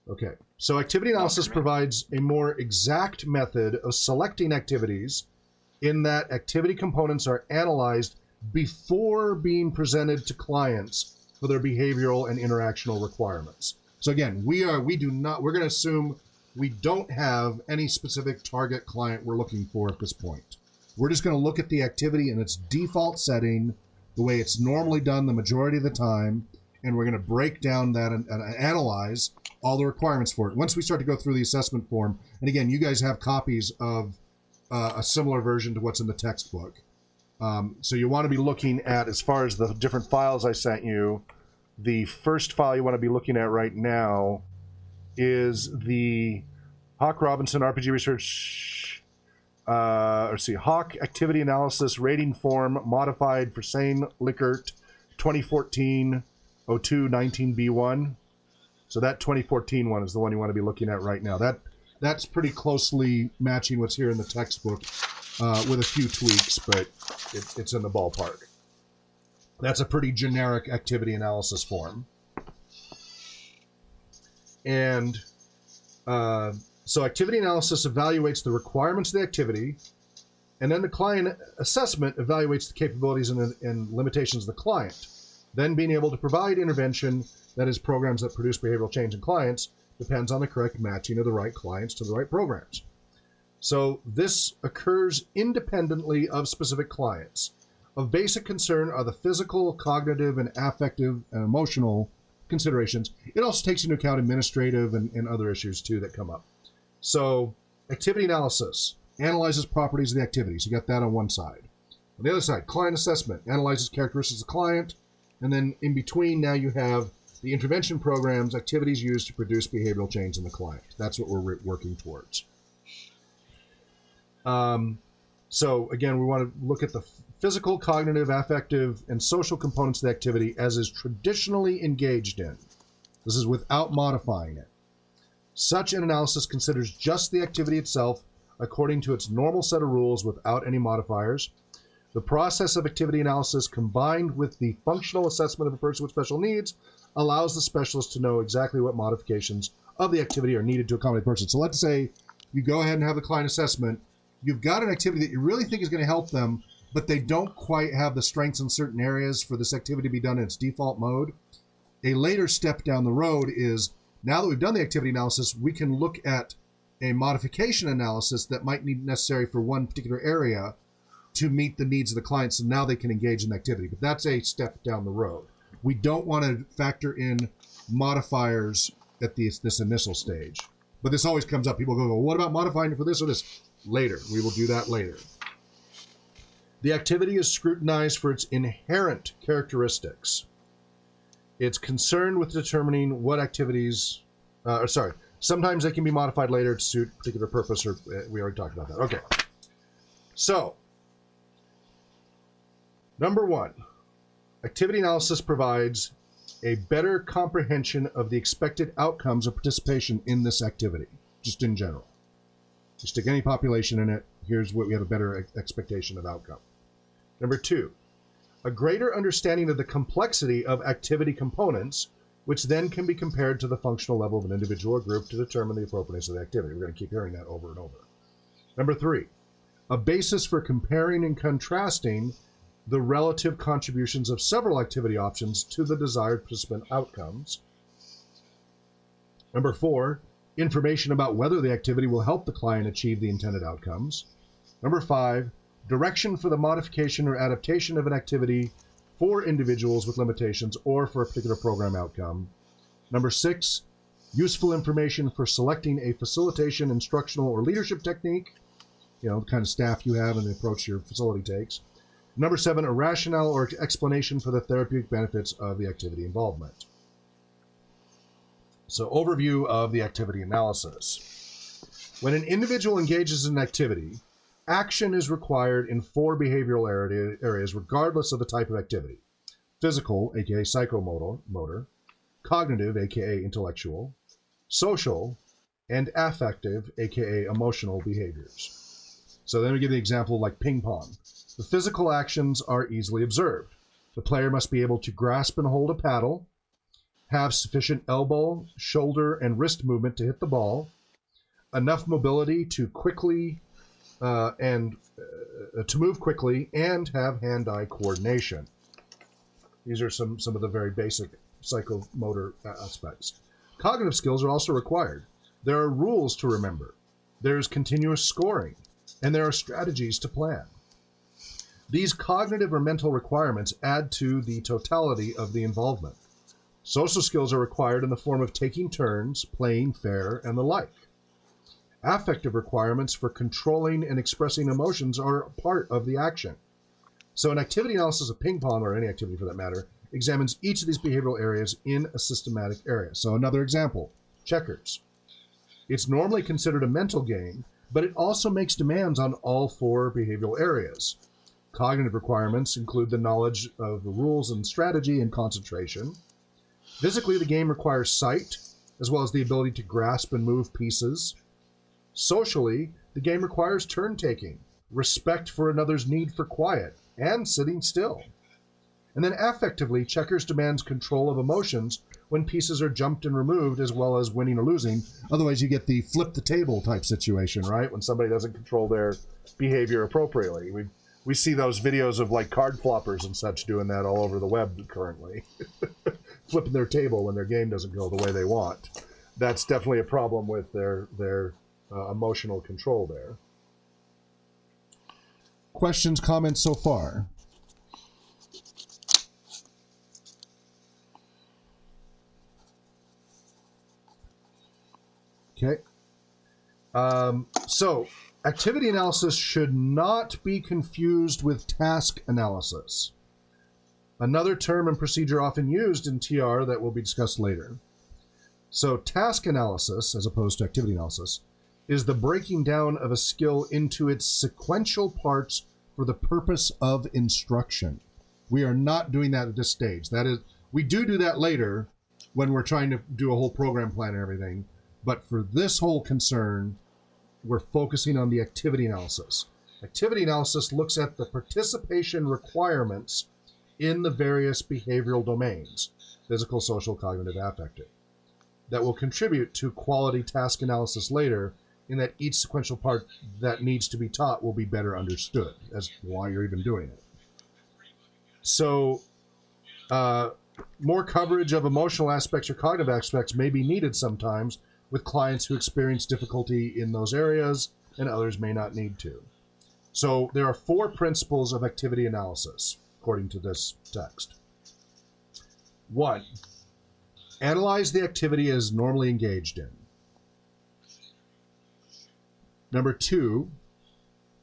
Okay. So activity analysis provides a more exact method of selecting activities in that activity components are analyzed before being presented to clients for their behavioral and interactional requirements. So again, we're going to assume we don't have any specific target client we're looking for at this point. We're just going to look at the activity in its default setting, the way it's normally done the majority of the time, and we're going to break down that and analyze all the requirements for it. Once we start to go through the assessment form, and again, you guys have copies of a similar version to what's in the textbook. So you want to be looking at, as far as the different files I sent you, the first file you want to be looking at right now is the Hawk Robinson RPG Research, Hawk Activity Analysis Rating Form Modified for Sane Likert 2014-02 19B1. So that 2014 one is the one you want to be looking at right now. That's pretty closely matching what's here in the textbook with a few tweaks, but it's in the ballpark. That's a pretty generic activity analysis form. And so activity analysis evaluates the requirements of the activity, and then the client assessment evaluates the capabilities and limitations of the client. Then being able to provide intervention, that is programs that produce behavioral change in clients, depends on the correct matching of the right clients to the right programs. So this occurs independently of specific clients. Of basic concern are the physical, cognitive, and affective and emotional considerations. It also takes into account administrative and other issues too that come up. So activity analysis analyzes properties of the activities. You got that on one side. On the other side, client assessment analyzes characteristics of the client. And then in between, now you have The intervention programs, activities used to produce behavioral change in the client. That's what we're working towards. So again, we want to look at the physical, cognitive, affective, and social components of the activity as is traditionally engaged in. This is without modifying it. Such an analysis considers just the activity itself according to its normal set of rules without any modifiers. The process of activity analysis combined with the functional assessment of a person with special needs allows the specialist to know exactly what modifications of the activity are needed to accommodate the person. So let's say you go ahead and have the client assessment. You've got an activity that you really think is going to help them, but they don't quite have the strengths in certain areas for this activity to be done in its default mode. A later step down the road is, now that we've done the activity analysis, we can look at a modification analysis that might be necessary for one particular area to meet the needs of the client, so now they can engage in activity. But that's a step down the road. We don't want to factor in modifiers at this initial stage. But this always comes up. People go, well, what about modifying it for this or this? Later. We will do that later. The activity is scrutinized for its inherent characteristics. It's concerned with determining what activities, sometimes they can be modified later to suit a particular purpose, or we already talked about that. Okay. So, number one, activity analysis provides a better comprehension of the expected outcomes of participation in this activity, just in general. You stick any population in it, here's what we have a better expectation of outcome. Number two, a greater understanding of the complexity of activity components, which then can be compared to the functional level of an individual or group to determine the appropriateness of the activity. We're going to keep hearing that over and over. Number three, a basis for comparing and contrasting the relative contributions of several activity options to the desired participant outcomes. Number four, information about whether the activity will help the client achieve the intended outcomes. Number five, direction for the modification or adaptation of an activity for individuals with limitations or for a particular program outcome. Number six, useful information for selecting a facilitation, instructional, or leadership technique, the kind of staff you have and the approach your facility takes. Number seven, a rationale or explanation for the therapeutic benefits of the activity involvement. So, overview of the activity analysis. When an individual engages in an activity, action is required in four behavioral areas regardless of the type of activity. Physical, aka psychomotor, cognitive, aka intellectual, social, and affective, aka emotional behaviors. So then we give the example like ping pong. The physical actions are easily observed. The player must be able to grasp and hold a paddle, have sufficient elbow, shoulder, and wrist movement to hit the ball, enough mobility to quickly to move quickly, and have hand-eye coordination. These are some of the very basic psychomotor aspects. Cognitive skills are also required. There are rules to remember. There's continuous scoring, and there are strategies to plan. These cognitive or mental requirements add to the totality of the involvement. Social skills are required in the form of taking turns, playing fair, and the like. Affective requirements for controlling and expressing emotions are part of the action. So an activity analysis of ping pong, or any activity for that matter, examines each of these behavioral areas in a systematic area. So another example, checkers. It's normally considered a mental game, but it also makes demands on all four behavioral areas. Cognitive requirements include the knowledge of the rules and strategy and concentration. Physically, the game requires sight, as well as the ability to grasp and move pieces. Socially, the game requires turn-taking, respect for another's need for quiet, and sitting still. And then affectively, checkers demands control of emotions when pieces are jumped and removed, as well as winning or losing. Otherwise, you get the flip the table type situation, right? When somebody doesn't control their behavior appropriately. We see those videos of like card floppers and such doing that all over the web currently. Flipping their table when their game doesn't go the way they want. That's definitely a problem with their emotional control there. Questions, comments so far? Okay. So, activity analysis should not be confused with task analysis. Another term and procedure often used in TR that will be discussed later. So task analysis, as opposed to activity analysis, is the breaking down of a skill into its sequential parts for the purpose of instruction. We are not doing that at this stage. That is, we do that later when we're trying to do a whole program plan and everything. But for this whole concern, we're focusing on the activity analysis. Activity analysis looks at the participation requirements in the various behavioral domains, physical, social, cognitive, affective, that will contribute to quality task analysis later, in that each sequential part that needs to be taught will be better understood as why you're even doing it. So more coverage of emotional aspects or cognitive aspects may be needed sometimes with clients who experience difficulty in those areas, and others may not need to. So there are 4 principles of activity analysis, according to this text. 1, analyze the activity as normally engaged in. Number 2,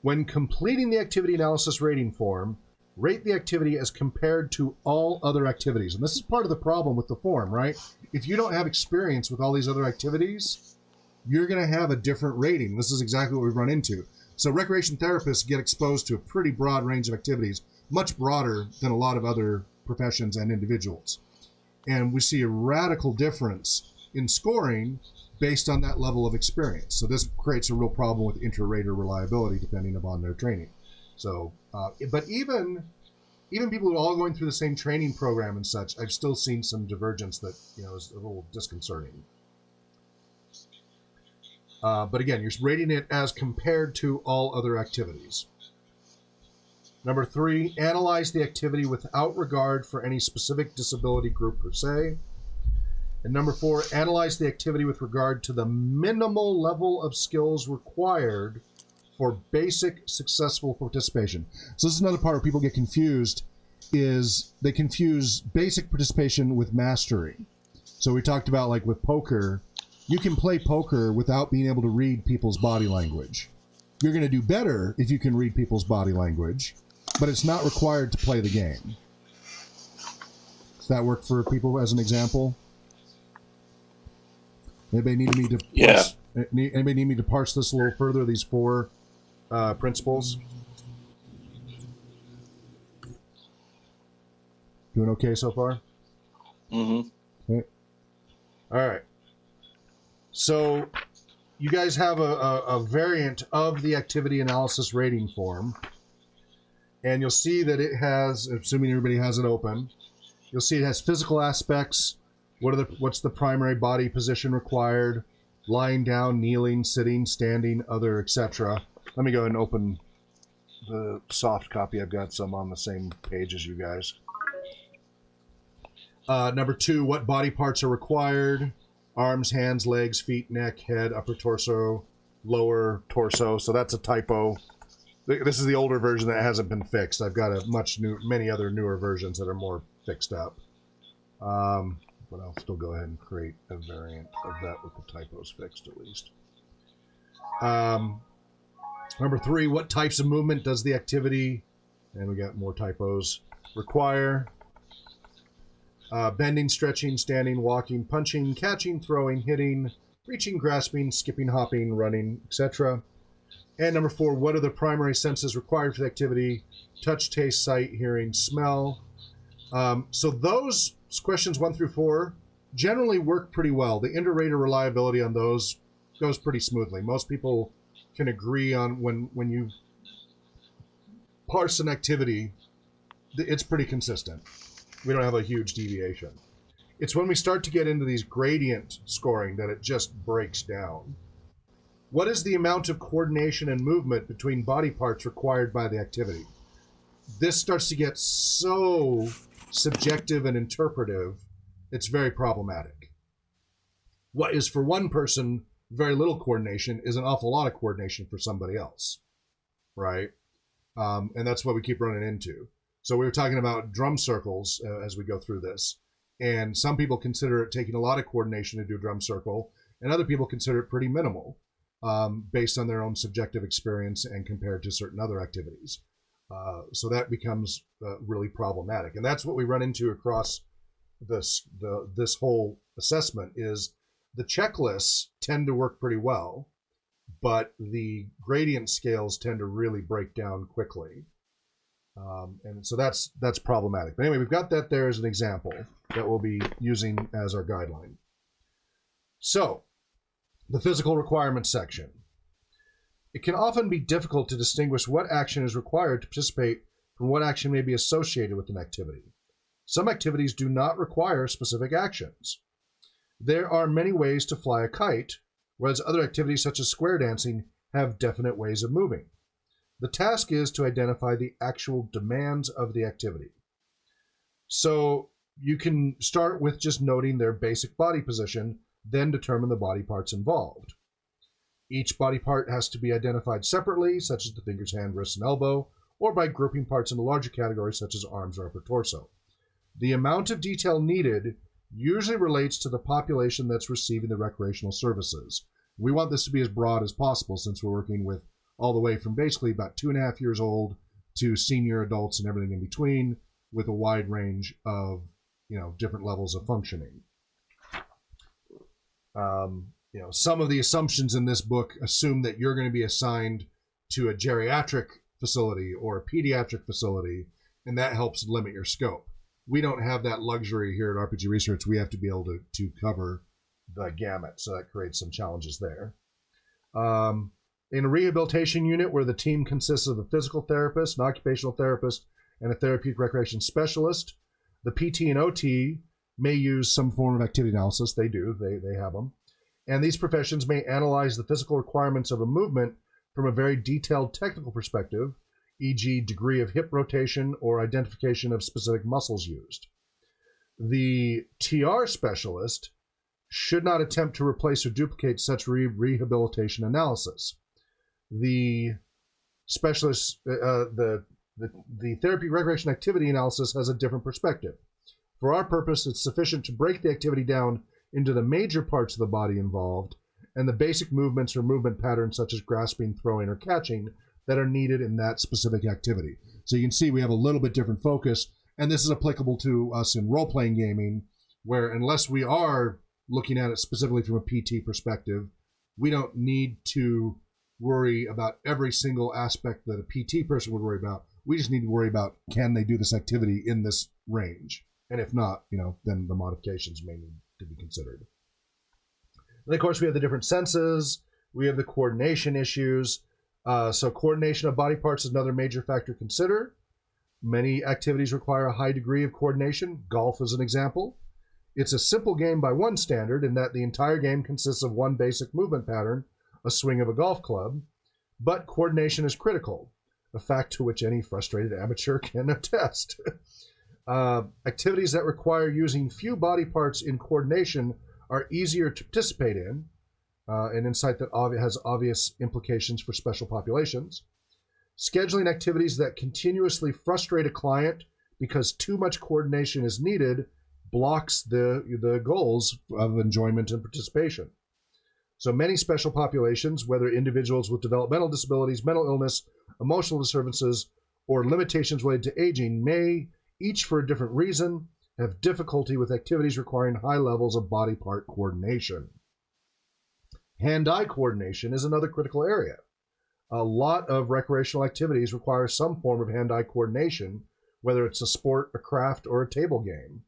when completing the activity analysis rating form, rate the activity as compared to all other activities. And this is part of the problem with the form, right? If you don't have experience with all these other activities, you're going to have a different rating. This is exactly what we've run into. So recreation therapists get exposed to a pretty broad range of activities, much broader than a lot of other professions and individuals. And we see a radical difference in scoring based on that level of experience. So this creates a real problem with inter-rater reliability depending upon their training. So, but even people who are all going through the same training program and such, I've still seen some divergence that, is a little disconcerting. But again, you're rating it as compared to all other activities. Number 3, analyze the activity without regard for any specific disability group per se. And number 4, analyze the activity with regard to the minimal level of skills required for basic successful participation. So this is another part where people get confused, is they confuse basic participation with mastery. So we talked about, like with poker, you can play poker without being able to read people's body language. You're going to do better if you can read people's body language, but it's not required to play the game. Does that work for people as an example? Anybody need me to parse, anybody need me to parse this a little further, these 4 principles? Doing okay so far? Mm-hmm. Okay. All right. So you guys have a variant of the activity analysis rating form, and you'll see that it has, assuming everybody has it open, you'll see it has physical aspects. What's the primary body position required? Lying down, kneeling, sitting, standing, other, etc. Let me go ahead and open the soft copy. I've got some on the same page as you guys. Number 2, what body parts are required? Arms, hands, legs, feet, neck, head, upper torso, lower torso. So that's a typo. This is the older version that hasn't been fixed. I've got many other newer versions that are more fixed up. But I'll still go ahead and create a variant of that with the typos fixed at least. Number 3, what types of movement does the activity, and we got more typos, require? Bending, stretching, standing, walking, punching, catching, throwing, hitting, reaching, grasping, skipping, hopping, running, etc. And number 4, what are the primary senses required for the activity? Touch, taste, sight, hearing, smell. So those questions 1 through 4 generally work pretty well. The inter-rater reliability on those goes pretty smoothly. Most people can agree on when you parse an activity, it's pretty consistent. We don't have a huge deviation. It's when we start to get into these gradient scoring that it just breaks down. What is the amount of coordination and movement between body parts required by the activity? This starts to get so subjective and interpretive, it's very problematic. What is for one person very little coordination is an awful lot of coordination for somebody else, right? And that's what we keep running into. So we were talking about drum circles as we go through this, and some people consider it taking a lot of coordination to do a drum circle, and other people consider it pretty minimal based on their own subjective experience and compared to certain other activities. So that becomes really problematic. And that's what we run into across this whole assessment is the checklists tend to work pretty well, but the gradient scales tend to really break down quickly. And so that's problematic. But anyway, we've got that there as an example that we'll be using as our guideline. So, the physical requirements section. It can often be difficult to distinguish what action is required to participate from what action may be associated with an activity. Some activities do not require specific actions. There are many ways to fly a kite, whereas other activities such as square dancing have definite ways of moving. The task is to identify the actual demands of the activity. So you can start with just noting their basic body position, then determine the body parts involved. Each body part has to be identified separately, such as the fingers, hand, wrist, and elbow, or by grouping parts into larger categories such as arms or upper torso. The amount of detail needed usually relates to the population that's receiving the recreational services. We want this to be as broad as possible since we're working with all the way from basically about 2.5 years old to senior adults and everything in between, with a wide range of different levels of functioning. Some of the assumptions in this book assume that you're going to be assigned to a geriatric facility or a pediatric facility, and that helps limit your scope. We don't have that luxury here at RPG Research. We have to be able to cover the gamut, so that creates some challenges there. In a rehabilitation unit where the team consists of a physical therapist, an occupational therapist, and a therapeutic recreation specialist, the PT and OT may use some form of activity analysis. They do. They have them. And these professions may analyze the physical requirements of a movement from a very detailed technical perspective, e.g. degree of hip rotation or identification of specific muscles used. The TR specialist should not attempt to replace or duplicate such rehabilitation analysis. The specialist, the therapeutic recreation activity analysis has a different perspective. For our purpose, it's sufficient to break the activity down into the major parts of the body involved and the basic movements or movement patterns such as grasping, throwing, or catching that are needed in that specific activity. So you can see we have a little bit different focus, and this is applicable to us in role-playing gaming, where unless we are looking at it specifically from a PT perspective, we don't need to worry about every single aspect that a PT person would worry about. We just need to worry about, can they do this activity in this range? And if not, then the modifications may need to be considered. And of course, we have the different senses. We have the coordination issues. So coordination of body parts is another major factor to consider. Many activities require a high degree of coordination. Golf is an example. It's a simple game by one standard in that the entire game consists of one basic movement pattern, a swing of a golf club, but coordination is critical, a fact to which any frustrated amateur can attest. Activities that require using few body parts in coordination are easier to participate in, an insight that has obvious implications for special populations. Scheduling activities that continuously frustrate a client because too much coordination is needed blocks the goals of enjoyment and participation. So many special populations, whether individuals with developmental disabilities, mental illness, emotional disturbances, or limitations related to aging, may, each for a different reason, have difficulty with activities requiring high levels of body part coordination. Hand-eye coordination is another critical area. A lot of recreational activities require some form of hand-eye coordination, whether it's a sport, a craft, or a table game.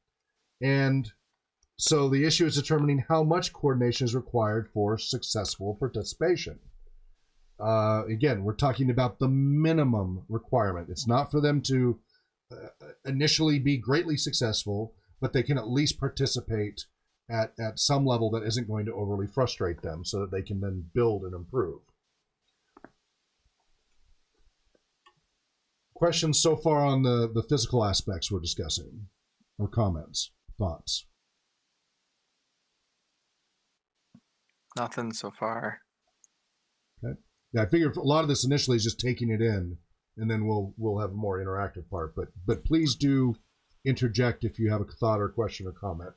And so the issue is determining how much coordination is required for successful participation. Again, we're talking about the minimum requirement. It's not for them to initially be greatly successful, but they can at least participate at some level that isn't going to overly frustrate them so that they can then build and improve. Questions so far on the physical aspects we're discussing, or comments, thoughts? Nothing so far. Okay. Yeah, I figure a lot of this initially is just taking it in, and then we'll have a more interactive part. But please do interject if you have a thought or question or comment.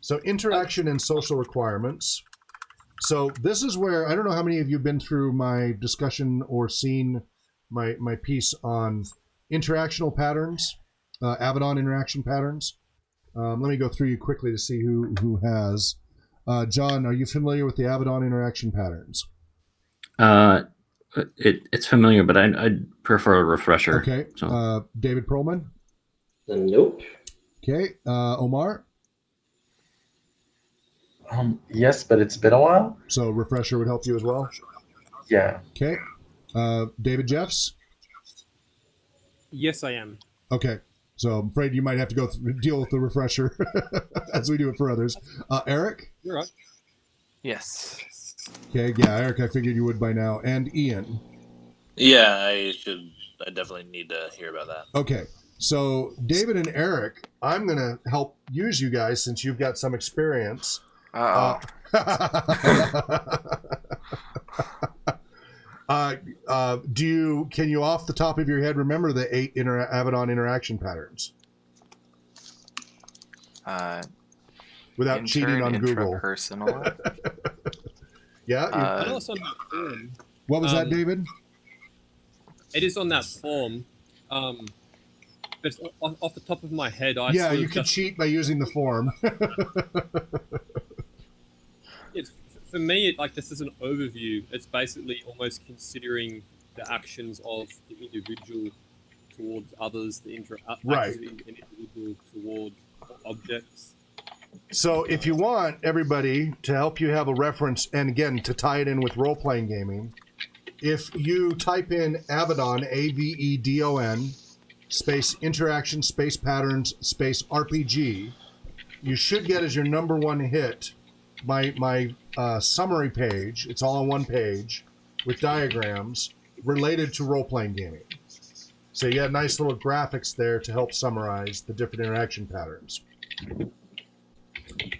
So interaction and social requirements. So this is where, I don't know how many of you have been through my discussion or seen my piece on interactional patterns, Abaddon interaction patterns. Let me go through you quickly to see who has. John, are you familiar with the Abaddon interaction patterns? It's familiar, but I'd prefer a refresher. Okay. So. David Perlman? Nope. Okay. Omar? Yes, but it's been a while. So refresher would help you as well? Yeah. Okay. David Jeffs? Yes, I am. Okay. So I'm afraid you might have to deal with the refresher as we do it for others. Eric? You're right. Yes. Okay, yeah, Eric, I figured you would by now. And Ian? Yeah, I definitely need to hear about that. Okay. So David and Eric, I'm going to help use you guys since you've got some experience. Uh-oh. Can you off the top of your head remember the 8 Abaddon interaction patterns? Without cheating on Google. Intrapersonal. Yeah. I know it's on that form. What was that, David? It is on that form. But off the top of my head, Yeah, you could cheat by using the form. For me, this is an overview. It's basically almost considering the actions of the individual towards others, the Right. actions of an individual towards objects. So if you want everybody to help you have a reference, and again, to tie it in with role-playing gaming, if you type in Abaddon, Avedon, space interaction, space patterns, space RPG, you should get as your number one hit my summary page. It's all on one page with diagrams related to role-playing gaming. So you got nice little graphics there to help summarize the different interaction patterns.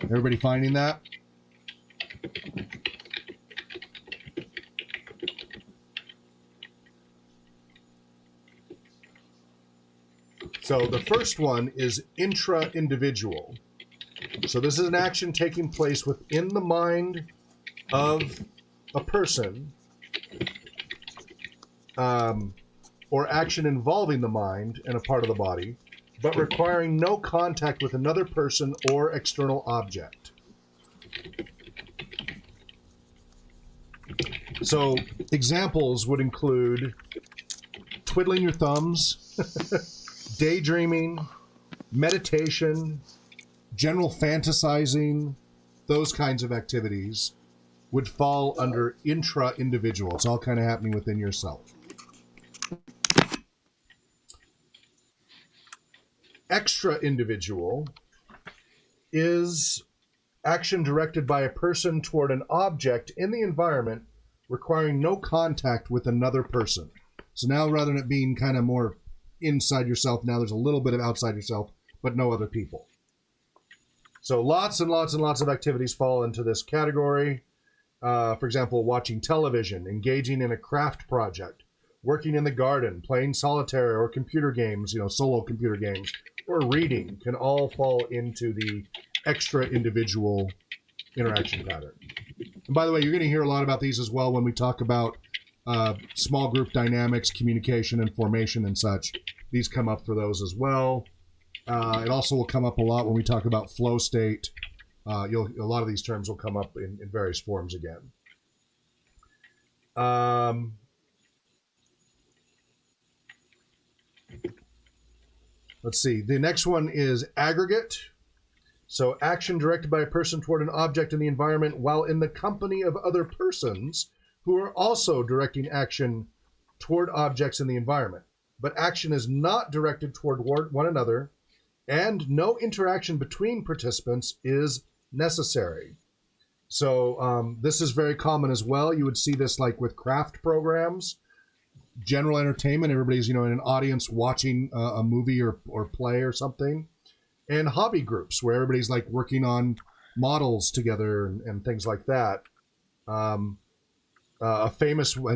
Everybody finding that? So the first one is intra-individual. So this is an action taking place within the mind of a person, or action involving the mind and a part of the body, but requiring no contact with another person or external object. So examples would include twiddling your thumbs, daydreaming, meditation, general fantasizing, those kinds of activities would fall under intra-individual. It's all kind of happening within yourself. Extra-individual is action directed by a person toward an object in the environment requiring no contact with another person. So now rather than it being kind of more inside yourself, now there's a little bit of outside yourself, but no other people. So lots and lots and lots of activities fall into this category. For example, watching television, engaging in a craft project, working in the garden, playing solitaire or computer games, solo computer games, or reading can all fall into the extra individual interaction pattern. And by the way, you're going to hear a lot about these as well when we talk about small group dynamics, communication, and formation and such. These come up for those as well. It also will come up a lot when we talk about flow state. A lot of these terms will come up in various forms again. Let's see. The next one is aggregate. So action directed by a person toward an object in the environment while in the company of other persons who are also directing action toward objects in the environment. But action is not directed toward one another, and no interaction between participants is necessary. So this is very common as well. You would see this like with craft programs, general entertainment. Everybody's in an audience watching a movie or play or something, and hobby groups where everybody's like working on models together and things like that. An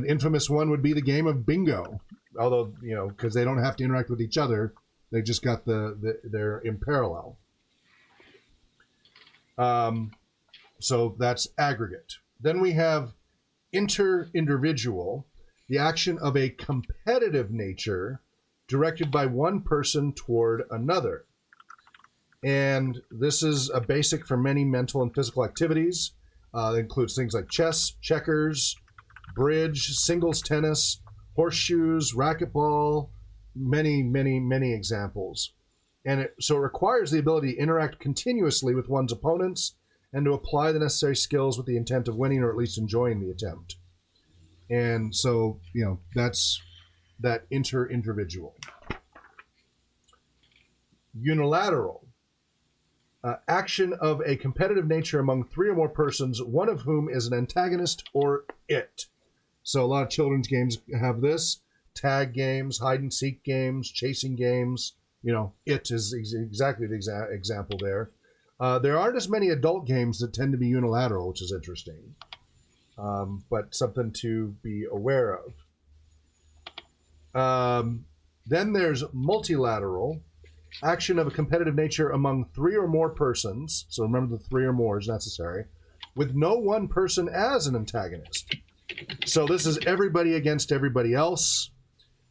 infamous one would be the game of bingo. Although because they don't have to interact with each other, they just got they're in parallel. So that's aggregate. Then we have inter-individual. the action of a competitive nature directed by one person toward another. And this is a basic for many mental and physical activities. It includes things like chess, checkers, bridge, singles tennis, horseshoes, racquetball, many examples. And so it requires the ability to interact continuously with one's opponents and to apply the necessary skills with the intent of winning or at least enjoying the attempt. And so, that's that inter-individual. Unilateral. Action of a competitive nature among three or more persons, one of whom is an antagonist or it. So a lot of children's games have this. Tag games, hide and seek games, chasing games. It is exactly the example there. There aren't as many adult games that tend to be unilateral, which is interesting. But something to be aware of. Then there's multilateral. Action of a competitive nature among three or more persons. So remember, the three or more is necessary. With no one person as an antagonist. So this is everybody against everybody else.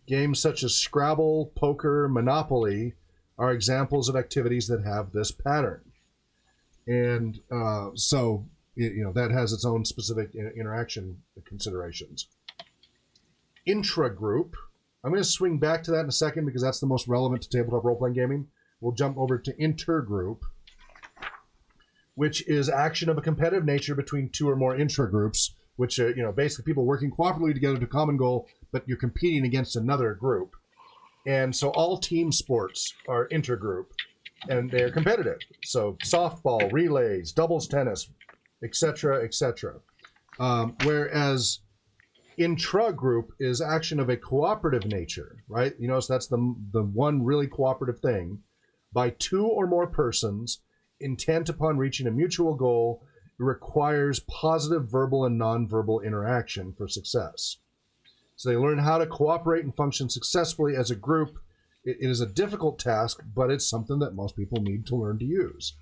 Games such as Scrabble, poker, Monopoly are examples of activities that have this pattern. And so that has its own specific interaction considerations. Intragroup. I'm going to swing back to that in a second because that's the most relevant to tabletop role-playing gaming. We'll jump over to intergroup, which is action of a competitive nature between two or more intragroups, which are, basically people working cooperatively together to a common goal, but you're competing against another group. And so all team sports are intergroup, and they're competitive. So softball, relays, doubles tennis, etc., etc. Whereas intragroup is action of a cooperative nature, right? So that's the one really cooperative thing. By two or more persons, intent upon reaching a mutual goal, requires positive verbal and nonverbal interaction for success. So they learn how to cooperate and function successfully as a group. It is a difficult task, but it's something that most people need to learn to use.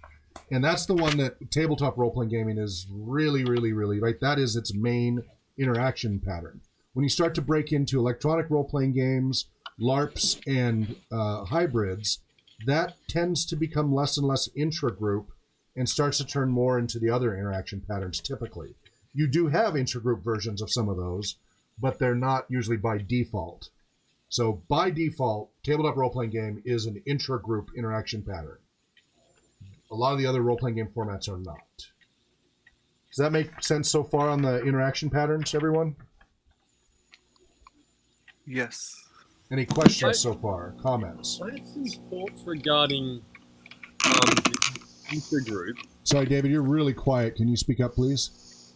And that's the one that tabletop role-playing gaming is really, right? That is its main interaction pattern. When you start to break into electronic role-playing games, LARPs, and hybrids, that tends to become less and less intragroup and starts to turn more into the other interaction patterns typically. You do have intragroup versions of some of those, but they're not usually by default. So by default, tabletop role-playing game is an intragroup interaction pattern. A lot of the other role-playing game formats are not. Does that make sense so far on the interaction patterns, everyone? Yes. Any questions so far? Comments? I have some thoughts regarding intergroup. Sorry, David, you're really quiet. Can you speak up, please?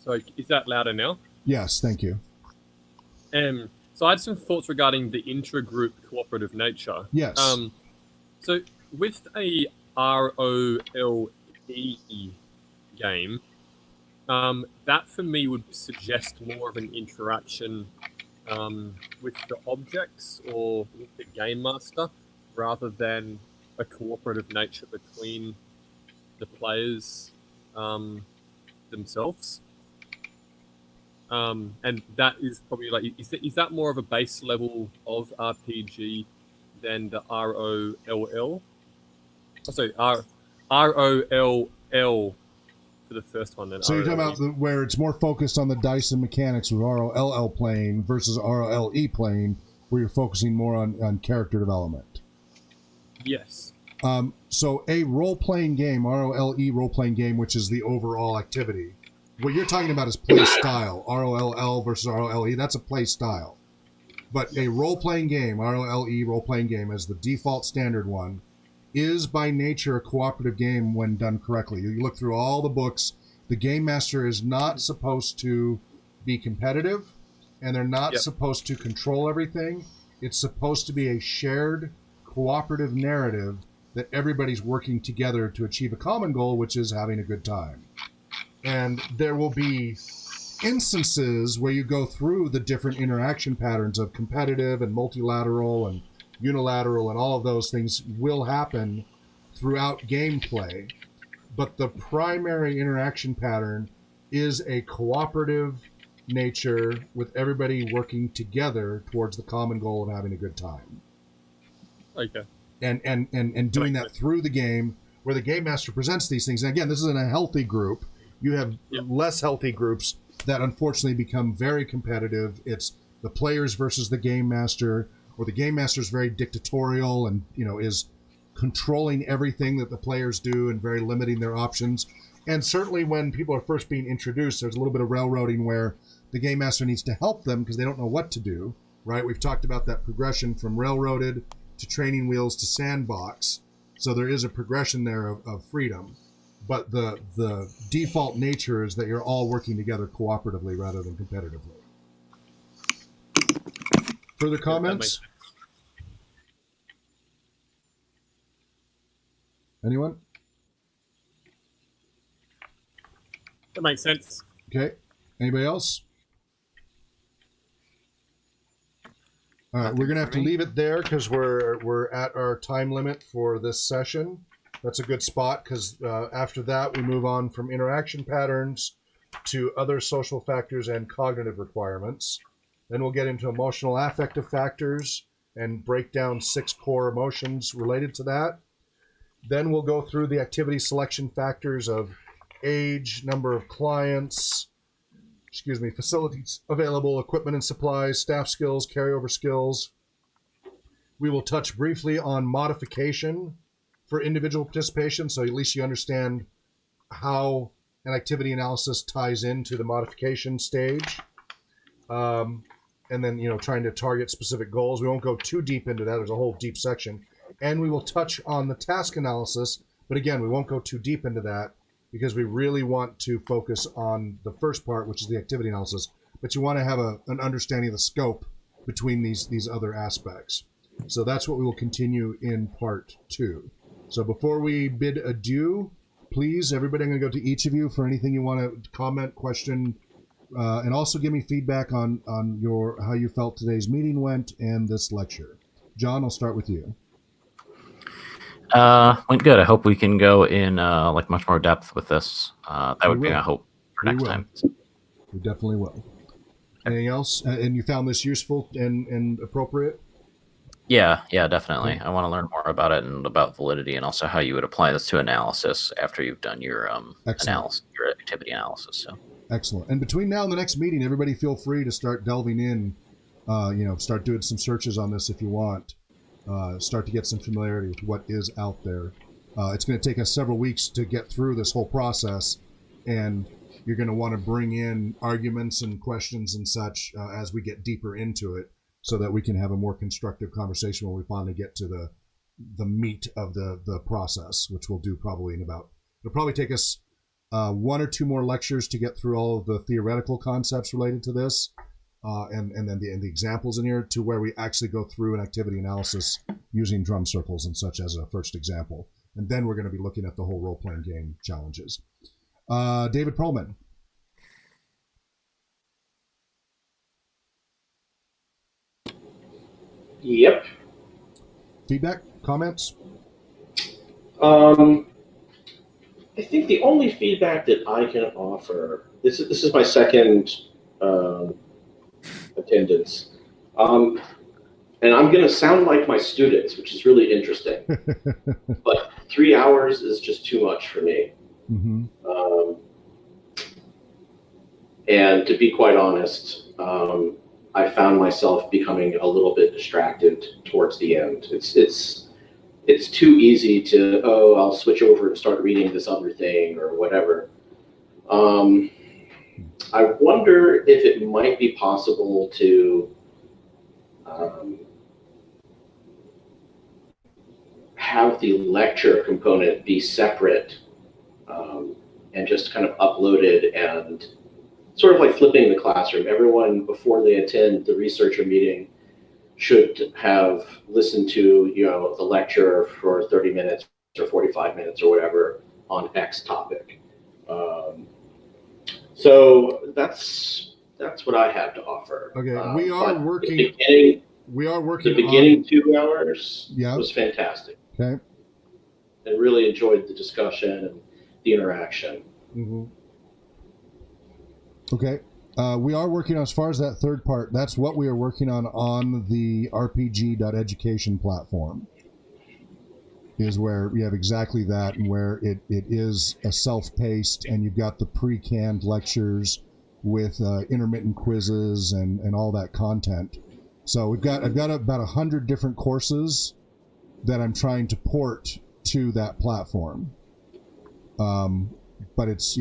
So is that louder now? Yes, thank you. So I had some thoughts regarding the intragroup cooperative nature. Yes. So with a ROLE game, that for me would suggest more of an interaction with the objects or with the game master rather than a cooperative nature between the players themselves. And that is probably like, is that more of a base level of RPG than the ROLL? Oh, sorry, ROLL for the first one. Then so you're talking about where it's more focused on the dice and mechanics with ROLL playing versus ROLE playing, where you're focusing more on character development. Yes. So a role-playing game, ROLE role-playing game, which is the overall activity. What you're talking about is play style. ROLL versus ROLE, that's a play style. But a role-playing game, ROLE role-playing game, as the default standard one, is by nature a cooperative game when done correctly. You look through all the books. The game master is not supposed to be competitive, and they're not supposed to control everything. It's supposed to be a shared cooperative narrative that everybody's working together to achieve a common goal, which is having a good time. And there will be instances where you go through the different interaction patterns of competitive and multilateral and unilateral, and all of those things will happen throughout gameplay. But the primary interaction pattern is a cooperative nature with everybody working together towards the common goal of having a good time. Okay. And doing that through the game, where the game master presents these things. And again, this is in a healthy group. You have less healthy groups that unfortunately become very competitive. It's the players versus the game master, or the game master is very dictatorial and, you know, is controlling everything that the players do and very limiting their options. And certainly when people are first being introduced, there's a little bit of railroading where the game master needs to help them because they don't know what to do, right? We've talked about that progression from railroaded to training wheels to sandbox. So there is a progression there of freedom. But the default nature is that you're all working together cooperatively rather than competitively. Further comments? Anyone? That makes sense. Okay. Anybody else? All right, we're gonna have to leave it there because we're at our time limit for this session. That's a good spot because after that we move on from interaction patterns to other social factors and cognitive requirements. Then we'll get into emotional affective factors and break down 6 core emotions related to that. Then we'll go through the activity selection factors of age, number of clients, facilities available, equipment and supplies, staff skills, carryover skills. We will touch briefly on modification for individual participation, so at least you understand how an activity analysis ties into the modification stage. And then, you know, trying to target specific goals. We won't go too deep into that. There's a whole deep section. And we will touch on the task analysis, but again, we won't go too deep into that because we really want to focus on the first part, which is the activity analysis. But you want to have an understanding of the scope between these other aspects. So that's what we will continue in part 2. So before we bid adieu, please, everybody, I'm going to go to each of you for anything you want to comment, question, and also give me feedback on how you felt today's meeting went and this lecture. John, I'll start with you. Went good. I hope we can go in like much more depth with this. That would be my hope for next time. We definitely will. Anything else? And you found this useful and appropriate? Yeah, definitely. Okay. I want to learn more about it and about validity, and also how you would apply this to analysis after you've done your analysis, your activity analysis. So excellent. And between now and the next meeting, everybody feel free to start delving in. Start doing some searches on this if you want. Start to get some familiarity with what is out there. It's going to take us several weeks to get through this whole process, and you're going to want to bring in arguments and questions and such as we get deeper into it, so that we can have a more constructive conversation when we finally get to the meat of the process, which we'll do probably it'll probably take us 1 or 2 more lectures to get through all of the theoretical concepts related to this. And then the examples in here to where we actually go through an activity analysis using drum circles and such as a first example. And then we're going to be looking at the whole role-playing game challenges. David Perlman. Yep. Feedback? Comments? I think the only feedback that I can offer, this is my second attendance. And I'm going to sound like my students, which is really interesting. But 3 hours is just too much for me. Mm-hmm. And to be quite honest, I found myself becoming a little bit distracted towards the end. It's too easy to, I'll switch over and start reading this other thing or whatever. I wonder if it might be possible to have the lecture component be separate and just kind of uploaded, and sort of like flipping the classroom. Everyone, before they attend the researcher meeting, should have listened to the lecture for 30 minutes or 45 minutes or whatever on X topic. So that's what I have to offer. Okay, we are working. The beginning 2 hours was fantastic. Okay. I really enjoyed the discussion and the interaction. Mm-hmm. Okay. We are working on, as far as that third part, that's what we are working on the rpg.education platform, is where we have exactly that, and where it is a self-paced, and you've got the pre-canned lectures with intermittent quizzes and all that content. So I've got about 100 different courses that I'm trying to port to that platform. But it's,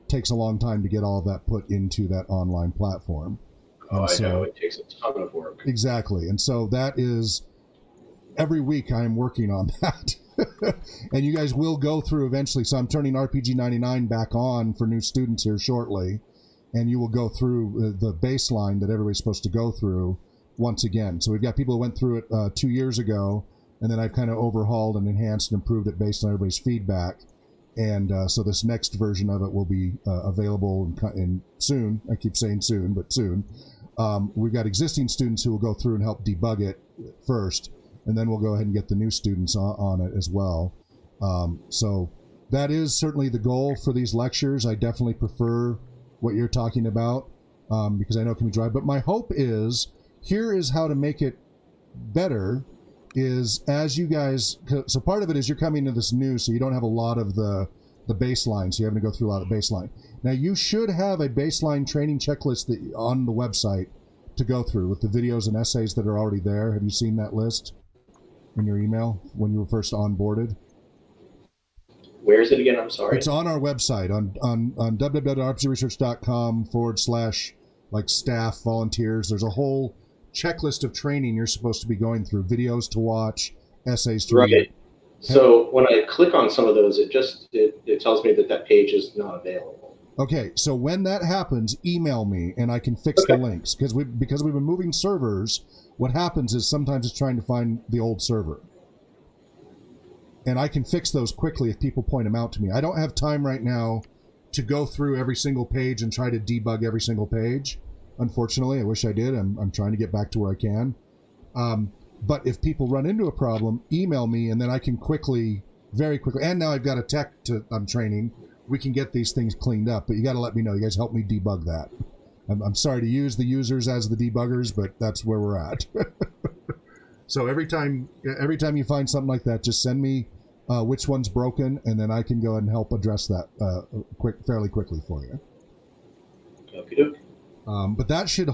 takes a long time to get all of that put into that online platform. Oh, I know. It takes a ton of work. Exactly. And so that is, every week I am working on that. And you guys will go through eventually. So I'm turning RPG 99 back on for new students here shortly. And you will go through the baseline that everybody's supposed to go through once again. So we've got people who went through it 2 years ago, and then I've kind of overhauled and enhanced and improved it based on everybody's feedback. And so this next version of it will be available in soon. I keep saying soon, but soon. We've got existing students who will go through and help debug it first, and then we'll go ahead and get the new students on it as well. So that is certainly the goal for these lectures. I definitely prefer what you're talking about because I know it can be dry. But my hope is, here is how to make it better, is as you guys, so part of it is you're coming to this new, so you don't have a lot of the baseline, so you're having to go through a lot of baseline. Now you should have a baseline training checklist on the website to go through with the videos and essays that are already there. Have you seen that list in your email when you were first onboarded? Where is it again? I'm sorry. It's on our website on www.rpgresearch.com/staff volunteers. There's a whole checklist of training you're supposed to be going through, videos to watch, essays to read. So when I click on some of those, it tells me that page is not available. Okay, so when that happens, email me and I can fix the links, because we've been moving servers. What happens is sometimes it's trying to find the old server, and I can fix those quickly if people point them out to me. I don't have time right now to go through every single page and try to debug every single page. Unfortunately, I wish I did. I'm trying to get back to where I can. But if people run into a problem, email me, and then I can very quickly, and now I've got a tech I'm training, we can get these things cleaned up. But you got to let me know. You guys help me debug that. I'm sorry to use the users as the debuggers, but that's where we're at. So every time you find something like that, just send me which one's broken, and then I can go ahead and help address that fairly quickly for you. Okey-doke. But that should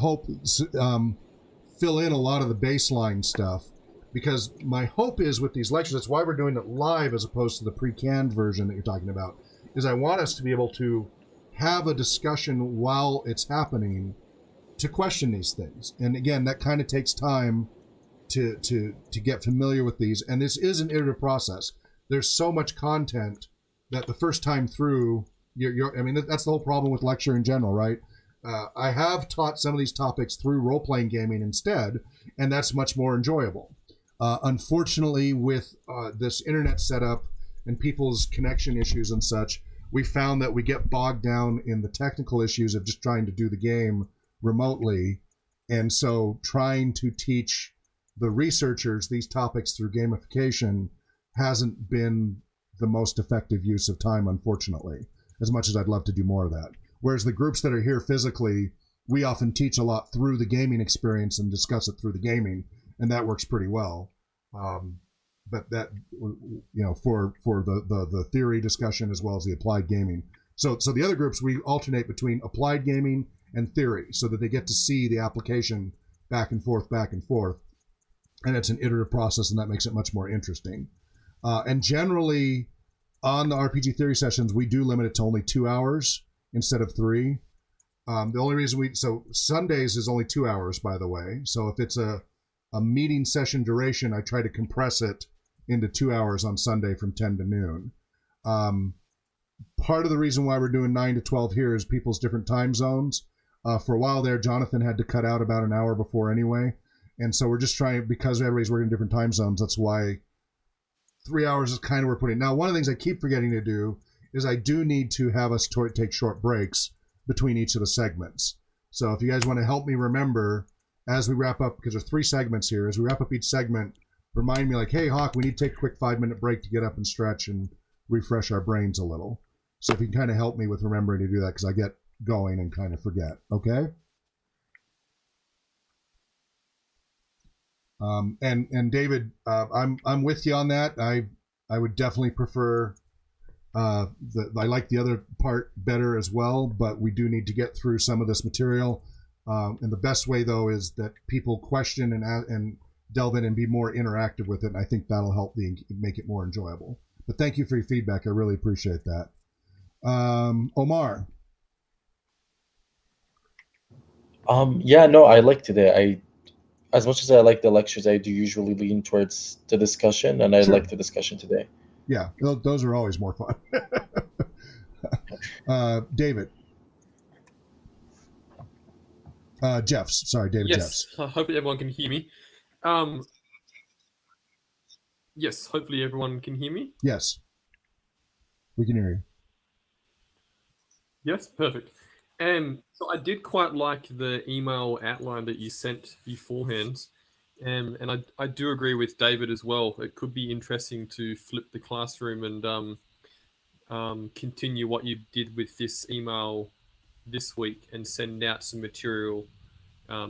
fill in a lot of the baseline stuff, because my hope is with these lectures, that's why we're doing it live as opposed to the pre-canned version that you're talking about, is I want us to be able to have a discussion while it's happening to question these things. And again, that kind of takes time to get familiar with these. And this is an iterative process. There's so much content that the first time through, that's the whole problem with lecture in general, right? I have taught some of these topics through role-playing gaming instead, and that's much more enjoyable. Unfortunately, with this internet setup and people's connection issues and such, we found that we get bogged down in the technical issues of just trying to do the game remotely. And so trying to teach the researchers these topics through gamification hasn't been the most effective use of time, unfortunately, as much as I'd love to do more of that. Whereas the groups that are here physically, we often teach a lot through the gaming experience and discuss it through the gaming, and that works pretty well. But that, for the theory discussion as well as the applied gaming. So the other groups, we alternate between applied gaming and theory so that they get to see the application back and forth. And it's an iterative process, and that makes it much more interesting. And generally, on the RPG theory sessions, we do limit it to only 2 hours instead of 3. The only reason so Sundays is only 2 hours, by the way. So if it's a meeting session duration, I try to compress it into 2 hours on Sunday from 10 to noon. Part of the reason why we're doing 9 to 12 here is people's different time zones. For a while there, Jonathan had to cut out about an hour before anyway. And so we're just trying, because everybody's working in different time zones, that's why 3 hours is kind of where we're putting it. Now, one of the things I keep forgetting to do is I do need to have us take short breaks between each of the segments. So if you guys want to help me remember as we wrap up, because there's 3 segments here, as we wrap up each segment, remind me like, hey, Hawk, we need to take a quick 5-minute break to get up and stretch and refresh our brains a little. So if you can kind of help me with remembering to do that, because I get going and kind of forget. Okay. And David, I'm with you on that. I would definitely prefer I like the other part better as well, but we do need to get through some of this material. And the best way though is that people question and delve in and be more interactive with it. And I think that'll help make it more enjoyable. But thank you for your feedback. I really appreciate that. Omar. Yeah, no, I like today. As much as I like the lectures, I do usually lean towards the discussion, and I Sure. like the discussion today. Yeah, those are always more fun. David. Jeffs. Sorry, David Yes, Jeffs. hopefully everyone can hear me. Yes, hopefully everyone can hear me. Yes, we can hear you. Yes, perfect. So I did quite like the email outline that you sent beforehand. And I do agree with David as well. It could be interesting to flip the classroom and continue what you did with this email this week and send out some material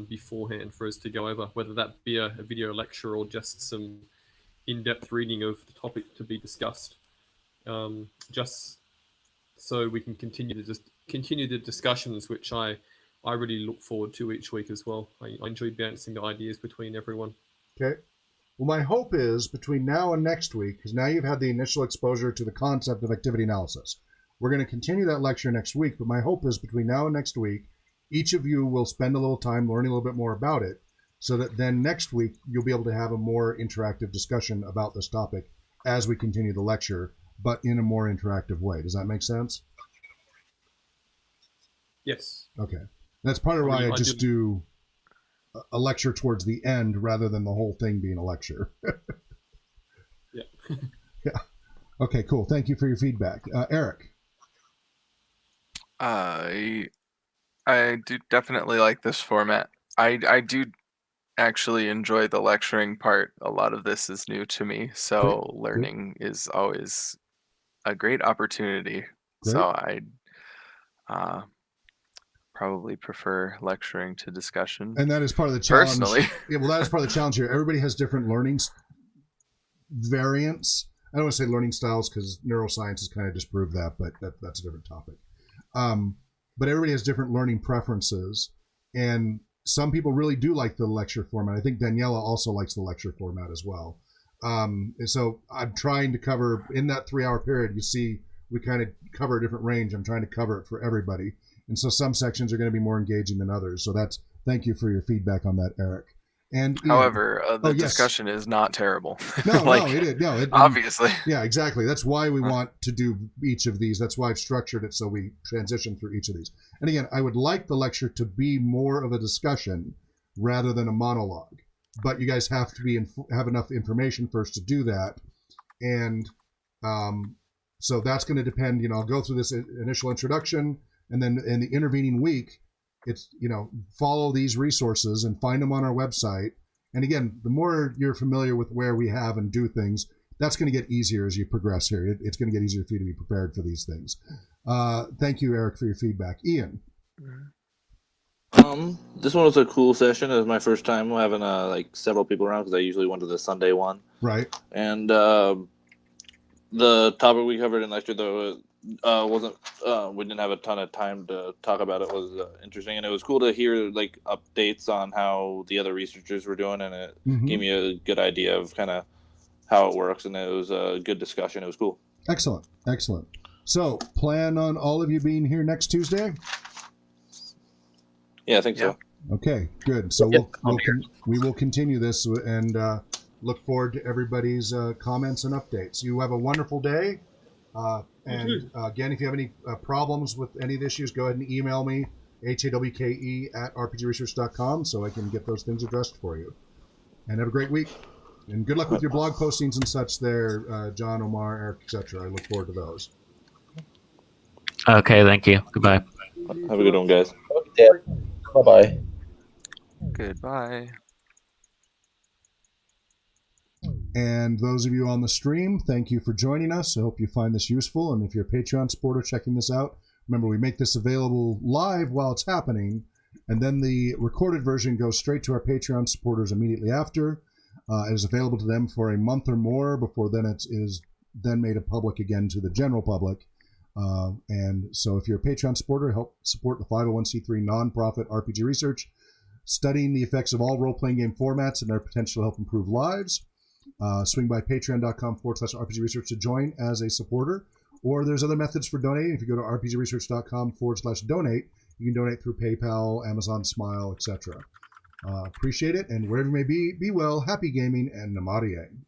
beforehand for us to go over, whether that be a video lecture or just some in-depth reading of the topic to be discussed. Just so we can continue the discussions, which I really look forward to each week as well. I enjoy bouncing the ideas between everyone. Okay. Well, my hope is between now and next week, because now you've had the initial exposure to the concept of activity analysis. We're going to continue that lecture next week, but my hope is between now and next week, each of you will spend a little time learning a little bit more about it, so that then next week you'll be able to have a more interactive discussion about this topic as we continue the lecture, but in a more interactive way. Does that make sense? Yes. Okay. That's part of why I just do a lecture towards the end rather than the whole thing being a lecture. Yeah. Yeah. Okay, cool. Thank you for your feedback. Eric. I do definitely like this format. I do actually enjoy the lecturing part. A lot of this is new to me, so Great. learning is always a great opportunity. Great. So I probably prefer lecturing to discussion. And that is part of the challenge. Personally. Yeah, well, that is part of the challenge here. Everybody has different learning variants. I don't want to say learning styles because neuroscience has kind of disproved that, but that's a different topic. But everybody has different learning preferences. And some people really do like the lecture format. I think Daniela also likes the lecture format as well. And so I'm trying to cover, in that 3-hour period, you see, we kind of cover a different range. I'm trying to cover it for everybody. And so some sections are going to be more engaging than others. So thank you for your feedback on that, Eric. And however, the discussion is not terrible. No, obviously. Yeah, exactly. That's why we want to do each of these. That's why I've structured it so we transition through each of these. And again, I would like the lecture to be more of a discussion rather than a monologue. But you guys have to have enough information first to do that. And so that's going to depend. I'll go through this initial introduction, and then in the intervening week, it's, follow these resources and find them on our website. And again, the more you're familiar with where we have and do things, that's going to get easier as you progress here. It's going to get easier for you to be prepared for these things. Thank you, Eric, for your feedback. Ian. This one was a cool session. It was my first time having several people around because I usually went to the Sunday one. Right. And the topic we covered in lecture though wasn't we didn't have a ton of time to talk about it. Was interesting, and it was cool to hear updates on how the other researchers were doing, and it gave me a good idea of kind of how it works, and it was a good discussion. It was cool. Excellent. So plan on all of you being here next Tuesday? Yeah, I think so. Okay, good. So we will continue this and look forward to everybody's comments and updates. You have a wonderful day. And again, if you have any problems with any of the issues, go ahead and email me, hawke@rpgresearch.com, so I can get those things addressed for you. And have a great week. And good luck with your blog postings and such there, John, Omar, Eric, etc. I look forward to those. Okay, thank you. Goodbye. Have a good one, guys. Okay. Bye-bye. Goodbye. And those of you on the stream, thank you for joining us. I hope you find this useful. And if you're a Patreon supporter checking this out, Remember, we make this available live while it's happening, and then the recorded version goes straight to our Patreon supporters immediately after. It is available to them for a month or more before then it is then made public again to the general public. And so if you're a Patreon supporter, help support the 501c3 nonprofit RPG Research, studying the effects of all role-playing game formats and their potential to help improve lives. Swing by patreon.com/RPG Research to join as a supporter. Or there's other methods for donating. If you go to rpgresearch.com/donate, you can donate through PayPal, Amazon Smile, etc. Appreciate it, and wherever you may be well, happy gaming, and namaste.